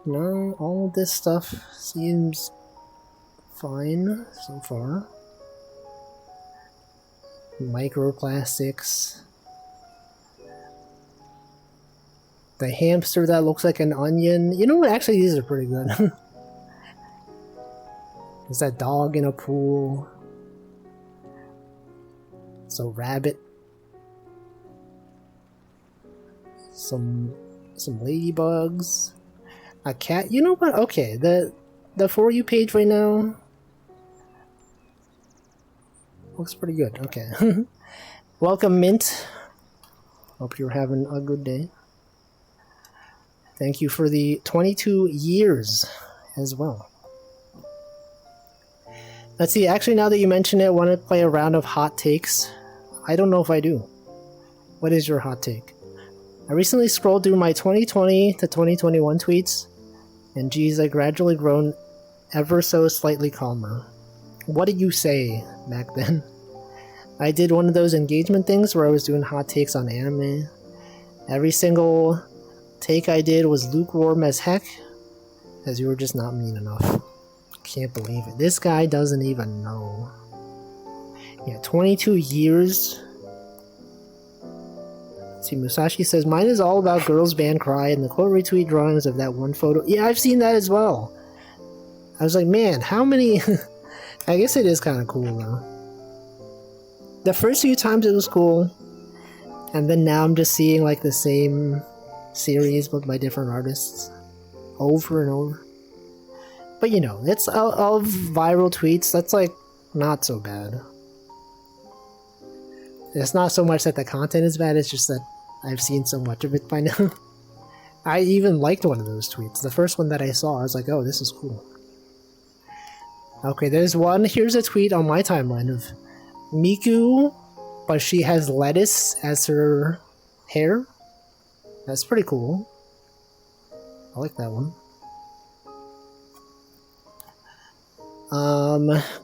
No, all of this stuff seems fine so far. Microplastics. The hamster that looks like an onion. You know what? Actually, these are pretty good. There's that dog in a pool. It's a rabbit. Some ladybugs. A cat. You know what? Okay, the For You page right now looks pretty good. Okay. Welcome, Mint. Hope you're having a good day. Thank you for the 22 years as well. Let's see, actually now that you mention it, I want to play a round of hot takes. I don't know if I do. What is your hot take? I recently scrolled through my 2020 to 2021 tweets, and geez, I gradually grown ever so slightly calmer. What did you say back then? I did one of those engagement things where I was doing hot takes on anime. Every single take I did was lukewarm as heck, as you were just not mean enough. Can't believe it. This guy doesn't even know. Yeah, 22 years. See, Musashi says, mine is all about girls band cry and the quote retweet drawings of that one photo. Yeah, I've seen that as well. I was like, man, how many... I guess it is kind of cool, though. The first few times it was cool, and then now I'm just seeing, like, the same series but by different artists over and over. But you know, it's of viral tweets, that's like not so bad. It's not so much that the content is bad, it's just that I've seen so much of it by now. I even liked one of those tweets. The first one that I saw, I was like, oh, this is cool. Okay, there's one. Here's a tweet on my timeline of Miku, but she has lettuce as her hair. That's pretty cool. I like that one.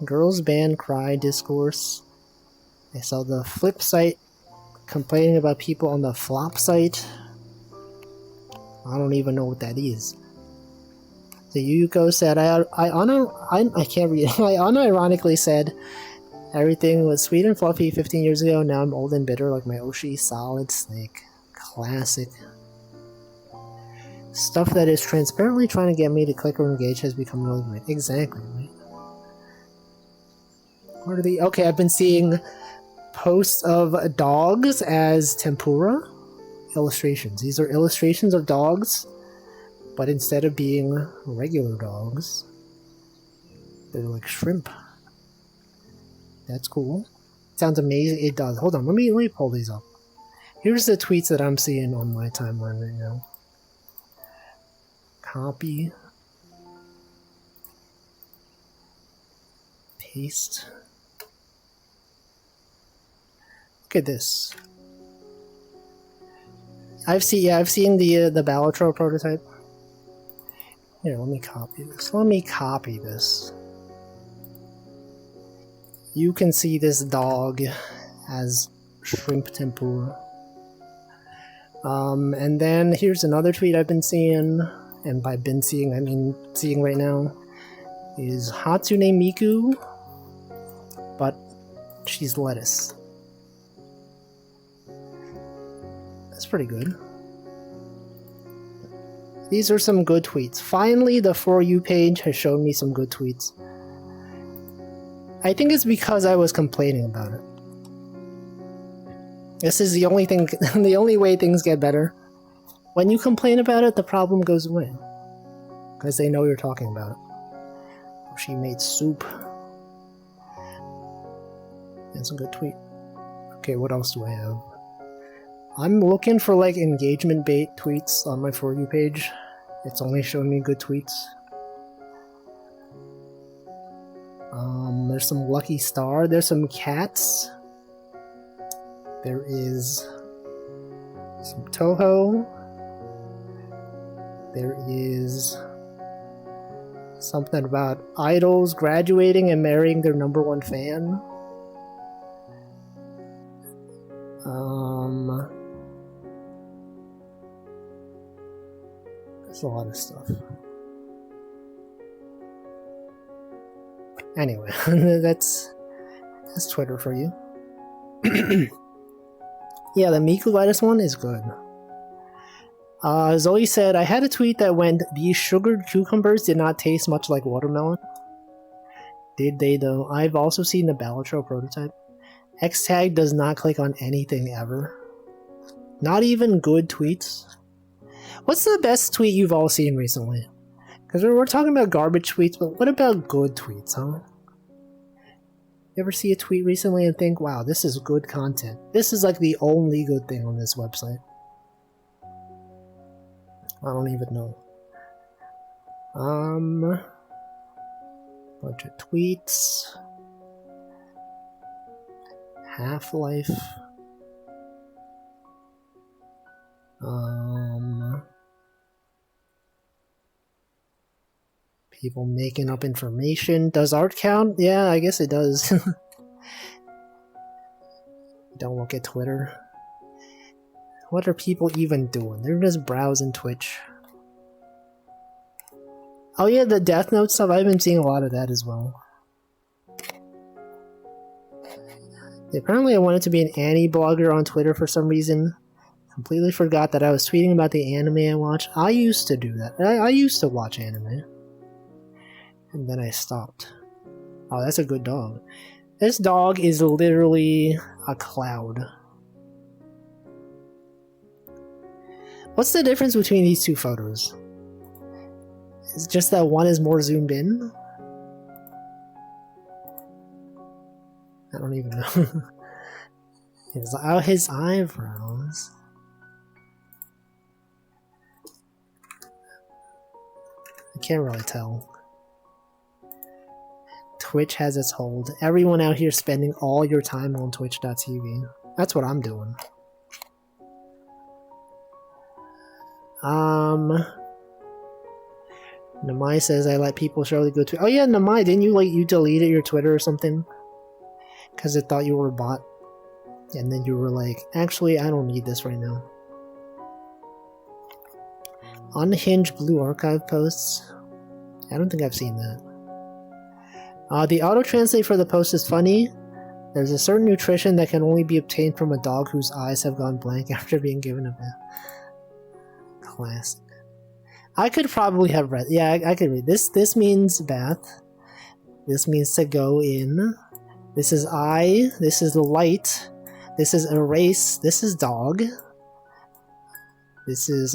Girls band cry discourse. I saw the flip site complaining about people on the flop site. I don't even know what that is. The Yuko said, I can't read. I unironically said everything was sweet and fluffy 15 years ago. Now I'm old and bitter like my Oshi Solid Snake. Classic. Stuff that is transparently trying to get me to click or engage has become relevant. Exactly, right? What are the... Okay, I've been seeing posts of dogs as tempura illustrations. These are illustrations of dogs, but instead of being regular dogs, they're like shrimp. That's cool. Sounds amazing. It does. Hold on, let me pull these up. Here's the tweets that I'm seeing on my timeline right now. Copy. Paste. Look at this. I've seen the Balatro prototype. Here, let me copy this. You can see this dog as shrimp tempura. And then here's another tweet I've been seeing, and by been seeing, I mean seeing right now, is Hatsune Miku, but she's lettuce. That's pretty good. These are some good tweets. Finally, the For You page has shown me some good tweets. I think it's because I was complaining about it. This is the only thing, the only way things get better. When you complain about it, the problem goes away. Because they know you're talking about it. She made soup. That's a good tweet. Okay, what else do I have? I'm looking for like engagement bait tweets on my For You page. It's only showing me good tweets. There's some Lucky Star. There's some cats. There is some Toho. There is something about idols graduating and marrying their #1 fan. There's a lot of stuff. Anyway, that's Twitter for you. Yeah, the Miku lettuce one is good. Zoe said, I had a tweet that went, these sugared cucumbers did not taste much like watermelon. Did they though? I've also seen the Balatro prototype. Xtag does not click on anything ever. Not even good tweets. What's the best tweet you've all seen recently? Because we're talking about garbage tweets, but what about good tweets, huh? You ever see a tweet recently and think, wow, this is good content. This is like the only good thing on this website. I don't even know. Bunch of tweets. Half-Life. People making up information. Does art count? Yeah, I guess it does. Don't look at Twitter. What are people even doing? They're just browsing Twitch. Oh yeah, the Death Note stuff, I've been seeing a lot of that as well. Apparently I wanted to be an Annie blogger on Twitter for some reason. Completely forgot that I was tweeting about the anime I watch. I used to do that. I used to watch anime. And then I stopped. Oh, that's a good dog. This dog is literally a cloud. What's the difference between these two photos? It's just that one is more zoomed in? I don't even know. His eyebrows. I can't really tell. Twitch has its hold. Everyone out here spending all your time on Twitch.tv. That's what I'm doing. Namai says I let people show the good Twitter. Oh yeah, Namai, didn't you deleted your Twitter or something? Because it thought you were a bot. And then you were like, actually, I don't need this right now. Unhinged Blue Archive posts. I don't think I've seen that. The auto-translate for the post is funny. There's a certain nutrition that can only be obtained from a dog whose eyes have gone blank after being given a bath. Classic. I could probably have read. Yeah, I could read. This means bath. This means to go in. This is eye. This is light. This is erase. This is dog. This is,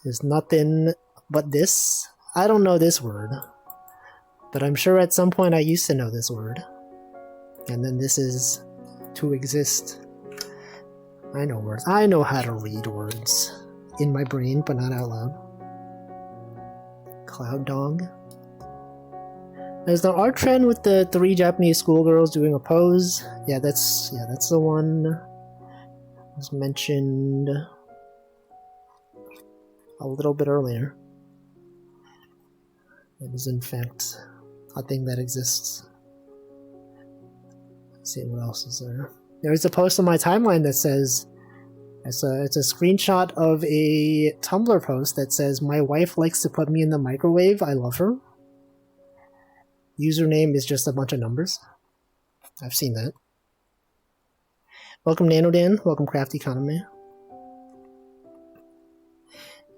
there's nothing but this. I don't know this word. But I'm sure at some point I used to know this word. And then this is to exist. I know words. I know how to read words. In my brain, but not out loud. Cloud dog. There's the art trend with the 3 Japanese schoolgirls doing a pose. Yeah, that's the one was mentioned a little bit earlier. It is in fact a thing that exists. Let's see what else is there. There's a post on my timeline that says it's a screenshot of a Tumblr post that says my wife likes to put me in the microwave. I love her. Username is just a bunch of numbers. I've seen that. Welcome NanoDan. Welcome Craft Economy.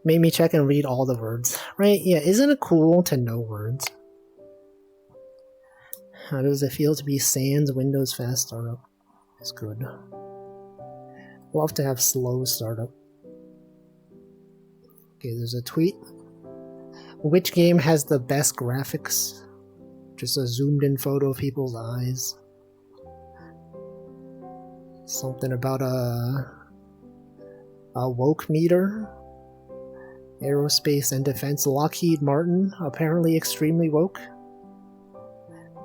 Made me check and read all the words. Right? Yeah, isn't it cool to know words? How does it feel to be sans Windows Fast Startup? It's good. Love to have slow startup. Okay, there's a tweet. Which game has the best graphics? Just a zoomed in photo of people's eyes. Something about a woke meter. Aerospace and defense. Lockheed Martin, apparently extremely woke.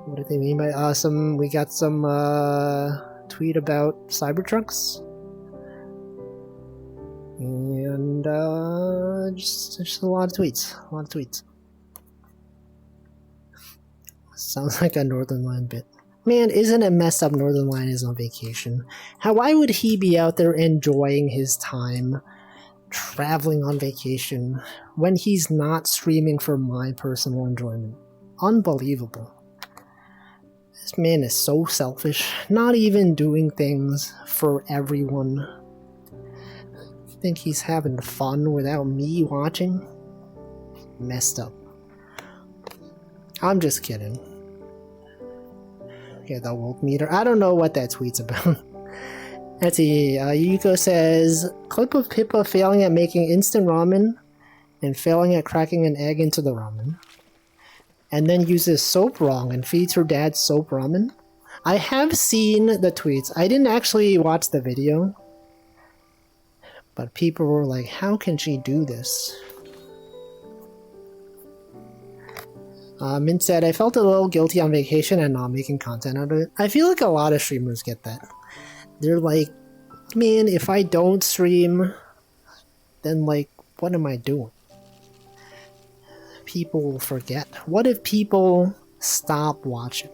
What do they mean by we got some tweet about Cybertrucks. And just a lot of tweets. Sounds like a Northern Line bit. Man, isn't it messed up Northern Line is on vacation? Why would he be out there enjoying his time traveling on vacation when he's not streaming for my personal enjoyment? Unbelievable. This man is so selfish, not even doing things for everyone. Think he's having fun without me watching? Messed up. I'm just kidding. Okay, the woke meter. I don't know what that tweet's about. Let's see. Yuko says, clip of Pippa failing at making instant ramen and failing at cracking an egg into the ramen. And then uses soap wrong and feeds her dad soap ramen. I have seen the tweets. I didn't actually watch the video. But people were like, how can she do this? Mint said, I felt a little guilty on vacation and not making content out of it. I feel like a lot of streamers get that. They're like, man, if I don't stream, then like, what am I doing? People will forget. What if people stop watching?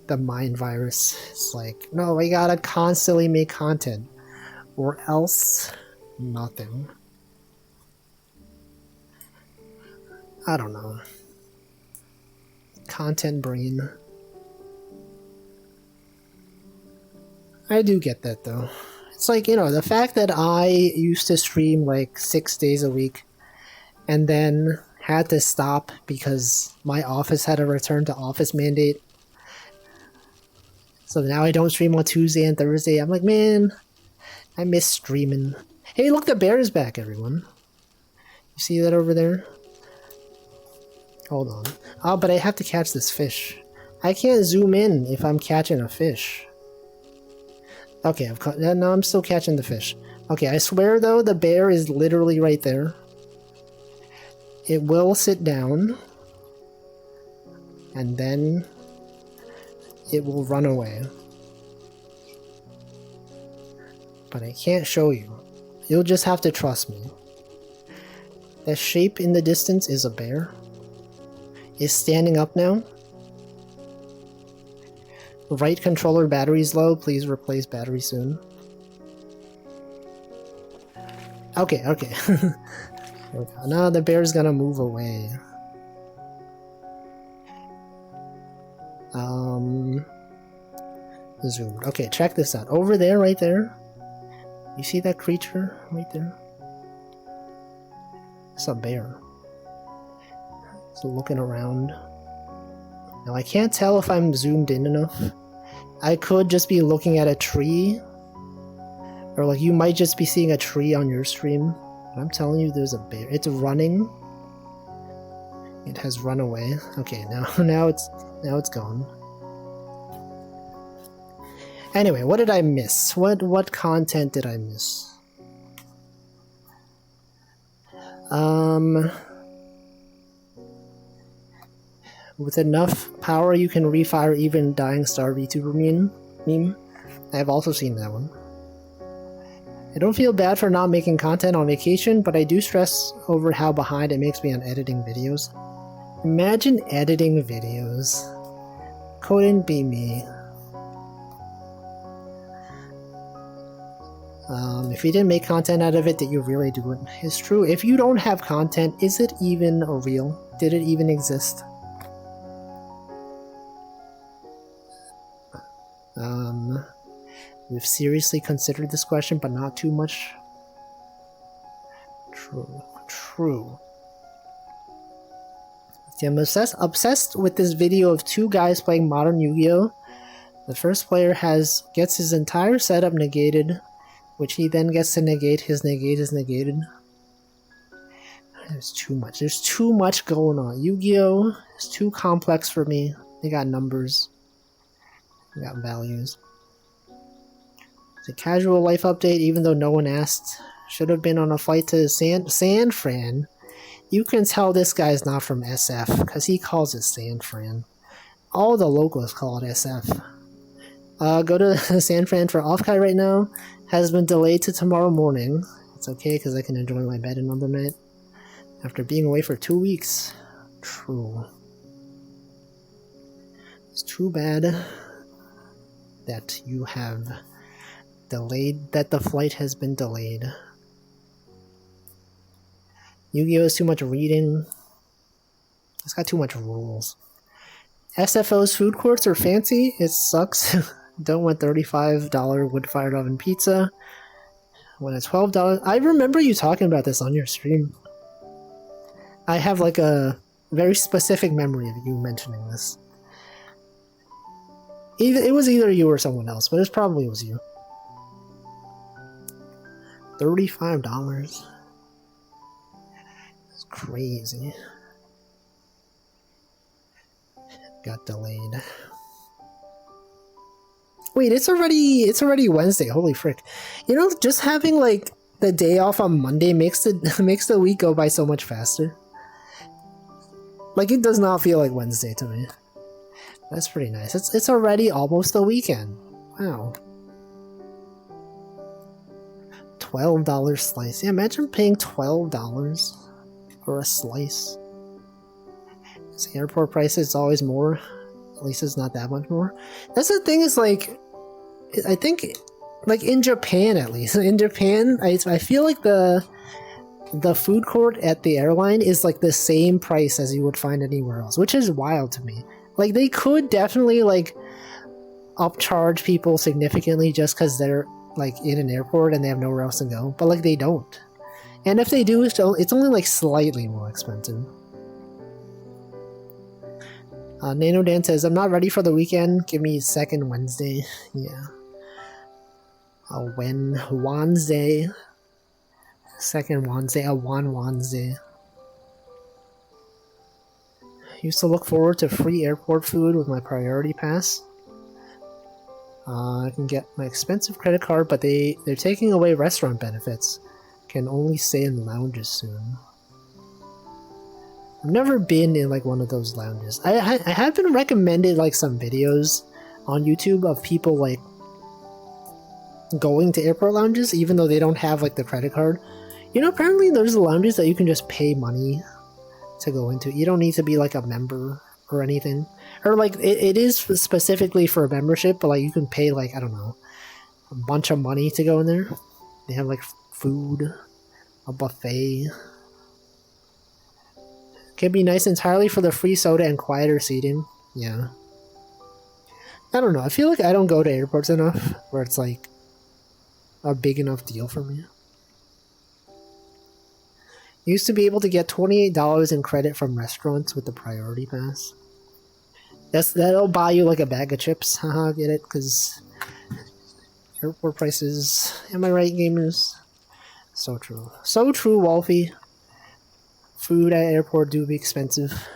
The mind virus is like, no, we gotta constantly make content. Or else, nothing. I don't know. Content brain. I do get that though. It's like, you know, the fact that I used to stream like 6 days a week and then had to stop because my office had a return to office mandate. So now I don't stream on Tuesday and Thursday. I'm like, man, I miss streaming. Hey, look, the bear is back, everyone. You see that over there? Hold on. Oh, but I have to catch this fish. I can't zoom in if I'm catching a fish. Okay, I've caught. No, I'm still catching the fish. Okay, I swear though, the bear is literally right there. It will sit down. And then it will run away. But I can't show you. You'll just have to trust me. The shape in the distance is a bear. It's standing up now. Right controller battery's low. Please replace battery soon. Okay, okay. Now the bear's gonna move away. Zoomed. Okay, check this out. Over there, right there. You see that creature right there? It's a bear. It's looking around. Now I can't tell if I'm zoomed in enough. I could just be looking at a tree. Or like you might just be seeing a tree on your stream. But I'm telling you there's a bear. It's running. It has run away. Okay, now it's gone. Anyway, what did I miss? What content did I miss? With enough power you can refire even Dying Star VTuber meme. I've also seen that one. I don't feel bad for not making content on vacation, but I do stress over how behind it makes me on editing videos. Imagine editing videos. Couldn't be me. If you didn't make content out of it, that you really do it. It's true. If you don't have content, is it even real? Did it even exist? We've seriously considered this question, but not too much. True. See, I'm obsessed with this video of two guys playing modern Yu-Gi-Oh! The first player gets his entire setup negated, which he then gets to negate. His negate is negated. There's too much. There's too much going on. Yu-Gi-Oh! is too complex for me. They got numbers. They got values. It's a casual life update, even though no one asked. Should have been on a flight to San Fran. You can tell this guy's not from SF, because he calls it San Fran. All the locals call it SF. Go to San Fran for Offkai right now. Has been delayed to tomorrow morning. It's okay, because I can enjoy my bed another night. After being away for 2 weeks. True. It's too bad that you have delayed, that the flight has been delayed. Yu-Gi-Oh! Is too much reading. It's got too much rules. SFO's food courts are fancy. It sucks. Don't want $35 wood-fired oven pizza. When it's $12... I remember you talking about this on your stream. I have like a very specific memory of you mentioning this. It was either you or someone else, but it probably was you. $35. It's crazy. Got delayed. Wait, it's already Wednesday. Holy frick! You know, just having like the day off on Monday makes the week go by so much faster. Like it does not feel like Wednesday to me. That's pretty nice. It's already almost the weekend. Wow. $12 slice. Yeah, imagine paying $12 for a slice. It's airport prices, it's always more. At least it's not that much more. That's the thing, is like, I think, like in Japan at least. In Japan, I feel like the food court at the airline is like the same price as you would find anywhere else, which is wild to me. Like they could definitely like upcharge people significantly just because they're like in an airport and they have nowhere else to go, but like they don't. And if they do, it's only like slightly more expensive. Nano Dan says, I'm not ready for the weekend. Give me second Wednesday. Yeah. Wednesday. Second Wanze, a Wanze. Used to look forward to free airport food with my priority pass. I can get my expensive credit card, but they're taking away restaurant benefits. Can only stay in lounges soon. I've never been in like one of those lounges. I have been recommended like some videos on YouTube of people like going to airport lounges even though they don't have like the credit card. You know, apparently there's lounges that you can just pay money to go into. You don't need to be like a member or anything. Or like it is specifically for a membership, but like you can pay like, I don't know, a bunch of money to go in there. They have like food, a buffet. Can be nice entirely for the free soda and quieter seating. Yeah. I don't know. I feel like I don't go to airports enough where it's like a big enough deal for me. Used to be able to get $28 in credit from restaurants with the priority pass. That'll buy you like a bag of chips. Haha, get it? Because airport prices. Am I right, gamers? So true. So true, Wolfie. Food at airport do be expensive.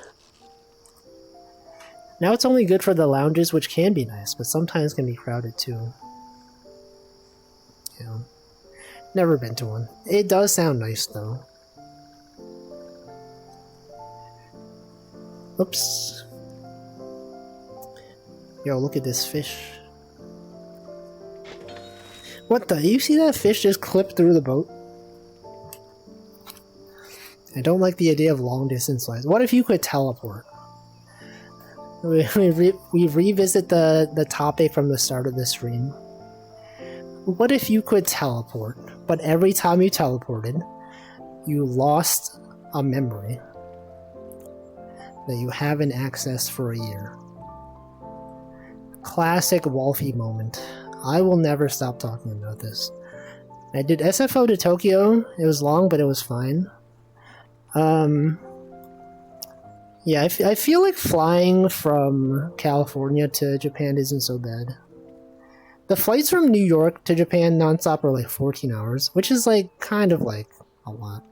Now it's only good for the lounges, which can be nice, but sometimes can be crowded too. Yeah. Never been to one. It does sound nice though. Oops. Yo, look at this fish. What the? You see that fish just clip through the boat? I don't like the idea of long distance flights. What if you could teleport? We revisit the topic from the start of the stream. What if you could teleport, but every time you teleported, you lost a memory that you haven't accessed for a year? Classic Wolfie moment. I will never stop talking about this. I did SFO to Tokyo. It was long, but it was fine. Yeah, I feel like flying from California to Japan isn't so bad. The flights from New York to Japan nonstop are like 14 hours, which is like kind of like a lot.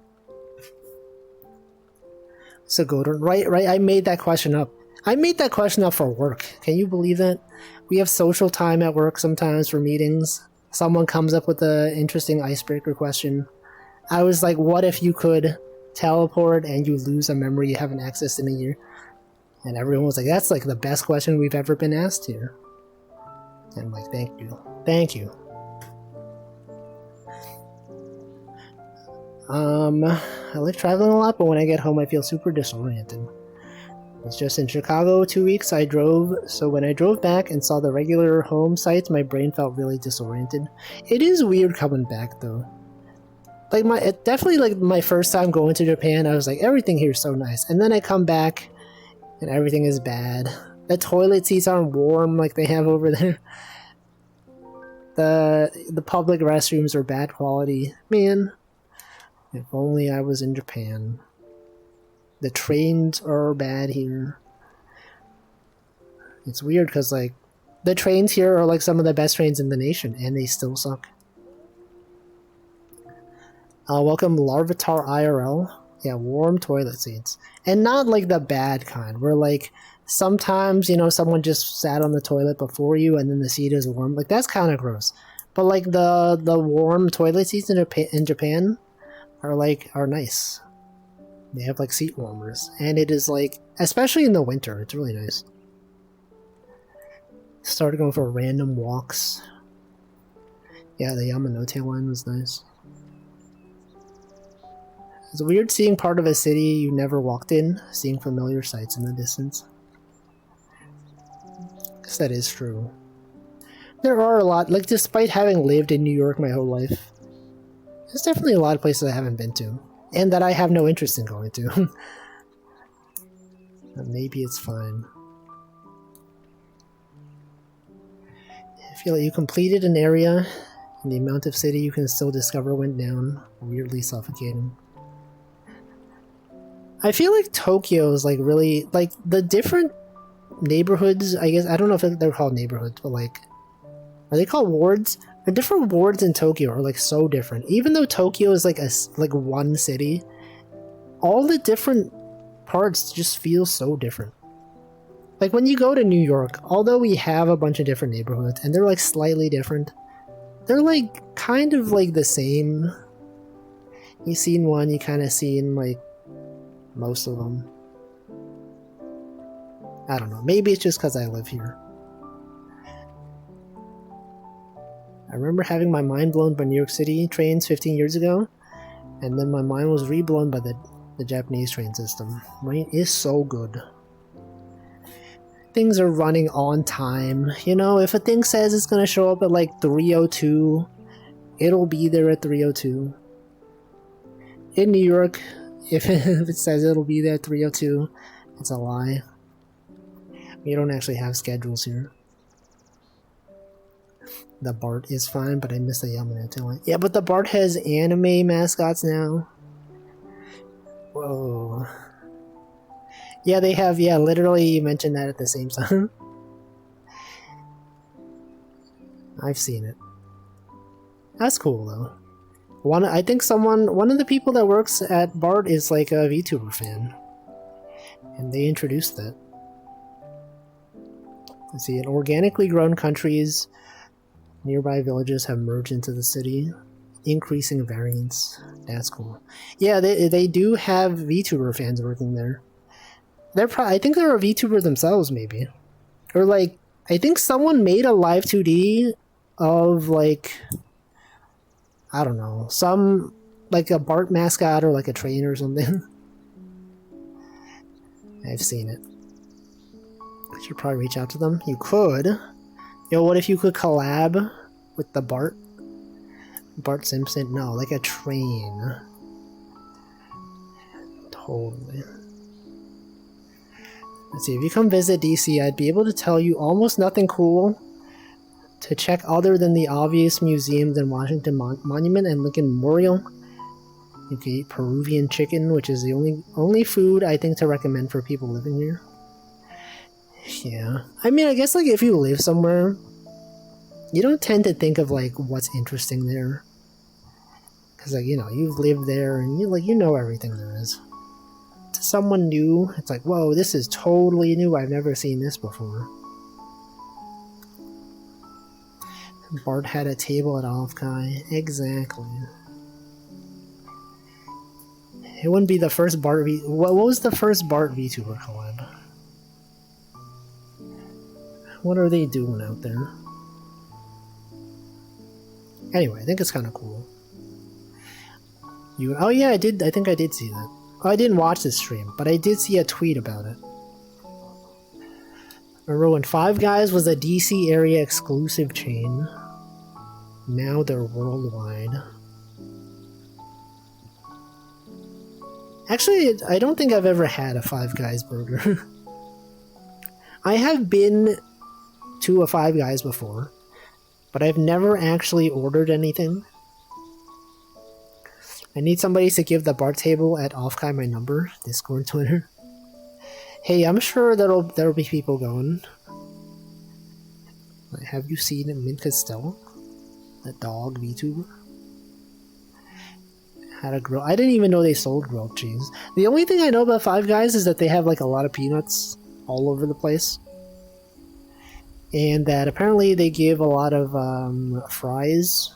So good, right? I made that question up. I made that question up for work. Can you believe that? We have social time at work sometimes for meetings. Someone comes up with an interesting icebreaker question. I was like, what if you could teleport and you lose a memory you haven't accessed in a year? And everyone was like, that's like the best question we've ever been asked here. And I'm like, thank you. Thank you. I like traveling a lot, but when I get home I feel super disoriented. I was just in Chicago 2 weeks. I drove, so when I drove back and saw the regular home sites, my brain felt really disoriented. It is weird coming back though. Like definitely like my first time going to Japan, I was like, everything here is so nice. And then I come back and everything is bad. The toilet seats aren't warm like they have over there. The public restrooms are bad quality. Man, if only I was in Japan. The trains are bad here. It's weird because like the trains here are like some of the best trains in the nation and they still suck. Welcome Larvitar IRL. Yeah, warm toilet seats. And not like the bad kind, where like sometimes, you know, someone just sat on the toilet before you and then the seat is warm. Like that's kind of gross. But like the warm toilet seats in Japan are nice. They have like seat warmers. And it is like, especially in the winter, it's really nice. Started going for random walks. Yeah, the Yamanote line was nice. It's weird seeing part of a city you never walked in, seeing familiar sights in the distance. I guess that is true. There are a lot, like despite having lived in New York my whole life, there's definitely a lot of places I haven't been to, and that I have no interest in going to. But maybe it's fine. I feel like you completed an area, and the amount of city you can still discover went down, weirdly suffocating. I feel like Tokyo is like really, like the different neighborhoods, I guess, I don't know if they're called neighborhoods, but like, are they called wards? The different wards in Tokyo are like so different. Even though Tokyo is like one city, all the different parts just feel so different. Like when you go to New York, although we have a bunch of different neighborhoods and they're like slightly different, they're like kind of like the same. You see in one, you kind of see in like most of them. I don't know. Maybe it's just because I live here. I remember having my mind blown by New York City trains 15 years ago, and then my mind was reblown by the Japanese train system. Right? It's so good. Things are running on time. You know, if a thing says it's going to show up at like 3:02, it'll be there at 3:02. In New York, if it says it'll be there at 3:02, it's a lie. We don't actually have schedules here. The BART is fine, but I miss the Yamaneto one. Yeah, but the BART has anime mascots now. Whoa. Yeah, they have, yeah, literally you mentioned that at the same time. I've seen it. That's cool though. I think one of the people that works at BART is like a VTuber fan. And they introduced that. Let's see, in organically grown countries, nearby villages have merged into the city, increasing variance. That's cool. Yeah, they do have VTuber fans working there. I think they're a VTuber themselves, maybe. Or like, I think someone made a live 2D of like, I don't know, some like a BART mascot or like a train or something. I've seen it. I should probably reach out to them. You could. Yo, what if you could collab with the BART? Bart Simpson? No, like a train. Totally. Let's see, if you come visit DC, I'd be able to tell you almost nothing cool to check other than the obvious museums in Washington Monument and Lincoln Memorial. You can eat Peruvian chicken, which is the only food I think to recommend for people living here. Yeah. I mean, I guess like if you live somewhere, you don't tend to think of like what's interesting there. Because like, you know, you've lived there and you know everything there is. To someone new, it's like, whoa, this is totally new. I've never seen this before. Bart had a table at Alfkai. Exactly. It wouldn't be the first Bart What was the first Bart VTuber collab? What are they doing out there? Anyway, I think it's kind of cool. Oh yeah, I think I did see that. Oh, I didn't watch this stream, but I did see a tweet about it. Remember when Five Guys was a DC area exclusive chain? Now they're worldwide. Actually, I don't think I've ever had a Five Guys burger. I have been to a Five Guys before, but I've never actually ordered anything. I need somebody to give the bar table at Offkai my number, Discord, Twitter. Hey, I'm sure there'll be people going. Have you seen Mint Costello? That dog VTuber? Had a grill. I didn't even know they sold grilled cheese. The only thing I know about Five Guys is that they have like a lot of peanuts all over the place. And that apparently they give a lot of fries.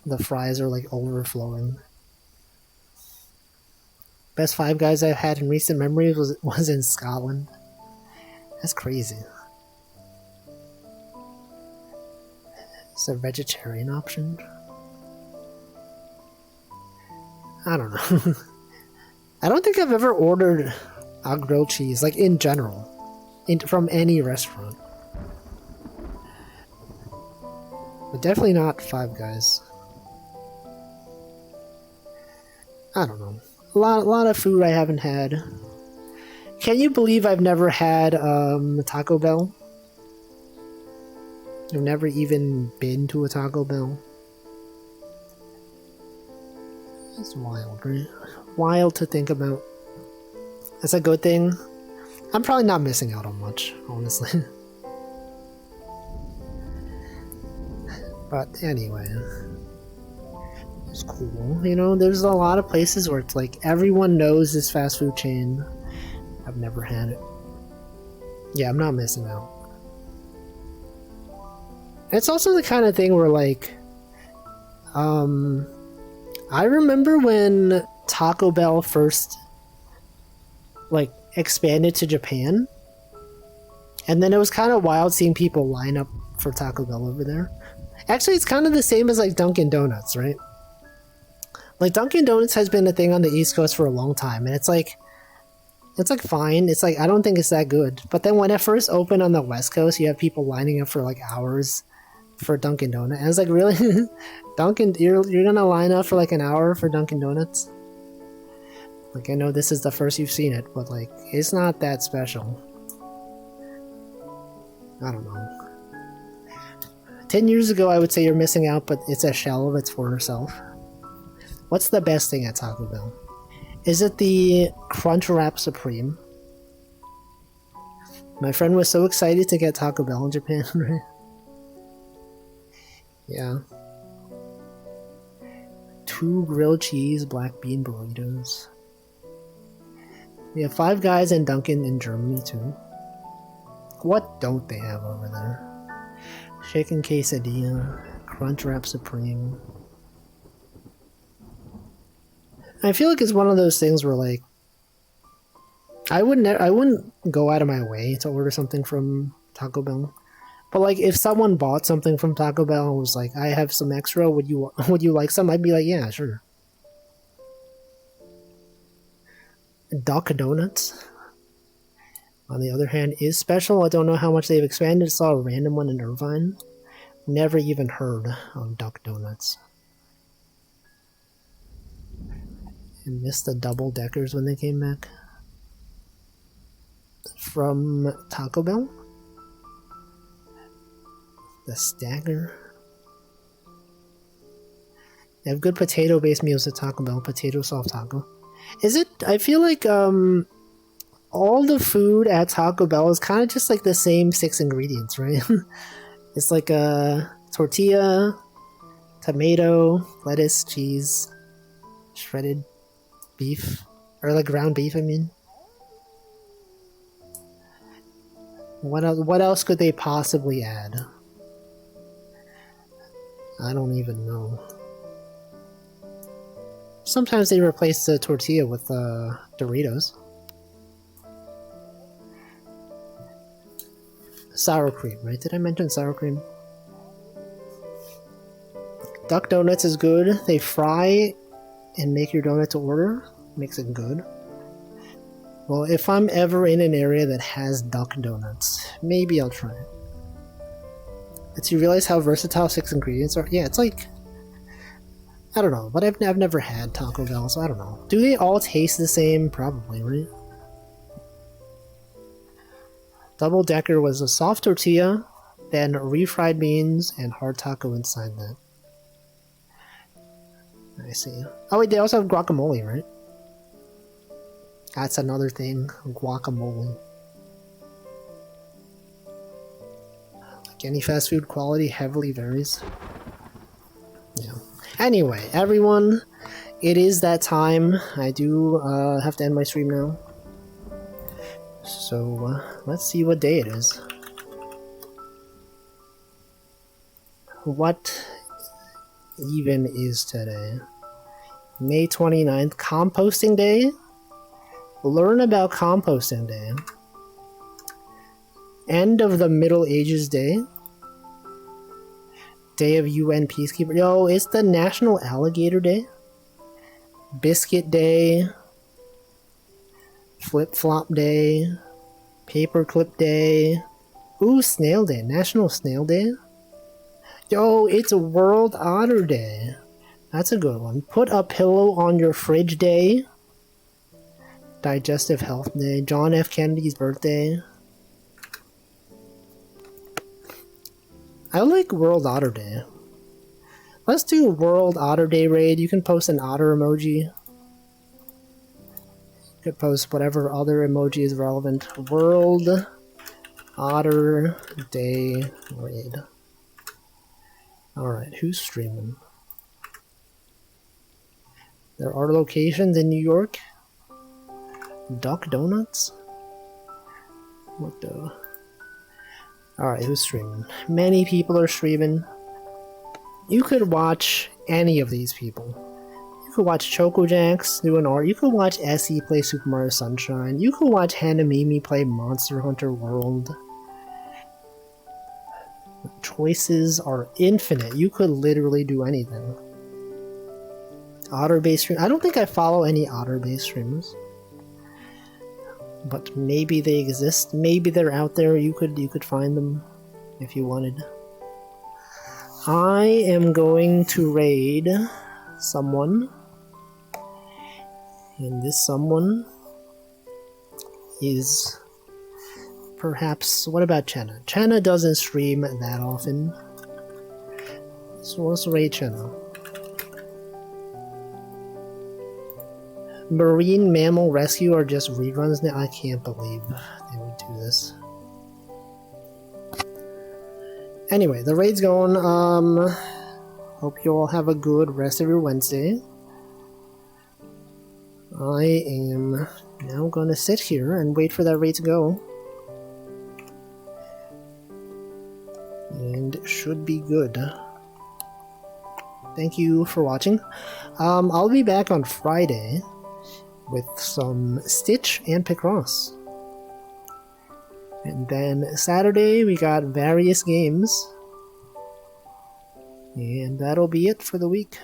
The fries are like overflowing. Best Five Guys I've had in recent memory was in Scotland. That's crazy. It's a vegetarian option. I don't know. I don't think I've ever ordered a grilled cheese, like in general, from any restaurant. But definitely not Five Guys. I don't know. A lot of food I haven't had. Can you believe I've never had Taco Bell? I've never even been to a Taco Bell. It's wild, right? Wild to think about. That's a good thing. I'm probably not missing out on much, honestly. But anyway, it's cool. You know, there's a lot of places where it's like everyone knows this fast food chain. I've never had it. Yeah, I'm not missing out. It's also the kind of thing where like, I remember when Taco Bell first like expanded to Japan, and then it was kind of wild seeing people line up for Taco Bell over there. Actually, it's kind of the same as like Dunkin' Donuts, right? Like Dunkin' Donuts has been a thing on the East Coast for a long time, and it's like fine. It's like I don't think it's that good. But then when it first opened on the West Coast, you have people lining up for like hours for Dunkin' Donuts. And I was like, really? Dunkin', you're gonna line up for like an hour for Dunkin' Donuts? Like, I know this is the first you've seen it, but like, it's not that special. I don't know. 10 years ago, I would say you're missing out, but it's a shell of its former self. What's the best thing at Taco Bell? Is it the Crunchwrap Supreme? My friend was so excited to get Taco Bell in Japan, right? Yeah. 2 grilled cheese black bean burritos. We have Five Guys and Dunkin' in Germany too. What don't they have over there? Chicken quesadilla, Crunchwrap Supreme. I feel like it's one of those things where like I wouldn't go out of my way to order something from Taco Bell. But like, if someone bought something from Taco Bell and was like, "I have some extra. Would you like some?" I'd be like, "Yeah, sure." Duck Donuts, on the other hand, is special. I don't know how much they've expanded. I saw a random one in Irvine. Never even heard of Duck Donuts. And missed the double deckers when they came back from Taco Bell. The Stagger. They have good potato-based meals at Taco Bell. Potato soft taco. Is it? I feel like all the food at Taco Bell is kind of just like the same 6 ingredients, right? It's like a tortilla, tomato, lettuce, cheese, shredded beef, or like ground beef. I mean, what else could they possibly add? I don't even know. Sometimes they replace the tortilla with Doritos. Sour cream, right? Did I mention sour cream? Duck Donuts is good. They fry and make your donut to order. Makes it good. Well, if I'm ever in an area that has Duck Donuts, maybe I'll try it. But you realize how versatile 6 ingredients are? Yeah, it's like, I don't know, but I've never had Taco Bell, so I don't know. Do they all taste the same? Probably, right? Double Decker was a soft tortilla, then refried beans, and hard taco inside that. I see. Oh wait, they also have guacamole, right? That's another thing, guacamole. Like any fast food, quality heavily varies. Yeah. Anyway, everyone, it is that time. I do have to end my stream now. So, let's see what day it is. What even is today? May 29th, Composting Day. Learn about Composting Day. End of the Middle Ages Day. Day of UN Peacekeeper. Yo, it's the National Alligator Day. Biscuit Day. Flip-Flop Day. Paperclip Day. Ooh, Snail Day. National Snail Day. Yo, it's World Otter Day. That's a good one. Put a pillow on your fridge day. Digestive Health Day. John F. Kennedy's birthday. I like World Otter Day. Let's do World Otter Day raid. You can post an otter emoji. You could post whatever other emoji is relevant. World Otter Day raid. Alright, who's streaming? There are locations in New York. Duck Donuts? What the? Alright, who's streaming? Many people are streaming. You could watch any of these people. You could watch ChocoJax do an art. You could watch Essie play Super Mario Sunshine. You could watch Hanamimi play Monster Hunter World. The choices are infinite. You could literally do anything. Otter-based stream. I don't think I follow any Otter-based streamers. But maybe they exist. Maybe they're out there. You could find them if you wanted. I am going to raid someone. And this someone is perhaps... What about Chenna? Chenna doesn't stream that often. So let's raid Chenna. Marine Mammal Rescue are just reruns now? I can't believe they would do this. Anyway, the raid's going. Hope you all have a good rest of your Wednesday. I am now gonna sit here and wait for that raid to go. And it should be good. Thank you for watching. I'll be back on Friday with some Stitch and Picross. And then Saturday we got various games. And that'll be it for the week.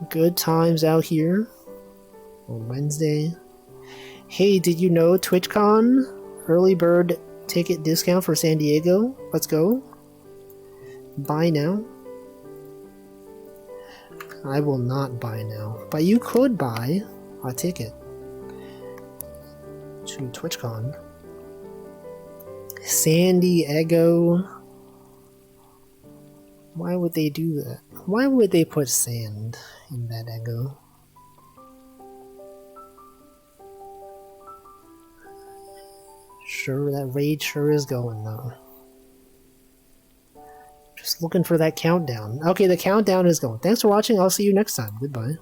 Good times out here on Wednesday. Hey, did you know TwitchCon? Early bird ticket discount for San Diego? Let's go. Buy now. I will not buy now, but you could buy a ticket to TwitchCon. San Diego. Why would they do that? Why would they put sand in that Ego? Sure, that raid sure is going though. Just looking for that countdown. Okay, the countdown is going. Thanks for watching. I'll see you next time. Goodbye.